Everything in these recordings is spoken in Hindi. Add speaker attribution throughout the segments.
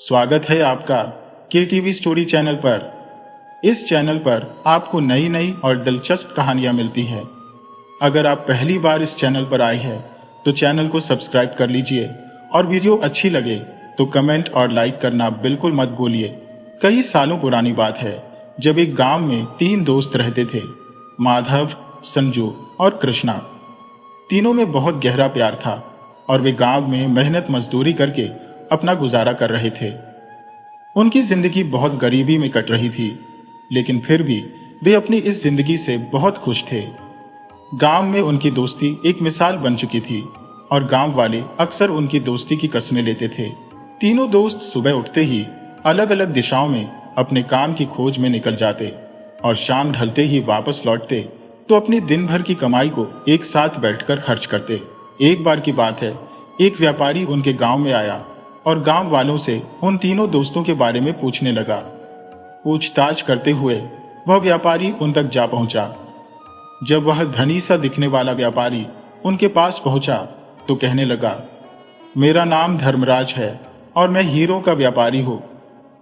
Speaker 1: स्वागत है आपका KTV स्टोरी चैनल पर। इस चैनल पर आपको नई नई और दिलचस्प कहानियां मिलती है। अगर आप पहली बार इस चैनल पर आए हैं तो चैनल को सब्सक्राइब कर लीजिए और वीडियो अच्छी लगे तो कमेंट और लाइक करना बिल्कुल मत भूलिए। कई सालों पुरानी बात है जब एक गांव में 3 दोस्त रहते थे, माधव, संजू और कृष्णा। तीनों में बहुत गहरा प्यार था और वे गांव में मेहनत मजदूरी करके अपना गुजारा कर रहे थे। उनकी जिंदगी बहुत गरीबी में कट रही थी, लेकिन फिर भी वे अपनी इस जिंदगी से बहुत खुश थे। गांव में उनकी दोस्ती एक मिसाल बन चुकी थी और गांव वाले अक्सर उनकी दोस्ती की कस्में लेते थे। तीनों दोस्त सुबह उठते ही अलग अलग दिशाओं में अपने काम की खोज में निकल जाते और शाम ढलते ही वापस लौटते तो अपनी दिन भर की कमाई को एक साथ बैठकर खर्च करते। एक बार की बात है, एक व्यापारी उनके गांव में आया और गांव वालों से उन तीनों दोस्तों के बारे में पूछने लगा। पूछताछ करते हुए वह व्यापारी उन तक जा पहुंचा। जब वह धनी सा दिखने वाला व्यापारी उनके पास पहुंचा तो कहने लगा, मेरा नाम धर्मराज है और मैं हीरो का व्यापारी हूं।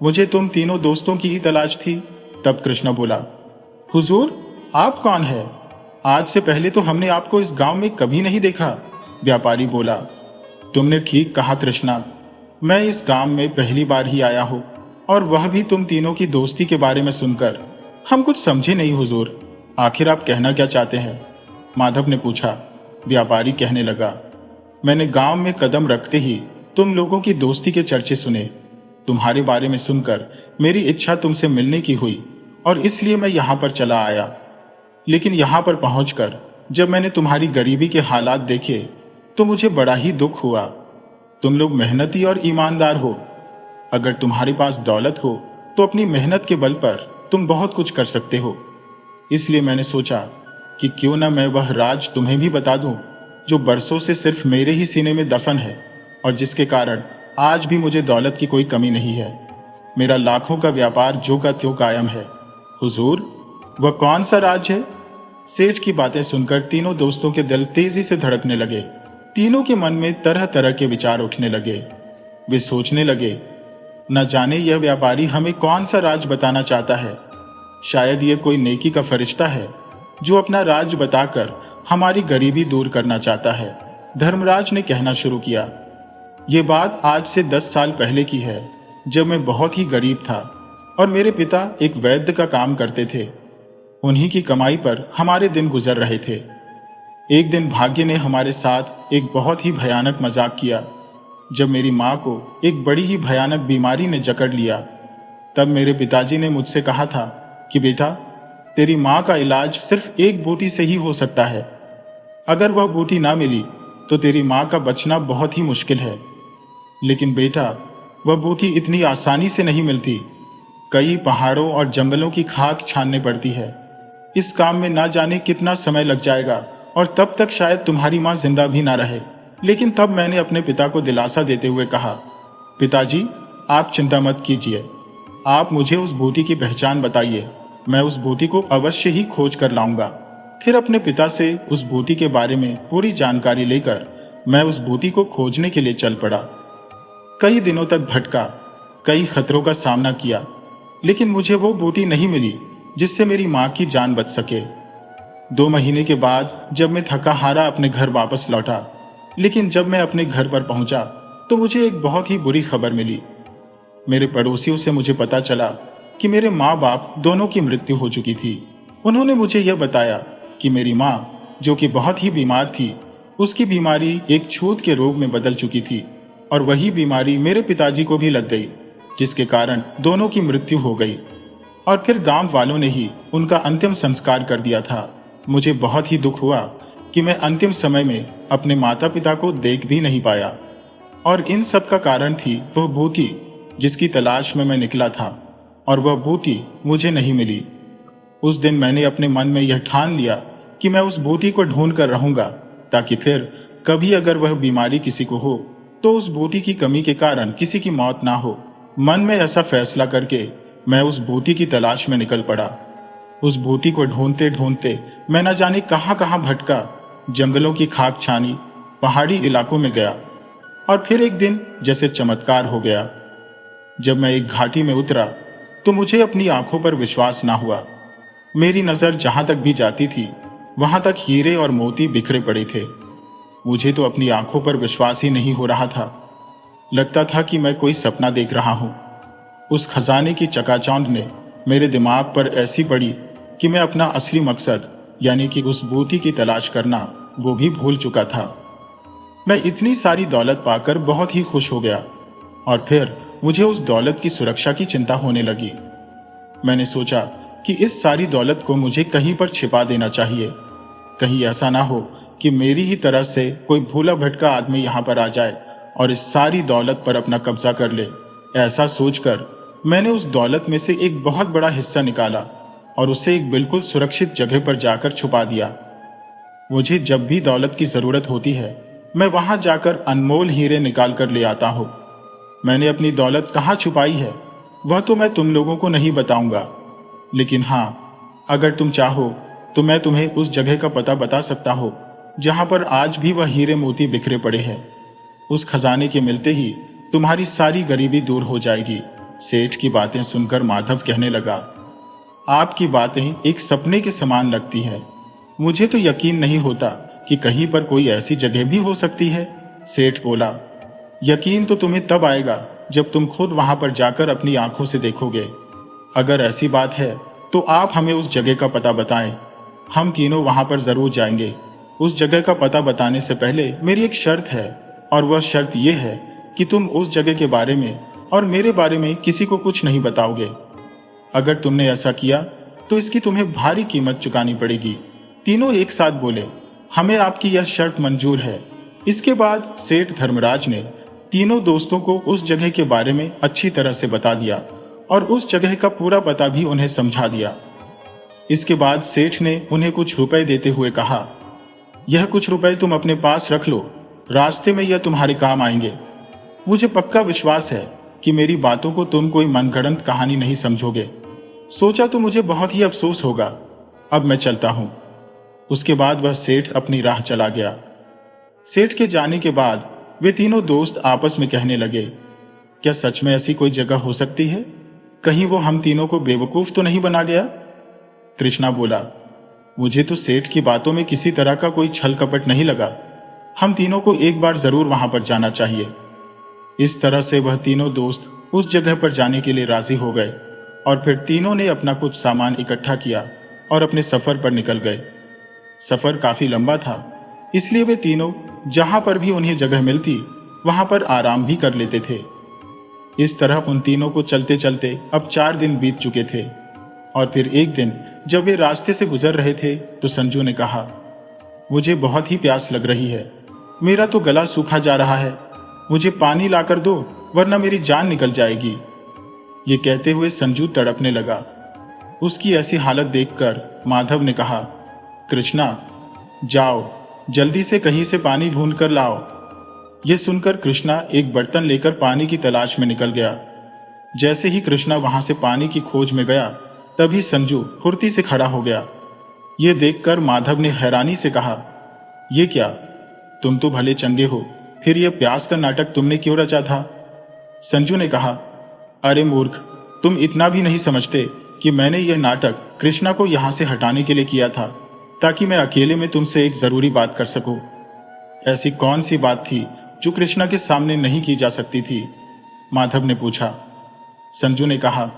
Speaker 1: मुझे तुम तीनों दोस्तों की ही तलाश थी। तब कृष्ण बोला, हुजूर, आप कौन है? आज से पहले तो हमने आपको इस गांव में कभी नहीं देखा। व्यापारी बोला, तुमने ठीक कहा कृष्णा, मैं इस गांव में पहली बार ही आया हूं और वह भी तुम तीनों की दोस्ती के बारे में सुनकर हम कुछ समझे नहीं हुजूर। आखिर आप कहना क्या चाहते हैं? माधव ने पूछा। व्यापारी कहने लगा, मैंने गांव में कदम रखते ही तुम लोगों की दोस्ती के चर्चे सुने। तुम्हारे बारे में सुनकर मेरी इच्छा तुमसे मिलने की हुई और इसलिए मैं यहां पर चला आया। लेकिन यहां पर पहुंचकर जब मैंने तुम्हारी गरीबी के हालात देखे तो मुझे बड़ा ही दुख हुआ। तुम लोग मेहनती और ईमानदार हो। अगर तुम्हारे पास दौलत हो तो अपनी मेहनत के बल पर तुम बहुत कुछ कर सकते हो। इसलिए मैंने सोचा कि क्यों ना मैं वह राज तुम्हें भी बता दूं जो बरसों से सिर्फ मेरे ही सीने में दफन है और जिसके कारण आज भी मुझे दौलत की कोई कमी नहीं है। मेरा लाखों का व्यापार जो का त्यों कायम है। हुजूर, वह कौन सा राज है? सेठ की बातें सुनकर तीनों दोस्तों के दिल तेजी से धड़कने लगे। तीनों के मन में तरह तरह के विचार उठने लगे। वे सोचने लगे, न जाने यह व्यापारी हमें कौन सा राज बताना चाहता है। शायद यह कोई नेकी का फरिश्ता है जो अपना राज बताकर हमारी गरीबी दूर करना चाहता है। धर्मराज ने कहना शुरू किया, ये बात आज से 10 साल पहले की है जब मैं बहुत ही गरीब था और मेरे पिता एक वैद्य का काम करते थे। उन्हीं की कमाई पर हमारे दिन गुजर रहे थे। एक दिन भाग्य ने हमारे साथ एक बहुत ही भयानक मजाक किया। जब मेरी मां को एक बड़ी ही भयानक बीमारी ने जकड़ लिया तब मेरे पिताजी ने मुझसे कहा था कि बेटा, तेरी मां का इलाज सिर्फ एक बूटी से ही हो सकता है। अगर वह बूटी ना मिली तो तेरी मां का बचना बहुत ही मुश्किल है। लेकिन बेटा, वह बूटी इतनी आसानी से नहीं मिलती। कई पहाड़ों और जंगलों की खाक छाननी पड़ती है। इस काम में ना जाने कितना समय लग जाएगा और तब तक शायद तुम्हारी मां जिंदा भी ना रहे। लेकिन तब मैंने अपने पिता को दिलासा देते हुए कहा, पिताजी, आप चिंता मत कीजिए। आप मुझे उस बूटी की पहचान बताइए। मैं उस बूटी को अवश्य ही खोज कर लाऊंगा। फिर अपने पिता से उस बूटी के बारे में पूरी जानकारी लेकर मैं उस बूटी को खोजने के लिए चल पड़ा। कई दिनों तक भटका, कई खतरों का सामना किया, लेकिन मुझे वो बूटी नहीं मिली जिससे मेरी मां की जान बच सके। 2 महीने के बाद जब मैं थका हारा अपने घर वापस लौटा, लेकिन जब मैं अपने घर पर पहुंचा तो मुझे एक बहुत ही बुरी खबर मिली। मेरे पड़ोसियों से मुझे पता चला कि मेरे माँ बाप दोनों की मृत्यु हो चुकी थी। उन्होंने मुझे यह बताया कि मेरी माँ, जो कि बहुत ही बीमार थी, उसकी बीमारी एक छूत के रोग में बदल चुकी थी और वही बीमारी मेरे पिताजी को भी लग गई, जिसके कारण दोनों की मृत्यु हो गई। और फिर गांव वालों ने ही उनका अंतिम संस्कार कर दिया था। मुझे बहुत ही दुख हुआ कि मैं अंतिम समय में अपने माता पिता को देख भी नहीं पाया। और इन सब का कारण थी वह बूटी जिसकी तलाश में मैं निकला था, और वह बूटी मुझे नहीं मिली। उस दिन मैंने अपने मन में यह ठान लिया कि मैं उस बूटी को ढूंढ कर रहूंगा, ताकि फिर कभी अगर वह बीमारी किसी को हो तो उस बूटी की कमी के कारण किसी की मौत ना हो। मन में ऐसा फैसला करके मैं उस बूटी की तलाश में निकल पड़ा। उस बूटी को ढूंढते ढूंढते मैं न जाने कहां कहां भटका, जंगलों की खाक छानी, पहाड़ी इलाकों में गया और फिर एक दिन जैसे चमत्कार हो गया। जब मैं एक घाटी में उतरा तो मुझे अपनी आंखों पर विश्वास ना हुआ। मेरी नजर जहां तक भी जाती थी वहां तक हीरे और मोती बिखरे पड़े थे। मुझे तो अपनी आंखों पर विश्वास ही नहीं हो रहा था। लगता था कि मैं कोई सपना देख रहा हूं। उस खजाने की चकाचौंध ने मेरे दिमाग पर ऐसी पड़ी कि मैं अपना असली मकसद यानी कि उस बूटी की तलाश करना वो भी भूल चुका था। मैं इतनी सारी दौलत पाकर बहुत ही खुश हो गया और फिर मुझे उस दौलत की सुरक्षा की चिंता होने लगी। मैंने सोचा कि इस सारी दौलत को मुझे कहीं पर छिपा देना चाहिए। कहीं ऐसा ना हो कि मेरी ही तरह से कोई भूला भटका आदमी यहां पर आ जाए और इस सारी दौलत पर अपना कब्जा कर ले। ऐसा सोचकर मैंने उस दौलत में से एक बहुत बड़ा हिस्सा निकाला और उसे एक बिल्कुल सुरक्षित जगह पर जाकर छुपा दिया। मुझे जब भी दौलत की जरूरत होती है मैं वहां जाकर अनमोल हीरे निकाल कर ले आता हूं। मैंने अपनी दौलत कहां छुपाई है वह तो मैं तुम लोगों को नहीं बताऊंगा, लेकिन हां, अगर तुम चाहो तो मैं तुम्हें उस जगह का पता बता सकता हूं जहां पर आज भी वह हीरे मोती बिखरे पड़े हैं। उस खजाने के मिलते ही तुम्हारी सारी गरीबी दूर हो जाएगी। सेठ की बातें सुनकर माधव कहने लगा, आपकी बातें एक सपने के समान लगती है। मुझे तो यकीन नहीं होता कि कहीं पर कोई ऐसी जगह भी हो सकती है। सेठ बोला, यकीन तो तुम्हें तब आएगा जब तुम खुद वहां पर जाकर अपनी आंखों से देखोगे। अगर ऐसी बात है तो आप हमें उस जगह का पता बताएं। हम तीनों वहां पर जरूर जाएंगे। उस जगह का पता बताने से पहले मेरी एक शर्त है और वह शर्त यह है कि तुम उस जगह के बारे में और मेरे बारे में किसी को कुछ नहीं बताओगे। अगर तुमने ऐसा किया तो इसकी तुम्हें भारी कीमत चुकानी पड़ेगी। तीनों एक साथ बोले, हमें आपकी यह शर्त मंजूर है। इसके बाद सेठ धर्मराज ने तीनों दोस्तों को उस जगह के बारे में अच्छी तरह से बता दिया और उस जगह का पूरा पता भी उन्हें समझा दिया। इसके बाद सेठ ने उन्हें कुछ रुपए देते हुए कहा, यह कुछ रुपए तुम अपने पास रख लो, रास्ते में यह तुम्हारे काम आएंगे। मुझे पक्का विश्वास है कि मेरी बातों को तुम कोई मनगढ़ंत कहानी नहीं समझोगे। सोचा तो मुझे बहुत ही अफसोस होगा। अब मैं चलता हूं। उसके बाद वह सेठ अपनी राह चला गया। सेठ के जाने के बाद वे तीनों दोस्त आपस में कहने लगे, क्या सच में ऐसी कोई जगह हो सकती है? कहीं वो हम तीनों को बेवकूफ तो नहीं बना गया? कृष्णा बोला, मुझे तो सेठ की बातों में किसी तरह का कोई छल कपट नहीं लगा। हम तीनों को एक बार जरूर वहां पर जाना चाहिए। इस तरह से वह तीनों दोस्त उस जगह पर जाने के लिए राजी हो गए और फिर तीनों ने अपना कुछ सामान इकट्ठा किया और अपने सफर पर निकल गए। सफर काफी लंबा था, इसलिए वे तीनों जहां पर भी उन्हें जगह मिलती वहां पर आराम भी कर लेते थे। इस तरह उन तीनों को चलते चलते अब 4 दिन बीत चुके थे और फिर एक दिन जब वे रास्ते से गुजर रहे थे तो संजू ने कहा, मुझे बहुत ही प्यास लग रही है। मेरा तो गला सूखा जा रहा है। मुझे पानी लाकर दो वरना मेरी जान निकल जाएगी। ये कहते हुए संजू तड़पने लगा। उसकी ऐसी हालत देखकर माधव ने कहा, कृष्णा, जाओ जल्दी से कहीं से पानी ढूंढ कर लाओ। यह सुनकर कृष्णा एक बर्तन लेकर पानी की तलाश में निकल गया। जैसे ही कृष्णा वहां से पानी की खोज में गया तभी संजू फुर्ती से खड़ा हो गया। यह देखकर माधव ने हैरानी से कहा, यह क्या, तुम तो भले चंगे हो, फिर यह प्यास का नाटक तुमने क्यों रचा था? संजू ने कहा, अरे मूर्ख, तुम इतना भी नहीं समझते कि मैंने यह नाटक कृष्णा को यहां से हटाने के लिए किया था ताकि मैं अकेले में तुमसे एक जरूरी बात कर सकूं। ऐसी कौन सी बात थी जो कृष्णा के सामने नहीं की जा सकती थी? माधव ने पूछा। संजू ने कहा,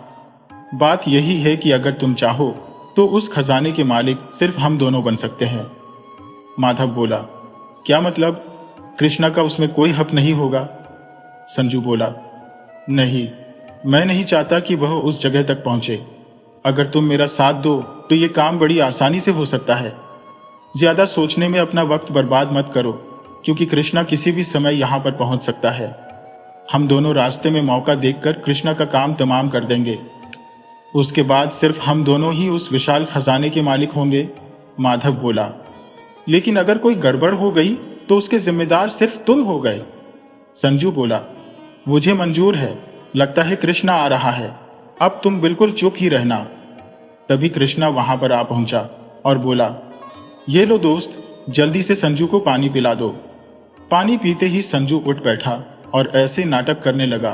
Speaker 1: बात यही है कि अगर तुम चाहो तो उस खजाने के मालिक सिर्फ हम दोनों बन सकते हैं। माधव बोला, क्या मतलब? कृष्णा का उसमें कोई हक नहीं होगा? संजू बोला, नहीं, मैं नहीं चाहता कि वह उस जगह तक पहुंचे। अगर तुम मेरा साथ दो तो यह काम बड़ी आसानी से हो सकता है। ज्यादा सोचने में अपना वक्त बर्बाद मत करो, क्योंकि कृष्णा किसी भी समय यहां पर पहुंच सकता है। हम दोनों रास्ते में मौका देखकर कृष्णा का काम तमाम कर देंगे। उसके बाद सिर्फ हम दोनों ही उस विशाल खजाने के मालिक होंगे। माधव बोला, लेकिन अगर कोई गड़बड़ हो गई तो उसके जिम्मेदार सिर्फ तुम हो गए। संजू बोला, मुझे मंजूर है, लगता है कृष्णा आ रहा है, अब तुम बिल्कुल चुप ही रहना। तभी कृष्णा वहां पर आ पहुंचा और बोला, ये लो दोस्त, जल्दी से संजू को पानी पिला दो। पानी पीते ही संजू उठ बैठा और ऐसे नाटक करने लगा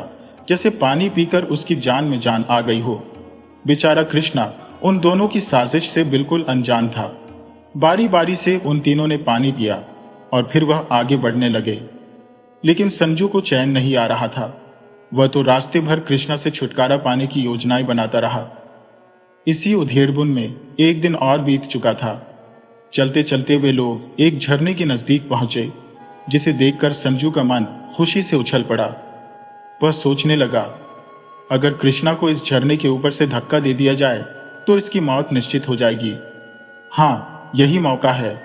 Speaker 1: जैसे पानी पीकर उसकी जान में जान आ गई हो। बेचारा कृष्णा उन दोनों की साजिश से बिल्कुल अनजान था। बारी बारी से उन तीनों ने पानी पिया और फिर वह आगे बढ़ने लगे, लेकिन संजू को चैन नहीं आ रहा था। वह तो रास्ते भर कृष्णा से छुटकारा पाने की योजनाएं बनाता रहा। इसी उधेड़बुन में एक दिन और बीत चुका था। चलते चलते वे लोग एक झरने के नजदीक पहुंचे, जिसे देखकर संजू का मन खुशी से उछल पड़ा। वह सोचने लगा, अगर कृष्णा को इस झरने के ऊपर से धक्का दे दिया जाए तो इसकी मौत निश्चित हो जाएगी। हाँ, यही मौका है।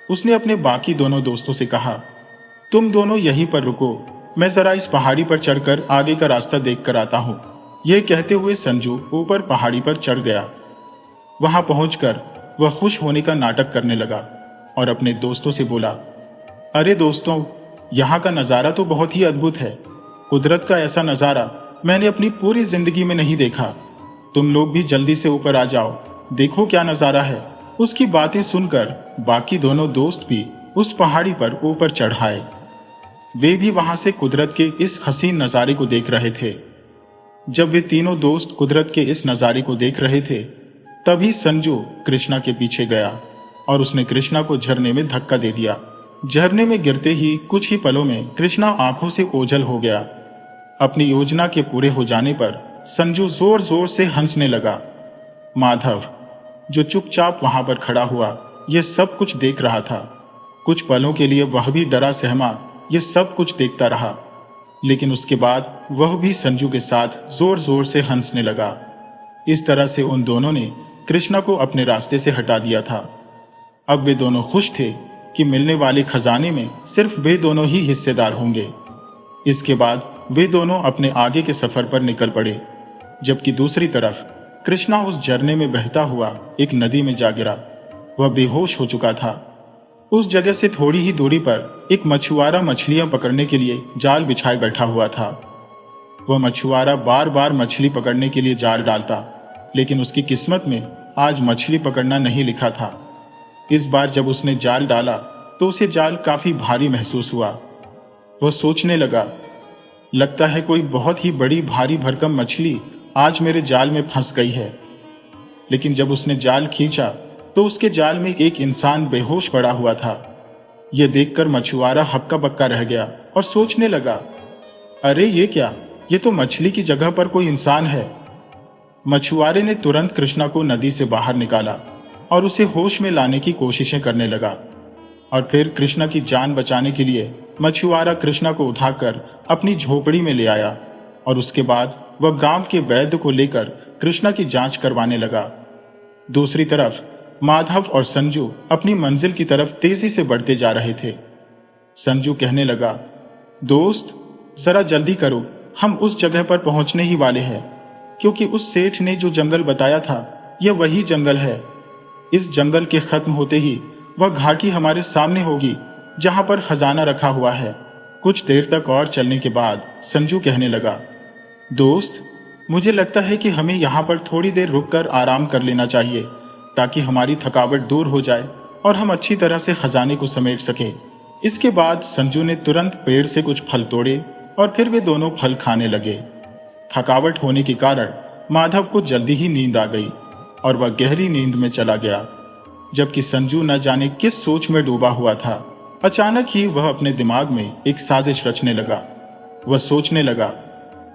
Speaker 1: उसने अपने बाकी दोनों दोस्तों से कहा, तुम दोनों यहीं पर रुको, मैं जरा इस पहाड़ी पर चढ़कर आगे का रास्ता देख कर आता हूं। यह कहते हुए संजू ऊपर पहाड़ी पर चढ़ गया। वहां पहुंचकर वह खुश होने का नाटक करने लगा और अपने दोस्तों से बोला, अरे दोस्तों, यहाँ का नज़ारा तो बहुत ही अद्भुत है। कुदरत का ऐसा नज़ारा मैंने अपनी पूरी जिंदगी में नहीं देखा। तुम लोग भी जल्दी से ऊपर आ जाओ, देखो क्या नज़ारा है। उसकी बातें सुनकर बाकी दोनों दोस्त भी उस पहाड़ी पर ऊपर चढ़ आए। वे भी वहां से कुदरत के इस हसीन नज़ारे को देख रहे थे। जब वे तीनों दोस्त कुदरत के इस नज़ारे को देख रहे थे, तभी संजू कृष्णा के पीछे गया और उसने कृष्णा को झरने में धक्का दे दिया। झरने में गिरते ही कुछ ही पलों में कृष्णा आंखों से ओझल हो गया। अपनी योजना के पूरे हो जाने पर संजू जोर जोर से हंसने लगा। माधव, जो चुपचाप वहां पर खड़ा हुआ, यह सब कुछ देख रहा था। कुछ पलों के लिए वह भी डरा सहमा यह सब कुछ देखता रहा, लेकिन उसके बाद वह भी संजू के साथ जोर जोर से हंसने लगा। इस तरह से उन दोनों ने कृष्णा को अपने रास्ते से हटा दिया था। अब वे दोनों खुश थे कि मिलने वाले खजाने में सिर्फ वे दोनों ही हिस्सेदार होंगे। इसके बाद वे दोनों अपने आगे के सफर पर निकल पड़े, जबकि दूसरी तरफ कृष्णा उस झरने में बहता हुआ एक नदी में जा गिरा। वह बेहोश हो चुका था। उस जगह से थोड़ी ही दूरी पर एक मछुआरा मछलियां पकड़ने के लिए जाल बिछाए बैठा हुआ था। वह मछुआरा बार बार मछली पकड़ने के लिए जाल डालता, लेकिन उसकी किस्मत में आज मछली पकड़ना नहीं लिखा था। इस बार जब उसने जाल डाला तो उसे जाल काफी भारी महसूस हुआ। वह सोचने लगा, लगता है कोई बहुत ही बड़ी भारी भरकम मछली आज मेरे जाल में फंस गई है। लेकिन जब उसने जाल खींचा तो उसके जाल में एक इंसान बेहोश पड़ा हुआ था। यह देखकर मछुआरा हक्का बक्का रह गया और सोचने लगा, अरे ये क्या, ये तो मछली की जगह पर कोई इंसान है। मछुआरे ने तुरंत कृष्णा को नदी से बाहर निकाला और उसे होश में लाने की कोशिशें करने लगा। और फिर कृष्णा की जान बचाने के लिए मछुआरा कृष्णा को उठाकर अपनी झोपड़ी में ले आया और उसके बाद वह गांव के वैद्य को लेकर कृष्णा की जांच करवाने लगा। दूसरी तरफ माधव और संजू अपनी मंजिल की तरफ तेजी से बढ़ते जा रहे थे। संजू कहने लगा, दोस्त जरा जल्दी करो, हम उस जगह पर पहुंचने ही वाले हैं, क्योंकि उस सेठ ने जो जंगल बताया था यह वही जंगल है। इस जंगल के खत्म होते ही वह घाटी हमारे सामने होगी जहां पर खजाना रखा हुआ है। कुछ देर तक और चलने के बाद संजू कहने लगा, दोस्त मुझे लगता है कि हमें यहाँ पर थोड़ी देर रुककर आराम कर लेना चाहिए, ताकि हमारी थकावट दूर हो जाए और हम अच्छी तरह से खजाने को समेट सके। इसके बाद संजू ने तुरंत पेड़ से कुछ फल तोड़े और फिर वे दोनों फल खाने लगे। थकावट होने के कारण माधव को जल्दी ही नींद आ गई और वह गहरी नींद में चला गया, जबकि संजू न जाने किस सोच में डूबा हुआ था। अचानक ही वह अपने दिमाग में एक साजिश रचने लगा। वह सोचने लगा,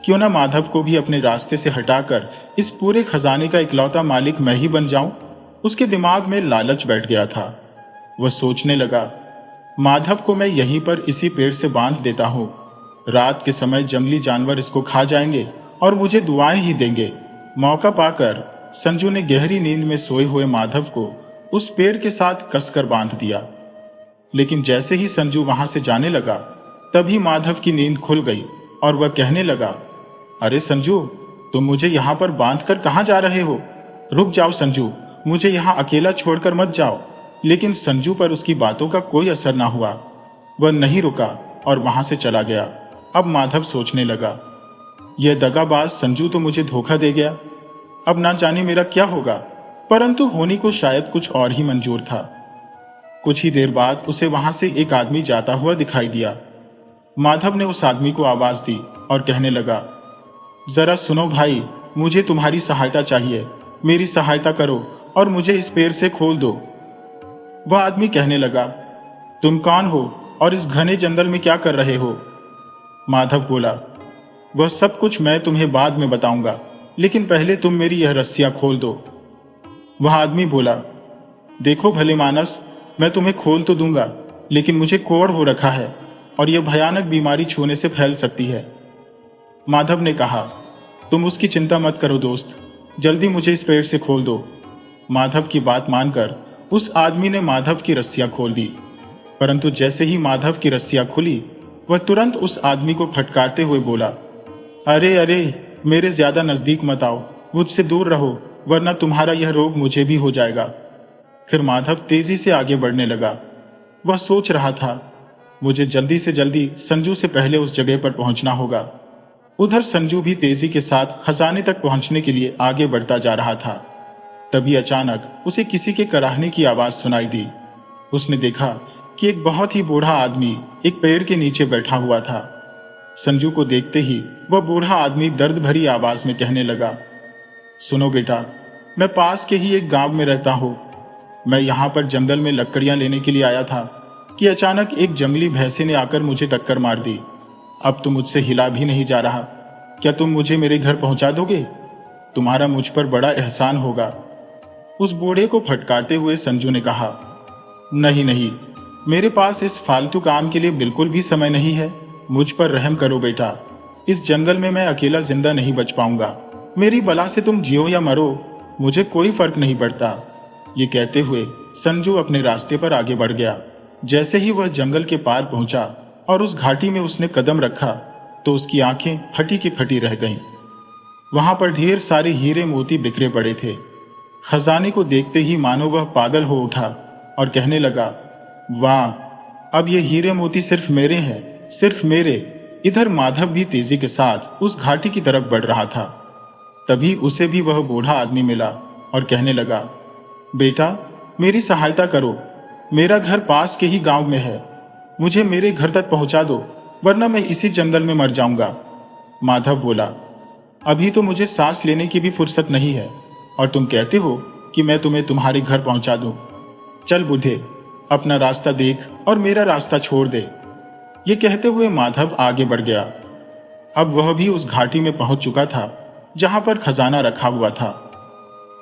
Speaker 1: क्यों ना माधव को भी अपने रास्ते से हटाकर इस पूरे खजाने का इकलौता मालिक मैं ही बन जाऊं। उसके दिमाग में लालच बैठ गया था। वह सोचने लगा, माधव को मैं यहीं पर इसी पेड़ से बांध देता हूं। रात के समय जंगली जानवर इसको खा जाएंगे और मुझे दुआएं ही देंगे। मौका पाकर संजू ने गहरी नींद में सोए हुए माधव को उस पेड़ के साथ कसकर बांध दिया। लेकिन जैसे ही संजू वहां से जाने लगा, तभी माधव की नींद खुल गई और वह कहने लगा, अरे संजू, तुम मुझे यहां पर बांधकर कहां जा रहे हो? रुक जाओ संजू, मुझे यहां अकेला छोड़कर मत जाओ। लेकिन संजू पर उसकी बातों का कोई असर ना हुआ। वह नहीं रुका और वहां से चला गया। अब माधव सोचने लगा, यह दगाबाज संजू तो मुझे धोखा दे गया। अब ना जाने मेरा क्या होगा। परंतु होनी को शायद कुछ और ही मंजूर था। कुछ ही देर बाद उसे वहां से एक आदमी जाता हुआ दिखाई दिया। माधव ने उस आदमी को आवाज दी और कहने लगा, जरा सुनो भाई, मुझे तुम्हारी सहायता चाहिए। मेरी सहायता करो और मुझे इस पेड़ से खोल दो। वह आदमी कहने लगा, तुम कौन हो और इस घने जंगल में क्या कर रहे हो? माधव बोला, वह सब कुछ मैं तुम्हें बाद में बताऊंगा, लेकिन पहले तुम मेरी यह रस्सियां खोल दो। वह आदमी बोला, देखो भले मानस, मैं तुम्हें खोल तो दूंगा, लेकिन मुझे कोढ़ हो रखा है और यह भयानक बीमारी छूने से फैल सकती है। माधव ने कहा, तुम उसकी चिंता मत करो दोस्त, जल्दी मुझे इस पेड़ से खोल दो। माधव की बात मानकर उस आदमी ने माधव की रस्सियां खोल दी, परंतु जैसे ही माधव की रस्सियां खुली, वह तुरंत उस आदमी को फटकारते हुए बोला, अरे अरे, मेरे ज्यादा नजदीक मत आओ, मुझसे दूर रहो, वरना तुम्हारा यह रोग मुझे भी हो जाएगा। फिर माधव तेजी से आगे बढ़ने लगा। वह सोच रहा था, मुझे जल्दी से जल्दी संजू से पहले उस जगह पर पहुंचना होगा। उधर संजू भी तेजी के साथ खजाने तक पहुंचने के लिए आगे बढ़ता जा रहा था। तभी अचानक उसे किसी के कराहने की आवाज सुनाई दी। उसने देखा कि एक बहुत ही बूढ़ा आदमी एक पेड़ के नीचे बैठा हुआ था। संजू को देखते ही वह बूढ़ा आदमी दर्द भरी आवाज में कहने लगा, सुनो बेटा, मैं पास के ही एक गांव में रहता हूं। मैं यहां पर जंगल में लकड़ियां लेने के लिए आया था कि अचानक एक जंगली भैंसे ने आकर मुझे टक्कर मार दी। अब तो मुझसे हिला भी नहीं जा रहा। क्या तुम मुझे मेरे घर पहुंचा दोगे? तुम्हारा मुझ पर बड़ा एहसान होगा। उस बूढ़े को फटकारते हुए संजू ने कहा, नहीं नहीं, मेरे पास इस फालतू काम के लिए बिल्कुल भी समय नहीं है। मुझ पर रहम करो बेटा, इस जंगल में मैं अकेला जिंदा नहीं बच पाऊंगा। मेरी बला से तुम जियो या मरो, मुझे कोई फर्क नहीं पड़ता। ये कहते हुए संजू अपने रास्ते पर आगे बढ़ गया। जैसे ही वह जंगल के पार पहुंचा और उस घाटी में उसने कदम रखा, तो उसकी आंखें फटी की फटी रह गईं। वहां पर ढेर सारे हीरे मोती बिखरे पड़े थे। खजाने को देखते ही मानो वह पागल हो उठा और कहने लगा, वाह, अब ये हीरे मोती सिर्फ मेरे हैं, सिर्फ मेरे। इधर माधव भी तेजी के साथ उस घाटी की तरफ बढ़ रहा था। तभी उसे भी वह बूढ़ा आदमी मिला और कहने लगा, बेटा, मेरी सहायता करो, मेरा घर पास के ही गांव में है। मुझे मेरे घर तक पहुंचा दो, वरना मैं इसी जंगल में मर जाऊंगा। माधव बोला, अभी तो मुझे सांस लेने की भी फुर्सत नहीं है और तुम कहते हो कि मैं तुम्हें तुम्हारे घर पहुंचा दूं। चल बूढ़े, अपना रास्ता देख और मेरा रास्ता छोड़ दे। ये कहते हुए माधव आगे बढ़ गया। अब वह भी उस घाटी में पहुंच चुका था जहां पर खजाना रखा हुआ था।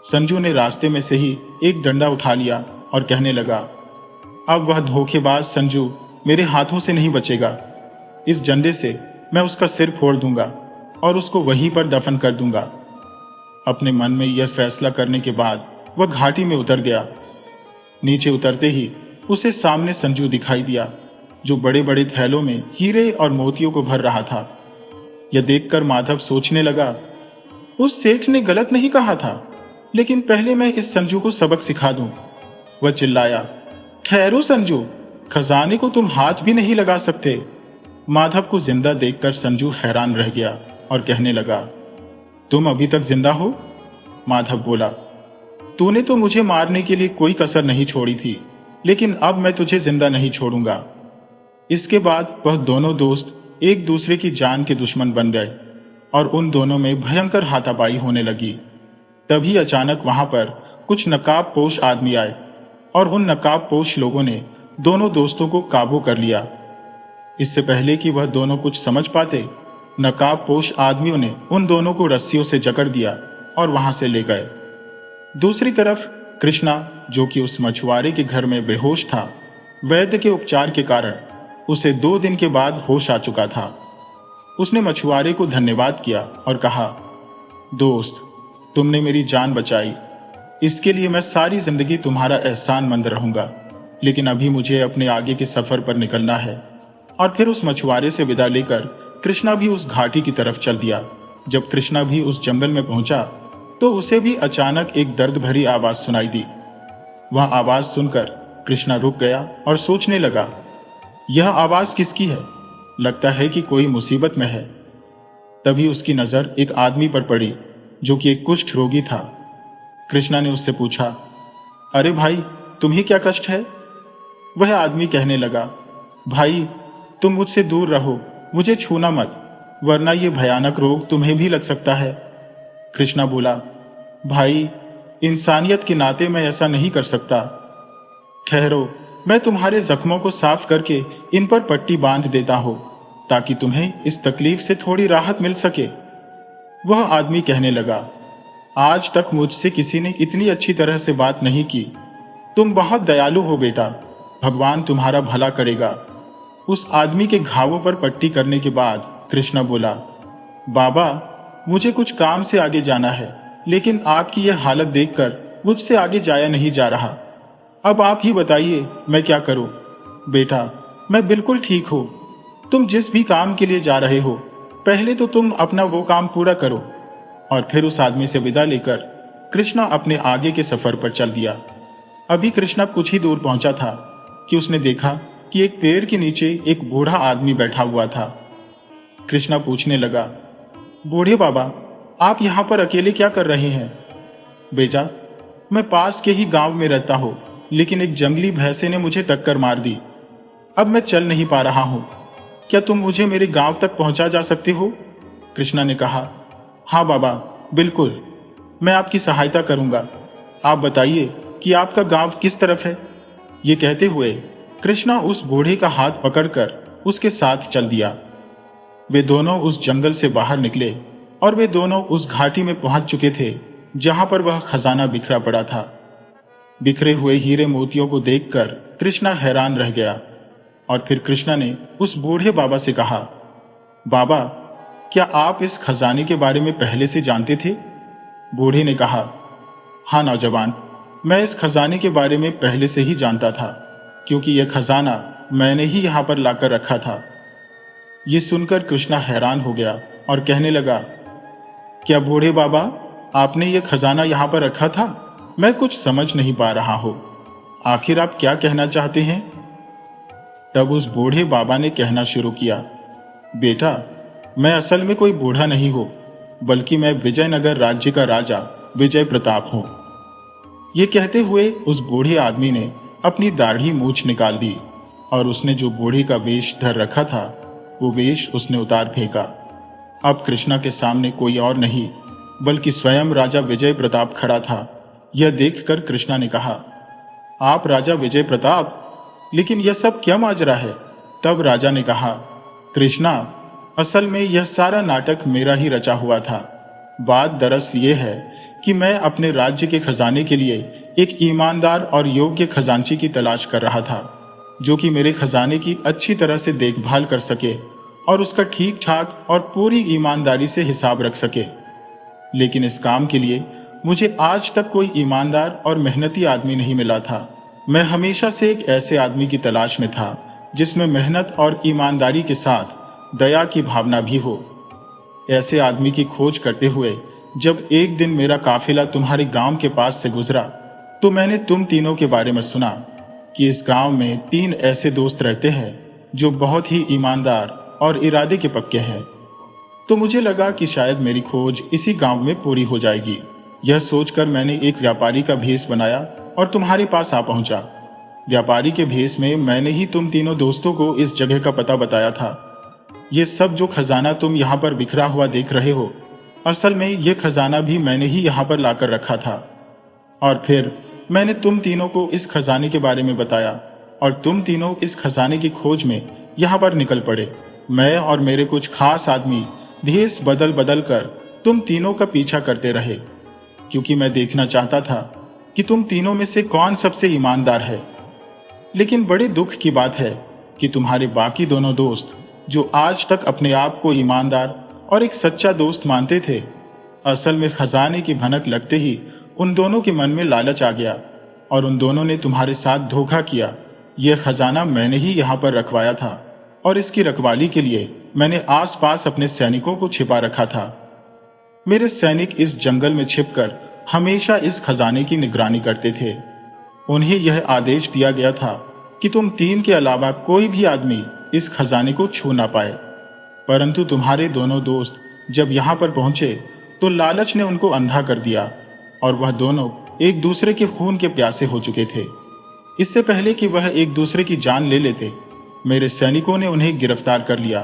Speaker 1: संजू ने रास्ते में से ही एक डंडा उठा लिया और कहने लगा, अब वह धोखेबाज संजू मेरे हाथों से नहीं बचेगा। इस डंडे से मैं उसका सिर फोड़ दूंगा और उसको वहीं पर दफन कर दूंगा। अपने मन में यह फैसला करने के बाद वह घाटी में उतर गया। नीचे उतरते ही उसे सामने संजू दिखाई दिया, जो बड़े बड़े थैलों में हीरे और मोतियों को भर रहा था। यह देखकर माधव सोचने लगा, उस सेठ ने गलत नहीं कहा था, लेकिन पहले मैं इस संजू को सबक सिखा दूं। वह चिल्लाया, ठहरो संजू, खजाने को तुम हाथ भी नहीं लगा सकते। माधव को जिंदा देखकर संजू हैरान रह गया और कहने लगा, तुम अभी तक जिंदा हो? माधव बोला, तूने तो मुझे मारने के लिए कोई कसर नहीं छोड़ी थी, लेकिन अब मैं तुझे जिंदा नहीं छोड़ूंगा। इसके बाद वह दोनों दोस्त एक दूसरे की जान के दुश्मन बन गए और उन दोनों में भयंकर हाथापाई होने लगी। तभी अचानक वहां पर कुछ नकाबपोश आदमी आए और उन नकाबपोश लोगों ने दोनों दोस्तों को काबू कर लिया। इससे पहले कि वह दोनों कुछ समझ पाते, नकाबपोश आदमियों ने उन दोनों को रस्सियों से जकड़ दिया और वहां से ले गए। दूसरी तरफ कृष्णा, जो कि उस मछुआरे के घर में बेहोश था, वैद्य के उपचार के कारण उसे 2 दिन के बाद होश आ चुका था। उसने मछुआरे को धन्यवाद किया और कहा, दोस्त, तुमने मेरी जान बचाई, इसके लिए मैं सारी जिंदगी तुम्हारा एहसानमंद रहूंगा। लेकिन अभी मुझे अपने आगे के सफर पर निकलना है। और फिर उस मछुआरे से विदा लेकर कृष्णा भी उस घाटी की तरफ चल दिया। जब कृष्णा भी उस जंगल में पहुंचा तो उसे भी अचानक एक दर्द भरी आवाज सुनाई दी। वह आवाज सुनकर कृष्णा रुक गया और सोचने लगा, यह आवाज किसकी है? लगता है कि कोई मुसीबत में है। तभी उसकी नजर एक आदमी पर पड़ी, जो कि एक कुष्ठ रोगी था। कृष्णा ने उससे पूछा, अरे भाई, तुम्हें क्या कष्ट है? वह आदमी कहने लगा, भाई, तुम मुझसे दूर रहो, मुझे छूना मत। वरना ये भयानक रोग तुम्हें भी लग सकता है। कृष्णा बोला, भाई, इंसानियत के नाते मैं ऐसा नहीं कर सकता। ठहरो, मैं तुम्हारे जख्मों को साफ करके इन पर पट्टी बांध देता हूं, ताकि तुम्हें इस तकलीफ से थोड़ी राहत मिल सके। वह आदमी कहने लगा, आज तक मुझसे किसी ने इतनी अच्छी तरह से बात नहीं की। तुम बहुत दयालु हो बेटा, भगवान तुम्हारा भला करेगा। उस आदमी के घावों पर पट्टी करने के बाद कृष्णा बोला, बाबा, मुझे कुछ काम से आगे जाना है, लेकिन आपकी यह हालत देखकर मुझसे आगे जाया नहीं जा रहा। अब आप ही बताइए मैं क्या करूं। बेटा, मैं बिल्कुल ठीक हूं। तुम जिस भी काम के लिए जा रहे हो, पहले तो तुम अपना वो काम पूरा करो। और फिर उस आदमी से विदा लेकर कृष्णा अपने आगे के सफर पर चल दिया। अभी कृष्णा कुछ ही दूर पहुंचा था कि उसने देखा कि एक पेड़ के नीचे एक बूढ़ा आदमी बैठा हुआ था। कृष्णा पूछने लगा, बूढ़े बाबा, आप यहां पर अकेले क्या कर रहे हैं? बेटा, मैं पास के ही गांव में रहता हूं, लेकिन एक जंगली भैंसे ने मुझे टक्कर मार दी। अब मैं चल नहीं पा रहा हूं। क्या तुम मुझे मेरे गांव तक पहुंचा जा सकते हो? कृष्णा ने कहा, हाँ बाबा, बिल्कुल, मैं आपकी सहायता करूंगा। आप बताइए कि आपका गांव किस तरफ है? ये कहते हुए कृष्णा उस बूढ़े का हाथ पकड़कर उसके साथ चल दिया। वे दोनों उस जंगल से बाहर निकले और वे दोनों उस घाटी में पहुंच चुके थे जहां पर वह खजाना बिखरा पड़ा था। बिखरे हुए हीरे मोतियों को देखकर कृष्णा हैरान रह गया और फिर कृष्णा ने उस बूढ़े बाबा से कहा, बाबा, क्या आप इस खजाने के बारे में पहले से जानते थे? बूढ़े ने कहा, हाँ नौजवान, मैं इस खजाने के बारे में पहले से ही जानता था, क्योंकि यह खजाना मैंने ही यहां पर लाकर रखा था। ये सुनकर कृष्णा हैरान हो गया और कहने लगा, क्या बूढ़े बाबा, आपने यह खजाना यहां पर रखा था? मैं कुछ समझ नहीं पा रहा हूं। आखिर आप क्या कहना चाहते हैं? तब उस बूढ़े बाबा ने कहना शुरू किया, बेटा, मैं असल में कोई बूढ़ा नहीं हूं, बल्कि मैं विजयनगर राज्य का राजा विजय प्रताप हूं। ये कहते हुए उस बूढ़े आदमी ने अपनी दाढ़ी मूछ निकाल दी और उसने जो बूढ़े का वेश धर रखा था, वो वेश उसने उतार फेंका। अब कृष्णा के सामने कोई और नहीं, बल्कि स्वयं राजा विजय प्रताप खड़ा था। यह देखकर कृष्णा ने कहा, आप राजा विजय प्रताप, लेकिन यह सब क्या माजरा है? तब राजा ने कहा, कृष्णा, असल में यह सारा नाटक मेरा ही रचा हुआ था। बात दरअसल ये है कि मैं अपने राज्य के खजाने के लिए एक ईमानदार और योग्य खजांची की तलाश कर रहा था, जो कि मेरे खजाने की अच्छी तरह से देखभाल कर सके और उसका ठीक ठाक और पूरी ईमानदारी से हिसाब रख सके। लेकिन इस काम के लिए मुझे आज तक कोई ईमानदार और मेहनती आदमी नहीं मिला था। मैं हमेशा से एक ऐसे आदमी की तलाश में था जिसमें मेहनत और ईमानदारी के साथ दया की भावना भी हो। ऐसे आदमी की खोज करते हुए जब एक दिन मेरा काफिला तुम्हारे गांव के पास से गुजरा, तो मैंने तुम तीनों के बारे में सुना कि इस गांव में 3 ऐसे दोस्त रहते हैं जो बहुत ही ईमानदार और इरादे के पक्के हैं। तो मुझे लगा कि शायद मेरी खोज इसी गांव में पूरी हो जाएगी। यह सोचकर मैंने एक व्यापारी का भेष बनाया और तुम्हारे पास आ पहुंचा। व्यापारी के भेष में मैंने ही तुम तीनों दोस्तों को इस जगह का पता बताया था। ये सब जो खजाना तुम यहाँ पर बिखरा हुआ देख रहे हो, असल में ये खजाना भी मैंने ही यहाँ पर लाकर रखा था। और फिर मैंने तुम तीनों को इस खजाने के बारे में बताया और तुम तीनों इस खजाने की खोज में यहाँ पर निकल पड़े। मैं और मेरे कुछ खास आदमी भेष बदल बदल कर तुम तीनों का पीछा करते रहे, क्योंकि मैं देखना चाहता था कि तुम तीनों में से कौन सबसे ईमानदार है। लेकिन बड़े दुख की बात है कि तुम्हारे बाकी दोनों दोस्त, जो आज तक अपने आप को ईमानदार और एक सच्चा दोस्त मानते थे, असल में खजाने की भनक लगते ही उन दोनों के मन में लालच आ गया और उन दोनों ने तुम्हारे साथ धोखा किया। यह खजाना मैंने ही यहाँ पर रखवाया था और इसकी रखवाली के लिए मैंने आसपास अपने सैनिकों को छिपा रखा था। मेरे सैनिक इस जंगल में छिपकर हमेशा इस खजाने की निगरानी करते थे। उन्हें यह आदेश दिया गया था कि तुम 3 के अलावा कोई भी आदमी इस खजाने को छू ना पाए। परंतु तुम्हारे दोनों दोस्त जब यहाँ पर पहुंचे तो लालच ने उनको अंधा कर दिया और वह दोनों एक दूसरे के खून के प्यासे हो चुके थे। इससे पहले कि वह एक दूसरे की जान ले लेते, मेरे सैनिकों ने उन्हें गिरफ्तार कर लिया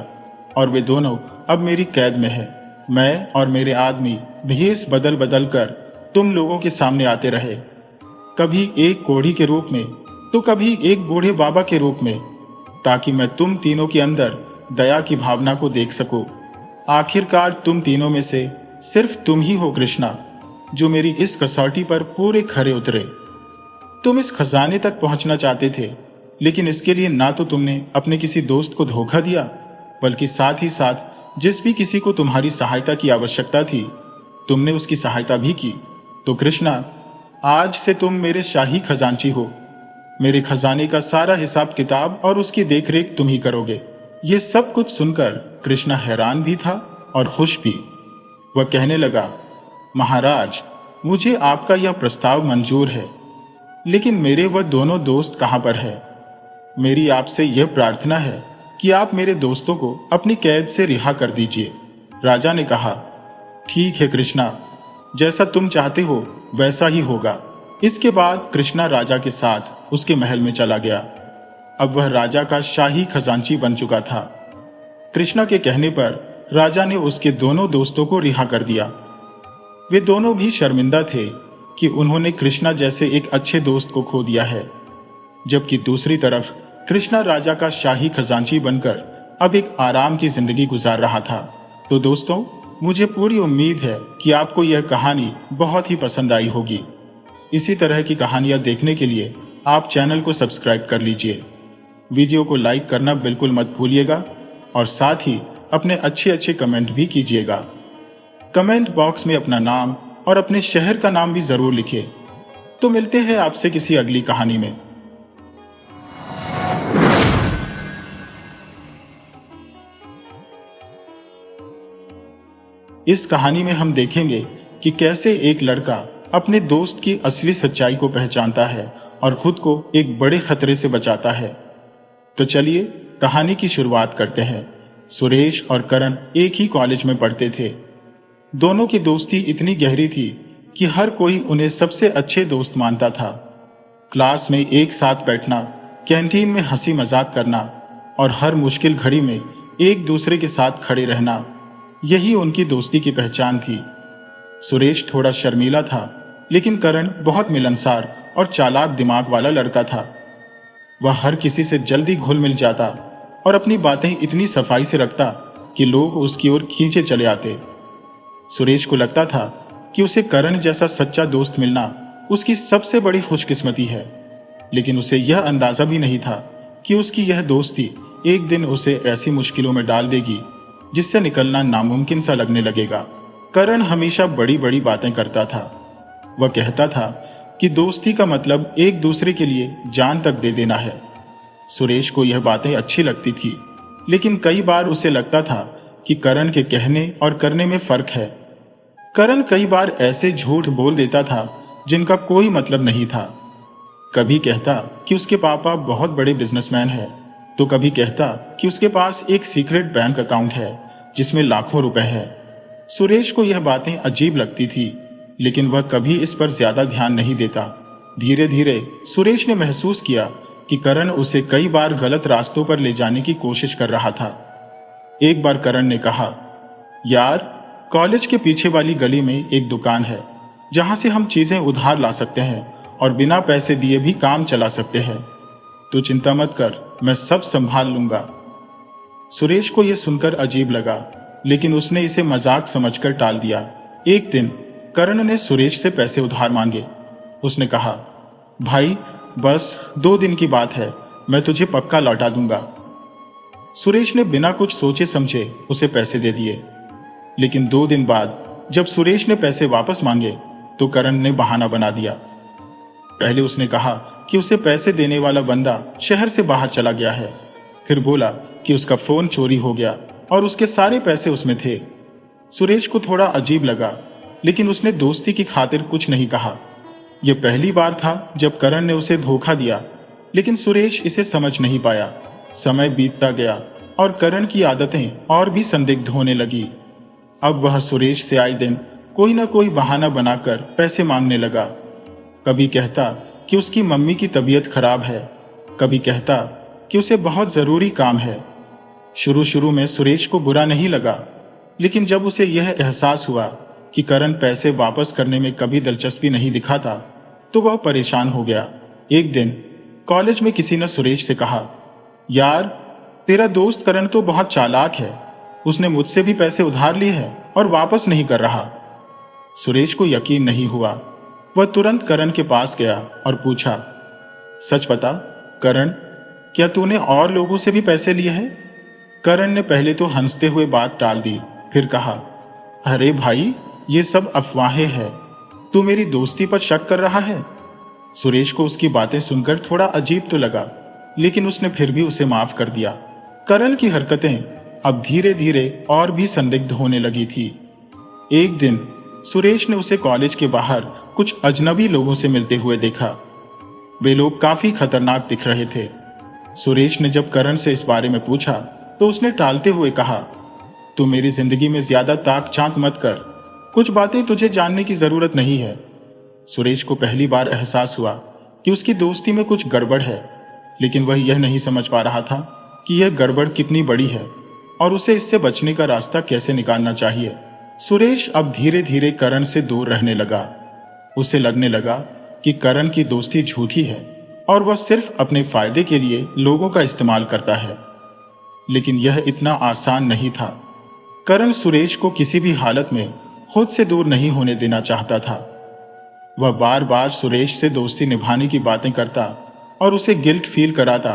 Speaker 1: और वे दोनों अब मेरी कैद में है। मैं और मेरे आदमी भेष बदल बदल कर तुम लोगों के सामने आते रहे, कभी एक कोढ़ी के रूप में तो कभी एक बूढ़े बाबा के रूप में, ताकि मैं तुम तीनों के अंदर दया की भावना को देख सकूं। आखिरकार तुम तीनों में से सिर्फ तुम ही हो कृष्णा, जो मेरी इस कसौटी पर पूरे खरे उतरे। तुम इस खजाने तक पहुंचना चाहते थे, लेकिन इसके लिए ना तो तुमने अपने किसी दोस्त को धोखा दिया, बल्कि साथ ही साथ जिस भी किसी को तुम्हारी सहायता की आवश्यकता थी, तुमने उसकी सहायता भी की। तो कृष्णा, आज से तुम मेरे शाही खजांची हो। मेरे खजाने का सारा हिसाब किताब और उसकी देखरेख तुम ही करोगे। ये सब कुछ सुनकर कृष्णा हैरान भी था और खुश भी। वह कहने लगा, महाराज, मुझे आपका यह प्रस्ताव मंजूर है, लेकिन मेरे वह दोनों दोस्त कहां पर है? मेरी आपसे यह प्रार्थना है कि आप मेरे दोस्तों को अपनी कैद से रिहा कर दीजिए। राजा ने कहा, ठीक है कृष्णा, जैसा तुम चाहते हो वैसा ही होगा। इसके बाद कृष्णा राजा के साथ उसके महल में चला गया। अब वह राजा का शाही खजांची बन चुका था। कृष्णा के कहने पर राजा ने उसके दोनों दोस्तों को रिहा कर दिया। वे दोनों भी शर्मिंदा थे कि उन्होंने कृष्णा जैसे एक अच्छे दोस्त को खो दिया है, जबकि दूसरी तरफ कृष्णा राजा का शाही खजांची बनकर अब एक आराम की जिंदगी गुजार रहा था। तो दोस्तों, मुझे पूरी उम्मीद है कि आपको यह कहानी बहुत ही पसंद आई होगी। इसी तरह की कहानियां देखने के लिए आप चैनल को सब्सक्राइब कर लीजिए। वीडियो को लाइक करना बिल्कुल मत भूलिएगा और साथ ही अपने अच्छे कमेंट भी कीजिएगा। कमेंट बॉक्स में अपना नाम और अपने शहर का नाम भी जरूर लिखिए। तो मिलते हैं आपसे किसी अगली कहानी में। इस कहानी में हम देखेंगे कि कैसे एक लड़का अपने दोस्त की असली सच्चाई को पहचानता है और खुद को एक बड़े खतरे से बचाता है। तो चलिए कहानी की शुरुआत करते हैं। सुरेश और करण एक ही कॉलेज में पढ़ते थे। दोनों की दोस्ती इतनी गहरी थी कि हर कोई उन्हें सबसे अच्छे दोस्त मानता था। क्लास में एक साथ बैठना, कैंटीन में हंसी मजाक करना और हर मुश्किल घड़ी में एक दूसरे के साथ खड़े रहना, यही उनकी दोस्ती की पहचान थी। सुरेश थोड़ा शर्मीला था, लेकिन करण बहुत मिलनसार और चालाक दिमाग वाला लड़का था। वह हर किसी से जल्दी घुल मिल जाता और अपनी बातें इतनी सफाई से रखता कि लोग उसकी ओर खींचे चले आते। सुरेश को लगता था कि उसे करण जैसा सच्चा दोस्त मिलना उसकी सबसे बड़ी खुशकिस्मती है, लेकिन उसे यह अंदाजा भी नहीं था कि उसकी यह दोस्ती एक दिन उसे ऐसी मुश्किलों में डाल देगी जिससे निकलना नामुमकिन सा लगने लगेगा। करण हमेशा बड़ी बड़ी बातें करता था। वह कहता था कि दोस्ती का मतलब एक दूसरे के लिए जान तक दे देना है। सुरेश को यह बातें अच्छी लगती थी, लेकिन कई बार उसे लगता था कि करण के कहने और करने में फर्क है। करण कई बार ऐसे झूठ बोल देता था जिनका कोई मतलब नहीं था। कभी कहता कि उसके पापा बहुत बड़े बिजनेसमैन हैं, तो कभी कहता कि उसके पास एक सीक्रेट बैंक अकाउंट है जिसमें लाखों रुपए है। सुरेश को यह बातें अजीब लगती थी, लेकिन वह कभी इस पर ज्यादा ध्यान नहीं देता। धीरे धीरे सुरेश ने महसूस किया कि करण उसे कई बार गलत रास्तों पर ले जाने की कोशिश कर रहा था। एक बार करण ने कहा, यार, कॉलेज के पीछे वाली गली में एक दुकान है जहां से हम चीजें उधार ला सकते हैं और बिना पैसे दिए भी काम चला सकते हैं। तू चिंता मत कर, मैं सब संभाल लूंगा। सुरेश को यह सुनकर अजीब लगा, लेकिन उसने इसे मजाक समझकर टाल दिया। एक दिन करण ने सुरेश से पैसे उधार मांगे। उसने कहा, भाई, बस 2 दिन की बात है, मैं तुझे पक्का लौटा दूंगा। सुरेश ने बिना कुछ सोचे समझे उसे पैसे दे दिए। लेकिन 2 दिन बाद जब सुरेश ने पैसे वापस मांगे तो करण ने बहाना बना दिया। पहले उसने कहा कि उसे पैसे देने वाला बंदा शहर से बाहर चला गया है। फिर बोला कि उसका फोन चोरी हो गया और उसके सारे पैसे उसमें थे। सुरेश को थोड़ा अजीब लगा, लेकिन उसने दोस्ती की खातिर कुछ नहीं कहा। यह पहली बार था जब करण ने उसे धोखा दिया, लेकिन सुरेश इसे समझ नहीं पाया। समय बीतता गया और करण की आदतें और भी संदिग्ध होने लगी। अब वह सुरेश से आए दिन कोई ना कोई बहाना बनाकर पैसे मांगने लगा। कभी कहता कि उसकी मम्मी की तबीयत खराब है, कभी कहता कि उसे बहुत जरूरी काम है। शुरू शुरू में सुरेश को बुरा नहीं लगा, लेकिन जब उसे यह एहसास हुआ कि करण पैसे वापस करने में कभी दिलचस्पी नहीं दिखाता, तो वह परेशान हो गया। एक दिन कॉलेज में किसी ने सुरेश से कहा, यार, तेरा दोस्त करण तो बहुत चालाक है, उसने मुझसे भी पैसे उधार लिए हैं और वापस नहीं कर रहा। सुरेश को यकीन नहीं हुआ। वह तुरंत करण के पास गया और पूछा, सच बता करण, क्या तूने और लोगों से भी पैसे लिए हैं? करण ने पहले तो हंसते हुए बात टाल दी, फिर कहा, अरे भाई, ये सब अफवाहें हैं, तू मेरी दोस्ती पर शक कर रहा है। सुरेश को उसकी बातें सुनकर थोड़ा अजीब तो लगा, लेकिन उसने फिर भी उसे माफ कर दिया। करण की हरकतें अब धीरे धीरे और भी संदिग्ध होने लगी थी। एक दिन सुरेश ने उसे कॉलेज के बाहर कुछ अजनबी लोगों से मिलते हुए देखा। वे लोग काफी खतरनाक दिख रहे थे। सुरेश ने जब करण से इस बारे में पूछा तो उसने टालते हुए कहा, तू मेरी जिंदगी में ज्यादा ताक झांक मत कर, कुछ बातें तुझे जानने की जरूरत नहीं है। सुरेश को पहली बार एहसास हुआ कि उसकी दोस्ती में कुछ गड़बड़ है, लेकिन वह यह नहीं समझ पा रहा था कि यह गड़बड़ कितनी बड़ी है और उसे इससे बचने का रास्ता कैसे निकालना चाहिए। सुरेश अब धीरे धीरे करण से दूर रहने लगा। उसे लगने लगा कि करण की दोस्ती झूठी है और वह सिर्फ अपने फायदे के लिए लोगों का इस्तेमाल करता है। लेकिन यह इतना आसान नहीं था। करण सुरेश को किसी भी हालत में खुद से दूर नहीं होने देना चाहता था। वह बार बार सुरेश से दोस्ती निभाने की बातें करता और उसे गिल्ट फील कराता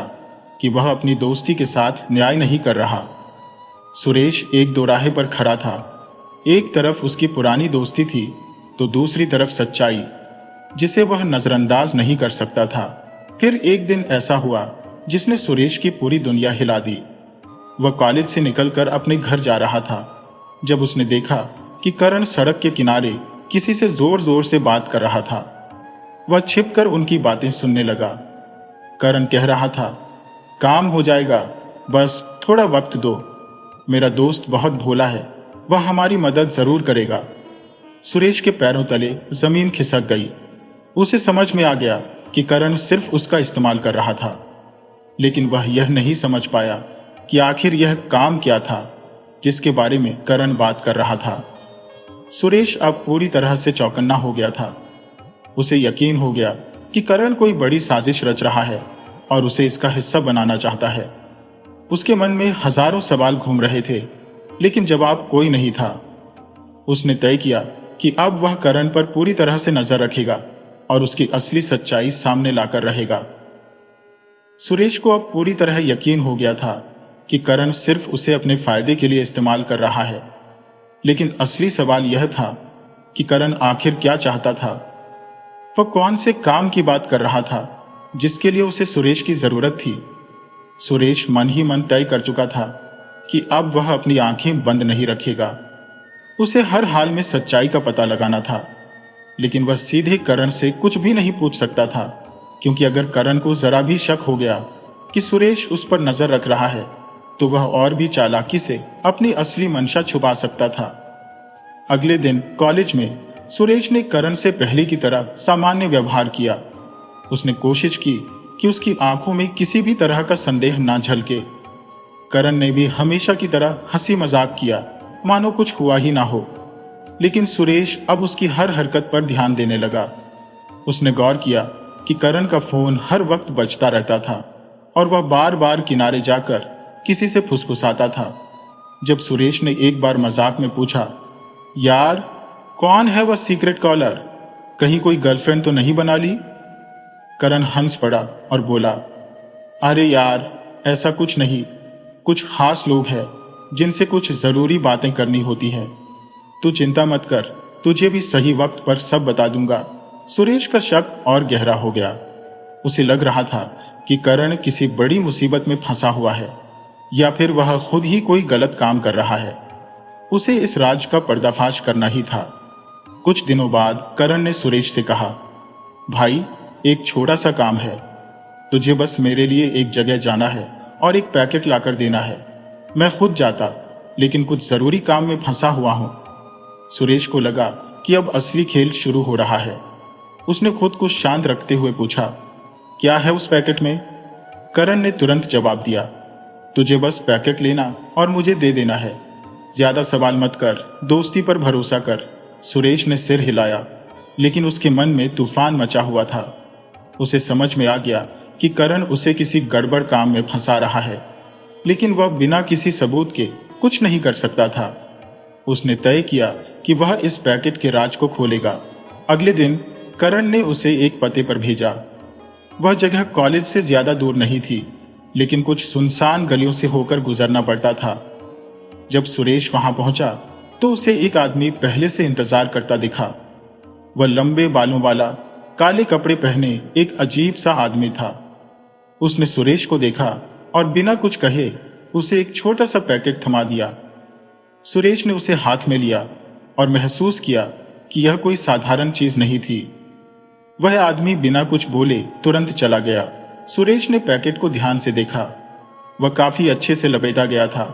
Speaker 1: कि वह अपनी दोस्ती के साथ न्याय नहीं कर रहा। सुरेश एक दोराहे पर खड़ा था। एक तरफ उसकी पुरानी दोस्ती थी तो दूसरी तरफ सच्चाई, जिसे वह नजरअंदाज नहीं कर सकता था। फिर एक दिन ऐसा हुआ जिसने सुरेश की पूरी दुनिया हिला दी। वह कॉलेज से निकलकर अपने घर जा रहा था जब उसने देखा कि करण सड़क के किनारे किसी से जोर जोर से बात कर रहा था। वह छिपकर उनकी बातें सुनने लगा। करण कह रहा था, काम हो जाएगा, बस थोड़ा वक्त दो, मेरा दोस्त बहुत भोला है, वह हमारी मदद जरूर करेगा। सुरेश के पैरों तले जमीन खिसक गई। उसे समझ में आ गया कि करण सिर्फ उसका इस्तेमाल कर रहा था, लेकिन वह यह नहीं समझ पाया कि आखिर यह काम क्या था जिसके बारे में करण बात कर रहा था। सुरेश अब पूरी तरह से चौकन्ना हो गया था। उसे यकीन हो गया कि करण कोई बड़ी साजिश रच रहा है और उसे इसका हिस्सा बनाना चाहता है। उसके मन में हजारों सवाल घूम रहे थे, लेकिन जवाब कोई नहीं था। उसने तय किया कि अब वह करण पर पूरी तरह से नजर रखेगा और उसकी असली सच्चाई सामने लाकर रहेगा। सुरेश को अब पूरी तरह यकीन हो गया था कि करण सिर्फ उसे अपने फायदे के लिए इस्तेमाल कर रहा है, लेकिन असली सवाल यह था कि करण आखिर क्या चाहता था। वह कौन से काम की बात कर रहा था जिसके लिए उसे सुरेश की जरूरत थी। सुरेश मन ही मन तय कर चुका था कि अब वह अपनी आंखें बंद नहीं रखेगा। उसे हर हाल में सच्चाई का पता लगाना था, लेकिन वह सीधे करण से कुछ भी नहीं पूछ सकता था, क्योंकि अगर करण को जरा भी शक हो गया कि सुरेश उस पर नजर रख रहा है तो वह और भी चालाकी से अपनी असली मंशा छुपा सकता था। अगले दिन कॉलेज में सुरेश ने करण से पहले की तरह सामान्य व्यवहार किया। उसने कोशिश की कि उसकी आंखों में किसी भी तरह का संदेह ना झलके। करण ने भी हमेशा की तरह हंसी मजाक किया, मानो कुछ हुआ ही ना हो। लेकिन सुरेश अब उसकी हर हरकत पर ध्यान देने लगा। उसने गौर किया कि करण का फोन हर वक्त बजता रहता था और वह बार बार किनारे जाकर किसी से फुसफुसाता था। जब सुरेश ने एक बार मजाक में पूछा, यार, कौन है वह सीक्रेट कॉलर, कहीं कोई गर्लफ्रेंड तो नहीं बना ली? करण हंस पड़ा और बोला, अरे यार, ऐसा कुछ नहीं, कुछ खास लोग हैं जिनसे कुछ जरूरी बातें करनी होती है। तू चिंता मत कर, तुझे भी सही वक्त पर सब बता दूंगा। सुरेश का शक और गहरा हो गया। उसे लग रहा था कि करण किसी बड़ी मुसीबत में फंसा हुआ है या फिर वह खुद ही कोई गलत काम कर रहा है। उसे इस राज का पर्दाफाश करना ही था। कुछ दिनों बाद करण ने सुरेश से कहा, भाई, एक छोटा सा काम है, तुझे बस मेरे लिए एक जगह जाना है और एक पैकेट लाकर देना है। मैं खुद जाता, लेकिन कुछ जरूरी काम में फंसा हुआ हूं। सुरेश को लगा कि अब असली खेल शुरू हो रहा है। उसने खुद को शांत रखते हुए पूछा, क्या है उस पैकेट में? करण ने तुरंत जवाब दिया, तुझे बस पैकेट लेना और मुझे दे देना है। ज्यादा सवाल मत कर, दोस्ती पर भरोसा कर। सुरेश ने सिर हिलाया, लेकिन उसके मन में तूफान मचा हुआ था। उसे समझ में आ गया कि करण उसे किसी गड़बड़ काम में फंसा रहा है, लेकिन वह बिना किसी सबूत के कुछ नहीं कर सकता था। उसने तय किया कि वह इस पैकेट के राज को खोलेगा। अगले दिन करण ने उसे एक पते पर भेजा। वह जगह कॉलेज से ज्यादा दूर नहीं थी, लेकिन कुछ सुनसान गलियों से होकर गुजरना पड़ता था। जब सुरेश वहां पहुंचा तो उसे एक आदमी पहले से इंतजार करता दिखा। वह लंबे बालों वाला, काले कपड़े पहने एक अजीब सा आदमी था। उसने सुरेश को देखा और बिना कुछ कहे उसे एक छोटा सा पैकेट थमा दिया। सुरेश ने उसे हाथ में लिया और महसूस किया कि यह कोई साधारण चीज नहीं थी। वह आदमी बिना कुछ बोले तुरंत चला गया। सुरेश ने पैकेट को ध्यान से देखा। वह काफी अच्छे से लपेटा गया था,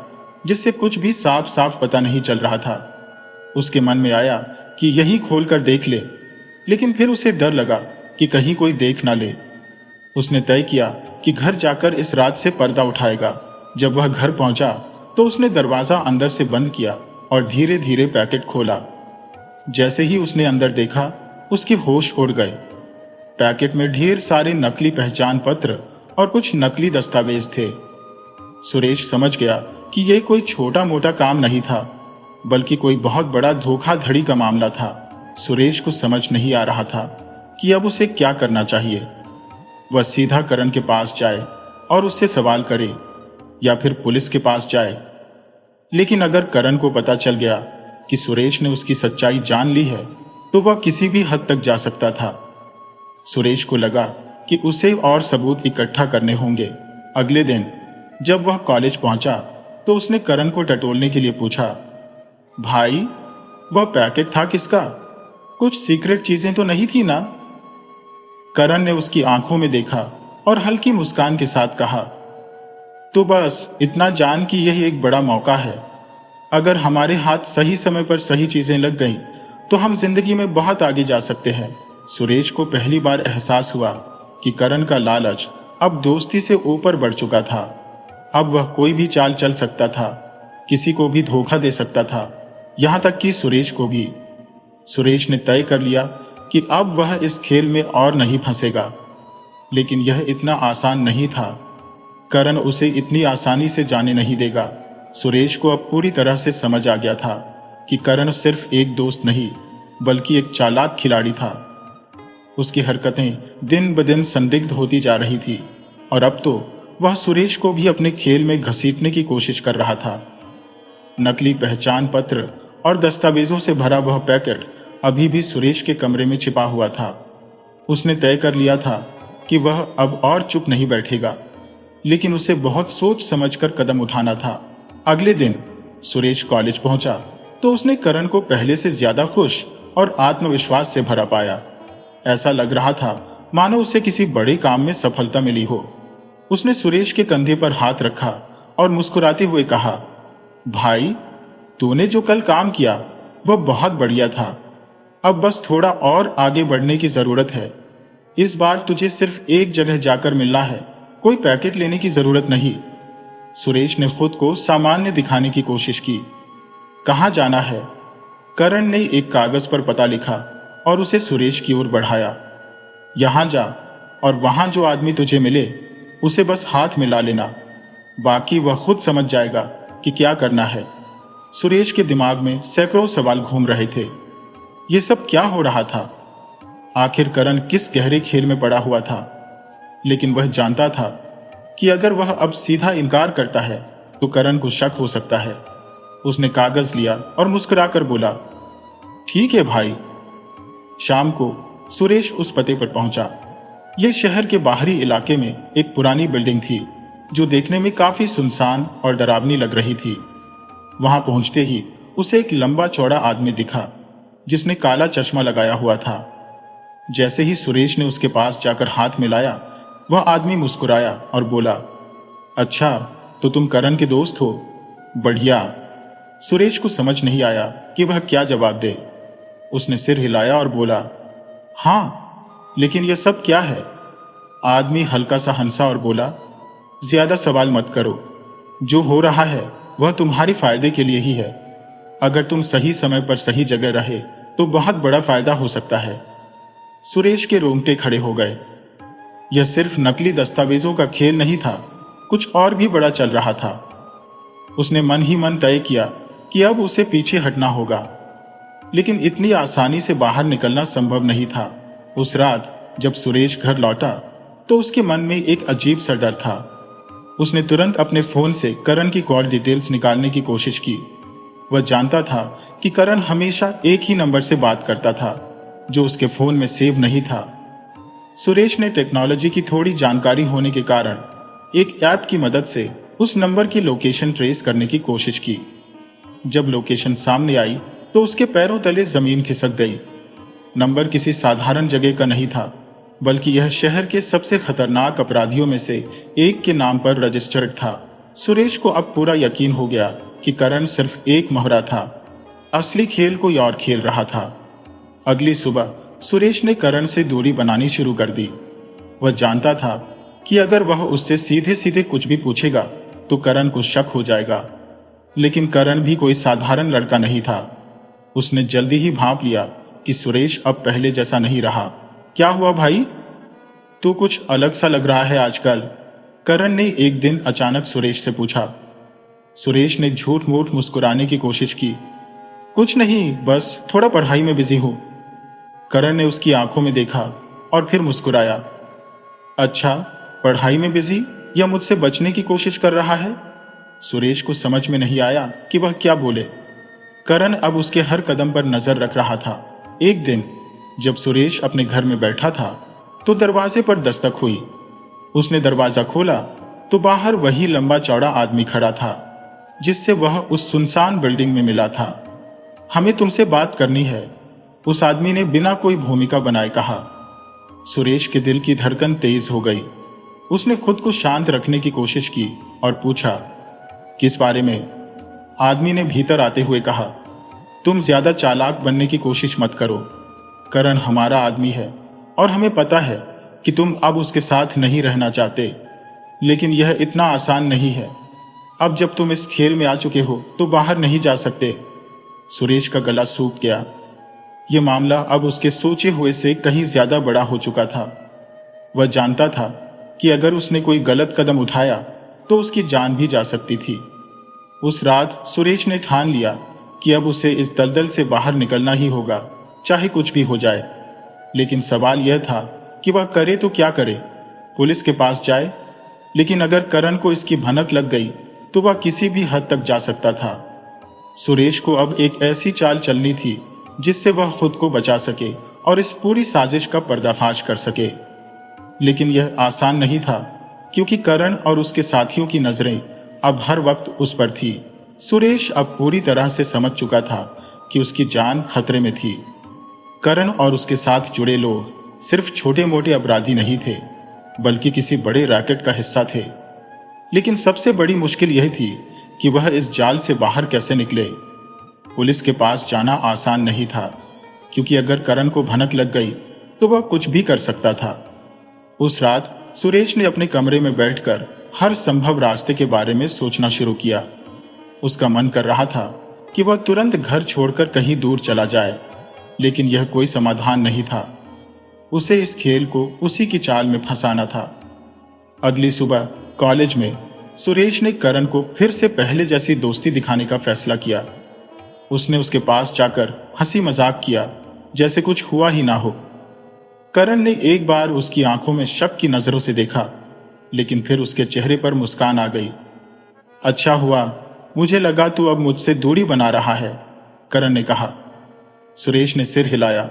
Speaker 1: जिससे कुछ भी साफ साफ पता नहीं चल रहा था। उसके मन में आया कि यही खोलकर देख ले, लेकिन फिर उसे डर लगा कि कहीं कोई देख ना ले। उसने तय किया कि घर जाकर इस रात से पर्दा उठाएगा। जब वह घर पहुंचा तो उसने दरवाजा अंदर से बंद किया और धीरे धीरे पैकेट खोला। जैसे ही उसने अंदर देखा, उसके होश उड़ गए। पैकेट में ढेर सारे नकली पहचान पत्र और कुछ नकली दस्तावेज थे। सुरेश समझ गया कि यह कोई छोटा मोटा काम नहीं था, बल्कि कोई बहुत बड़ा धोखाधड़ी का मामला था। सुरेश को समझ नहीं आ रहा था कि अब उसे क्या करना चाहिए। वह सीधा करण के पास जाए और उससे सवाल करे, या फिर पुलिस के पास जाए। लेकिन अगर करण को पता चल गया कि सुरेश ने उसकी सच्चाई जान ली है, तो वह किसी भी हद तक जा सकता था। सुरेश को लगा कि उसे और सबूत इकट्ठा करने होंगे। अगले दिन जब वह कॉलेज पहुंचा तो उसने करण को टटोलने के लिए पूछा, भाई, वह पैकेट था किसका? कुछ सीक्रेट चीजें तो नहीं थी ना? करण ने उसकी आंखों में देखा और हल्की मुस्कान के साथ कहा, तो बस इतना जान कि यह एक बड़ा मौका है। अगर हमारे हाथ सही समय पर सही चीजें लग गईं, तो हम जिंदगी में बहुत आगे जा सकते हैं। सुरेश को पहली बार एहसास हुआ कि करण का लालच अब दोस्ती से ऊपर बढ़ चुका था। अब वह कोई भी चाल चल सकता था, किसी को भी धोखा दे सकता था, यहां तक कि सुरेश को भी। सुरेश ने तय कर लिया कि अब वह इस खेल में और नहीं फंसेगा। लेकिन यह इतना आसान नहीं था। करण उसे इतनी आसानी से जाने नहीं देगा। सुरेश को अब पूरी तरह से समझ आ गया था कि करण सिर्फ एक दोस्त नहीं, बल्कि एक चालाक खिलाड़ी था। उसकी हरकतें दिन ब दिन संदिग्ध होती जा रही थी और अब तो वह सुरेश को भी अपने खेल में घसीटने की कोशिश कर रहा था। नकली पहचान पत्र और दस्तावेजों से भरा वह पैकेट अभी भी सुरेश के कमरे में छिपा हुआ था। उसने तय कर लिया था कि वह अब और चुप नहीं बैठेगा, लेकिन उसे बहुत सोच समझकर कदम उठाना था। अगले दिन सुरेश कॉलेज पहुंचा तो उसने करण को पहले से ज्यादा खुश और आत्मविश्वास से भरा पाया। ऐसा लग रहा था मानो उसे किसी बड़े काम में सफलता मिली हो। उसने सुरेश के कंधे पर हाथ रखा और मुस्कुराते हुए कहा, भाई, तूने जो कल काम किया वह बहुत बढ़िया था। अब बस थोड़ा और आगे बढ़ने की जरूरत है। इस बार तुझे सिर्फ एक जगह जाकर मिलना है, कोई पैकेट लेने की जरूरत नहीं। सुरेश ने खुद को सामान्य दिखाने की कोशिश की। कहाँ जाना है? करण ने एक कागज पर पता लिखा और उसे सुरेश की ओर बढ़ाया। यहां जा और वहां जो आदमी तुझे मिले उसे बस हाथ मिला लेना, बाकी वह खुद समझ जाएगा कि क्या करना है। सुरेश के दिमाग में सैकड़ों सवाल घूम रहे थे। यह सब क्या हो रहा था? आखिर करण किस गहरे खेल में पड़ा हुआ था? लेकिन वह जानता था कि अगर वह अब सीधा इनकार करता है तो करण को शक हो सकता है। उसने कागज लिया और मुस्कुराकर बोला, ठीक है भाई। शाम को सुरेश उस पते पर पहुंचा। यह शहर के बाहरी इलाके में एक पुरानी बिल्डिंग थी, जो देखने में काफी सुनसान और डरावनी लग रही थी। वहां पहुंचते ही उसे एक लंबा चौड़ा आदमी दिखा, जिसने काला चश्मा लगाया हुआ था। जैसे ही सुरेश ने उसके पास जाकर हाथ मिलाया, वह आदमी मुस्कुराया और बोला, अच्छा, तो तुम करण के दोस्त हो? बढ़िया। सुरेश को समझ नहीं आया कि वह क्या जवाब दे। उसने सिर हिलाया और बोला, हाँ, लेकिन यह सब क्या है? आदमी हल्का सा हंसा और बोला, ज्यादा सवाल मत करो, जो हो रहा है वह तुम्हारे फायदे के लिए ही है। अगर तुम सही समय पर सही जगह रहे तो बहुत बड़ा फायदा हो सकता है। सुरेश के रोंगटे खड़े हो गए। यह सिर्फ नकली दस्तावेजों का खेल नहीं था, कुछ और भी बड़ा चल रहा था। उसने मन ही मन तय किया कि अब उसे पीछे हटना होगा, लेकिन इतनी आसानी से बाहर निकलना संभव नहीं था। उस रात जब सुरेश घर लौटा तो उसके मन में एक अजीब सा डर था। उसने तुरंत अपने फोन से करण की कॉल डिटेल्स निकालने की कोशिश की। वह जानता था कि करण हमेशा एक ही नंबर से बात करता था, जो उसके फोन में सेव नहीं था। सुरेश ने टेक्नोलॉजी की थोड़ी जानकारी होने के कारण एक ऐप की मदद से उस नंबर की लोकेशन ट्रेस करने की कोशिश की। जब लोकेशन सामने आई तो उसके पैरों तले जमीन खिसक गई। नंबर किसी साधारण जगह का नहीं था, बल्कि यह शहर के सबसे खतरनाक अपराधियों में से एक के नाम पर रजिस्टर्ड था। सुरेश को अब पूरा यकीन हो गया कि करण सिर्फ एक मोहरा था, असली खेल कोई और खेल रहा था। अगली सुबह सुरेश ने करण से दूरी बनानी शुरू कर दी। वह जानता था कि अगर वह उससे सीधे सीधे कुछ भी पूछेगा तो करण को शक हो जाएगा, लेकिन करण भी कोई साधारण लड़का नहीं था। उसने जल्दी ही भांप लिया कि सुरेश अब पहले जैसा नहीं रहा। क्या हुआ भाई, तू कुछ अलग सा लग रहा है आजकल, करण ने एक दिन अचानक सुरेश से पूछा। सुरेश ने झूठ मूठ मुस्कुराने की कोशिश की। कुछ नहीं, बस थोड़ा पढ़ाई में बिजी हूं। करण ने उसकी आंखों में देखा और फिर मुस्कुराया। अच्छा, पढ़ाई में बिजी या मुझसे बचने की कोशिश कर रहा है? सुरेश को समझ में नहीं आया कि वह क्या बोले। करण अब उसके हर कदम पर नजर रख रहा था। एक दिन जब सुरेश अपने घर में बैठा था तो दरवाजे पर दस्तक हुई। उसने दरवाजा खोला तो बाहर वही लंबा चौड़ा आदमी खड़ा था जिससे वह उस सुनसान बिल्डिंग में मिला था। हमें तुमसे बात करनी है, उस आदमी ने बिना कोई भूमिका बनाए कहा। सुरेश के दिल की धड़कन तेज हो गई। उसने खुद को शांत रखने की कोशिश की और पूछा, किस बारे में? आदमी ने भीतर आते हुए कहा, तुम ज्यादा चालाक बनने की कोशिश मत करो। करण हमारा आदमी है और हमें पता है कि तुम अब उसके साथ नहीं रहना चाहते, लेकिन यह इतना आसान नहीं है। अब जब तुम इस खेल में आ चुके हो तो बाहर नहीं जा सकते। सुरेश का गला सूख गया। यह मामला अब उसके सोचे हुए से कहीं ज्यादा बड़ा हो चुका था। वह जानता था कि अगर उसने कोई गलत कदम उठाया तो उसकी जान भी जा सकती थी। उस रात सुरेश ने ठान लिया कि अब उसे इस दलदल से बाहर निकलना ही होगा, चाहे कुछ भी हो जाए। लेकिन सवाल यह था कि वह करे तो क्या करे? पुलिस के पास जाए? लेकिन अगर करण को इसकी भनक लग गई तो वह किसी भी हद तक जा सकता था। सुरेश को अब एक ऐसी चाल चलनी थी जिससे वह खुद को बचा सके और इस पूरी साजिश का पर्दाफाश कर सके। लेकिन यह आसान नहीं था, क्योंकि करण और उसके साथियों की नजरें अब हर वक्त उस पर थी। सुरेश अब पूरी तरह से समझ चुका था कि उसकी जान खतरे में थी। करण और उसके साथ जुड़े लोग सिर्फ छोटे मोटे अपराधी नहीं थे, बल्कि किसी बड़े रैकेट का हिस्सा थे। लेकिन सबसे बड़ी मुश्किल यह थी कि वह इस जाल से बाहर कैसे निकले। पुलिस के पास जाना आसान नहीं था, क्योंकि अगर करण को भनक लग गई तो वह कुछ भी कर सकता था। उस रात सुरेश ने अपने कमरे में बैठकर हर संभव रास्ते के बारे में सोचना शुरू किया। उसका मन कर रहा था कि वह तुरंत घर छोड़कर कहीं दूर चला जाए, लेकिन यह कोई समाधान नहीं था। उसे इस खेल को उसी की चाल में फंसाना था। अगली सुबह कॉलेज में सुरेश ने करण को फिर से पहले जैसी दोस्ती दिखाने का फैसला किया। उसने उसके पास जाकर हंसी मजाक किया जैसे कुछ हुआ ही ना हो। करण ने एक बार उसकी आंखों में शक की नजरों से देखा, लेकिन फिर उसके चेहरे पर मुस्कान आ गई। अच्छा हुआ, मुझे लगा तू अब मुझसे दूरी बना रहा है, करण ने कहा। सुरेश ने सिर हिलाया।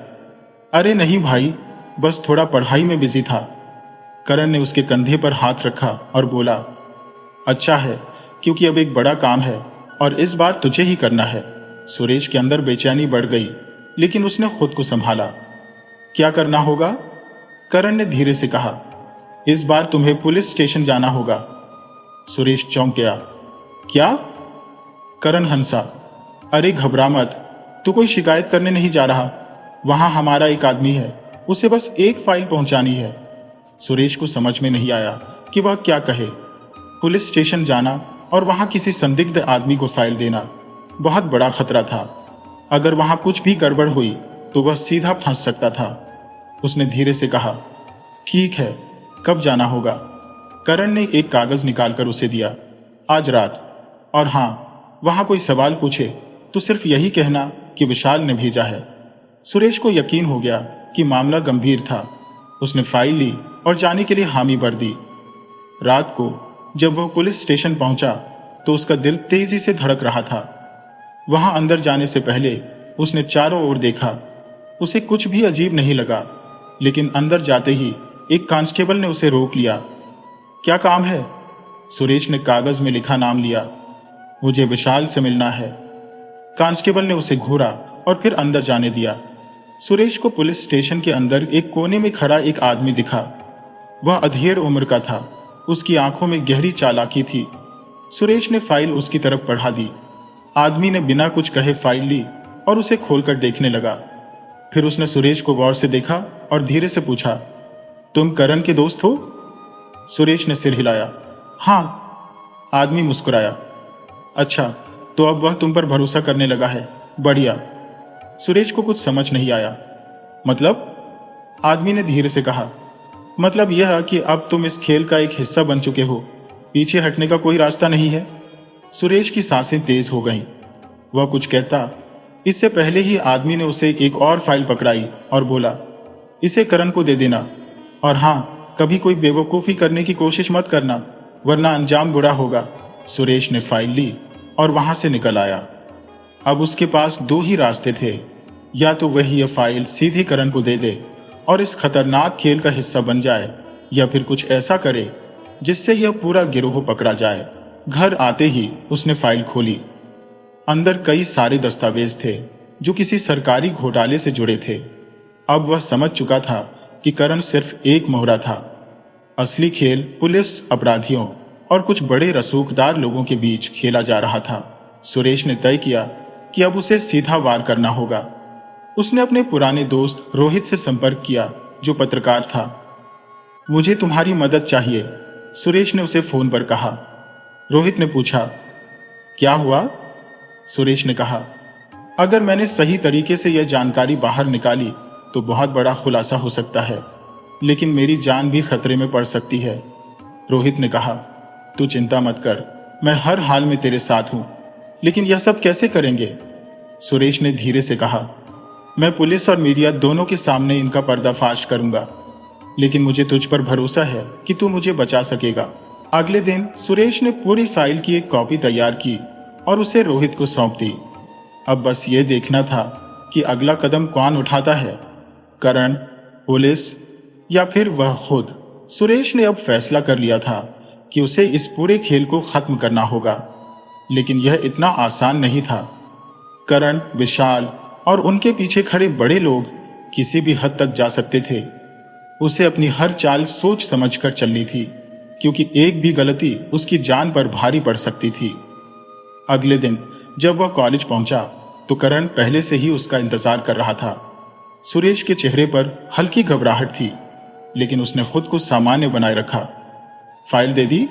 Speaker 1: अरे नहीं भाई, बस थोड़ा पढ़ाई में बिजी था। करण ने उसके कंधे पर हाथ रखा और बोला, अच्छा है, क्योंकि अब एक बड़ा काम है और इस बार तुझे ही करना है। सुरेश के अंदर बेचैनी बढ़ गई, लेकिन उसने खुद को संभाला। क्या करना होगा? करण ने धीरे से कहा। इस बार तुम्हें पुलिस स्टेशन जाना होगा। सुरेश चौंक गया। क्या? करण हंसा। अरे घबरा मत, तू कोई शिकायत करने नहीं जा रहा। वहां हमारा एक आदमी है, उसे बस एक फाइल पहुंचानी है। सुरेश को समझ में नहीं आया कि वह क्या कहे। पुलिस स्टेशन जाना और वहां किसी संदिग्ध आदमी को फाइल देना बहुत बड़ा खतरा था। अगर वहां कुछ भी गड़बड़ हुई तो वह सीधा फंस सकता था। उसने धीरे से कहा, ठीक है, कब जाना होगा? करण ने एक कागज निकालकर उसे दिया। आज रात। और हाँ, वहां कोई सवाल पूछे तो सिर्फ यही कहना कि विशाल ने भेजा है। सुरेश को यकीन हो गया कि मामला गंभीर था। उसने फाइल ली और जाने के लिए हामी भर दी। रात को जब वह पुलिस स्टेशन पहुंचा तो उसका दिल तेजी से धड़क रहा था। वहां अंदर जाने से पहले उसने चारों ओर देखा। उसे कुछ भी अजीब नहीं लगा, लेकिन अंदर जाते ही एक कांस्टेबल ने उसे रोक लिया। क्या काम है? सुरेश ने कागज में लिखा नाम लिया। मुझे विशाल से मिलना है। कांस्टेबल ने उसे घूरा और फिर अंदर जाने दिया। सुरेश को पुलिस स्टेशन के अंदर एक कोने में खड़ा एक आदमी दिखा। वह अधेड़ उम्र का था। उसकी आंखों में गहरी चालाकी थी। सुरेश ने फाइल उसकी तरफ बढ़ा दी। आदमी ने बिना कुछ कहे फाइल ली और उसे खोलकर देखने लगा। फिर उसने सुरेश को गौर से देखा और धीरे से पूछा, तुम करण के दोस्त हो? सुरेश ने सिर हिलाया। हाँ। आदमी मुस्कुराया। अच्छा, तो अब वह तुम पर भरोसा करने लगा है। बढ़िया। सुरेश को कुछ समझ नहीं आया। मतलब? आदमी ने धीरे से कहा, मतलब यह कि अब तुम इस खेल का एक हिस्सा बन चुके हो। पीछे हटने का कोई रास्ता नहीं है। सुरेश की सांसें तेज हो गईं। वह कुछ कहता, इससे पहले ही आदमी ने उसे एक और फाइल पकड़ाई और बोला, इसे करण को दे देना। और हाँ, कभी कोई बेवकूफ़ी करने की कोशिश मत करना, वरना अंजाम बुरा होगा। सुरेश ने फाइल ली और वहां से निकल आया। अब उसके पास दो ही रास्ते थे। या तो वह यह फाइल सीधे करण को दे दे और इस खतरनाक खेल का हिस्सा बन जाए, या फिर कुछ ऐसा करे जिससे यह पूरा गिरोह पकड़ा जाए। घर आते ही उसने फाइल खोली। अंदर कई सारे दस्तावेज थे जो किसी सरकारी घोटाले से जुड़े थे। अब वह समझ चुका था कि करण सिर्फ एक मोहरा था। असली खेल पुलिस, अपराधियों और कुछ बड़े रसूखदार लोगों के बीच खेला जा रहा था। सुरेश ने तय किया कि अब उसे सीधा वार करना होगा। उसने अपने पुराने दोस्त रोहित से संपर्क किया, जो पत्रकार था। मुझे तुम्हारी मदद चाहिए, सुरेश ने उसे फोन पर कहा। रोहित ने पूछा, क्या हुआ? सुरेश ने कहा, अगर मैंने सही तरीके से यह जानकारी बाहर निकाली तो बहुत बड़ा खुलासा हो सकता है, लेकिन मेरी जान भी खतरे में पड़ सकती है। रोहित ने कहा, तू चिंता मत कर, मैं हर हाल में तेरे साथ हूं। लेकिन यह सब कैसे करेंगे? सुरेश ने धीरे से कहा, मैं पुलिस और मीडिया दोनों के सामने इनका पर्दाफाश करूंगा, लेकिन मुझे तुझ पर भरोसा है कि तू मुझे बचा सकेगा। अगले दिन सुरेश ने पूरी फाइल की एक कॉपी तैयार की और उसे रोहित को सौंप दी। अब बस ये देखना था कि अगला कदम कौन उठाता है, करण, पुलिस या फिर वह खुद। सुरेश ने अब फैसला कर लिया था कि उसे इस पूरे खेल को खत्म करना होगा, लेकिन यह इतना आसान नहीं था। करण, विशाल और उनके पीछे खड़े बड़े लोग किसी भी हद तक जा सकते थे। उसे अपनी हर चाल सोच समझकर चलनी थी, क्योंकि एक भी गलती उसकी जान पर भारी पड़ सकती थी। अगले दिन जब वह कॉलेज पहुंचा तो करण पहले से ही उसका इंतजार कर रहा था। सुरेश के चेहरे पर हल्की घबराहट थी, लेकिन उसने खुद को सामान्य बनाए रखा। फाइल दे दी?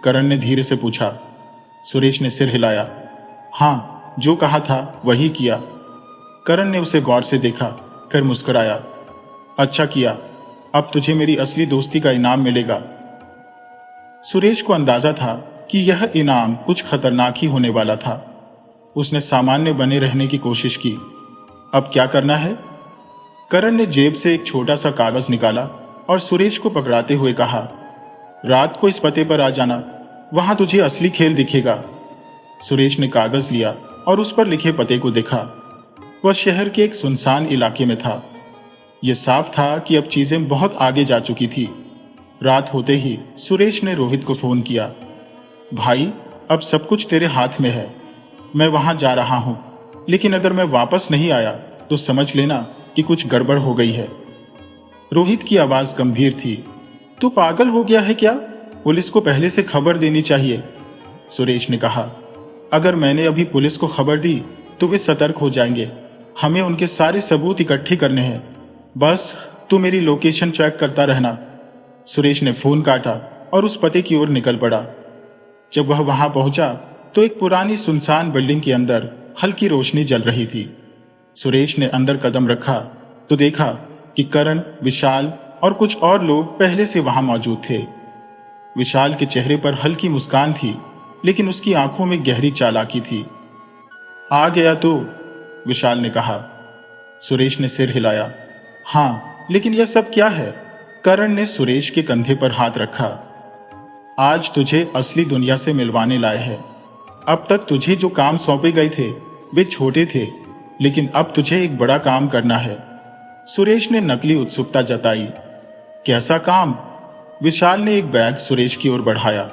Speaker 1: करण ने धीरे से पूछा। सुरेश ने सिर हिलाया। हाँ, जो कहा था वही किया। करण ने उसे गौर से देखा, फिर मुस्कुराया। अच्छा किया, अब तुझे मेरी असली दोस्ती का इनाम मिलेगा। सुरेश को अंदाजा था कि यह इनाम कुछ खतरनाक ही होने वाला था। उसने सामान्य बने रहने की कोशिश की। अब क्या करना है? करण ने जेब से एक छोटा सा कागज निकाला और सुरेश को पकड़ाते हुए कहा, रात को इस पते पर आ जाना, वहां तुझे असली खेल दिखेगा। सुरेश ने कागज लिया और उस पर लिखे पते को देखा। वह शहर के एक सुनसान इलाके में था। यह साफ था कि अब चीजें बहुत आगे जा चुकी थी। रात होते ही सुरेश ने रोहित को फोन किया। भाई, अब सब कुछ तेरे हाथ में है। मैं वहां जा रहा हूं, लेकिन अगर मैं वापस नहीं आया तो समझ लेना कि कुछ गड़बड़ हो गई है। रोहित की आवाज गंभीर थी। तू पागल हो गया है क्या? पुलिस को पहले से खबर देनी चाहिए, सुरेश ने कहा। अगर मैंने अभी पुलिस को खबर दी तो वे सतर्क हो जाएंगे। हमें उनके सारे सबूत इकट्ठे करने हैं। बस तू मेरी लोकेशन ट्रैक करता रहना। सुरेश ने फोन काटा और उस पते की ओर निकल पड़ा। जब वह वहां पहुंचा तो एक पुरानी सुनसान बिल्डिंग के अंदर हल्की रोशनी जल रही थी। सुरेश ने अंदर कदम रखा तो देखा कि करण, विशाल और कुछ और लोग पहले से वहां मौजूद थे। विशाल के चेहरे पर हल्की मुस्कान थी, लेकिन उसकी आंखों में गहरी चालाकी थी। आ गया तो? विशाल ने कहा। सुरेश ने सिर हिलाया। हाँ, लेकिन यह सब क्या है? करण ने सुरेश के कंधे पर हाथ रखा। आज तुझे असली दुनिया से मिलवाने लाए हैं। अब तक तुझे जो काम सौंपे गए थे वे छोटे थे, लेकिन अब तुझे एक बड़ा काम करना है। सुरेश ने नकली उत्सुकता जताई। कैसा काम? विशाल ने एक बैग सुरेश की ओर बढ़ाया।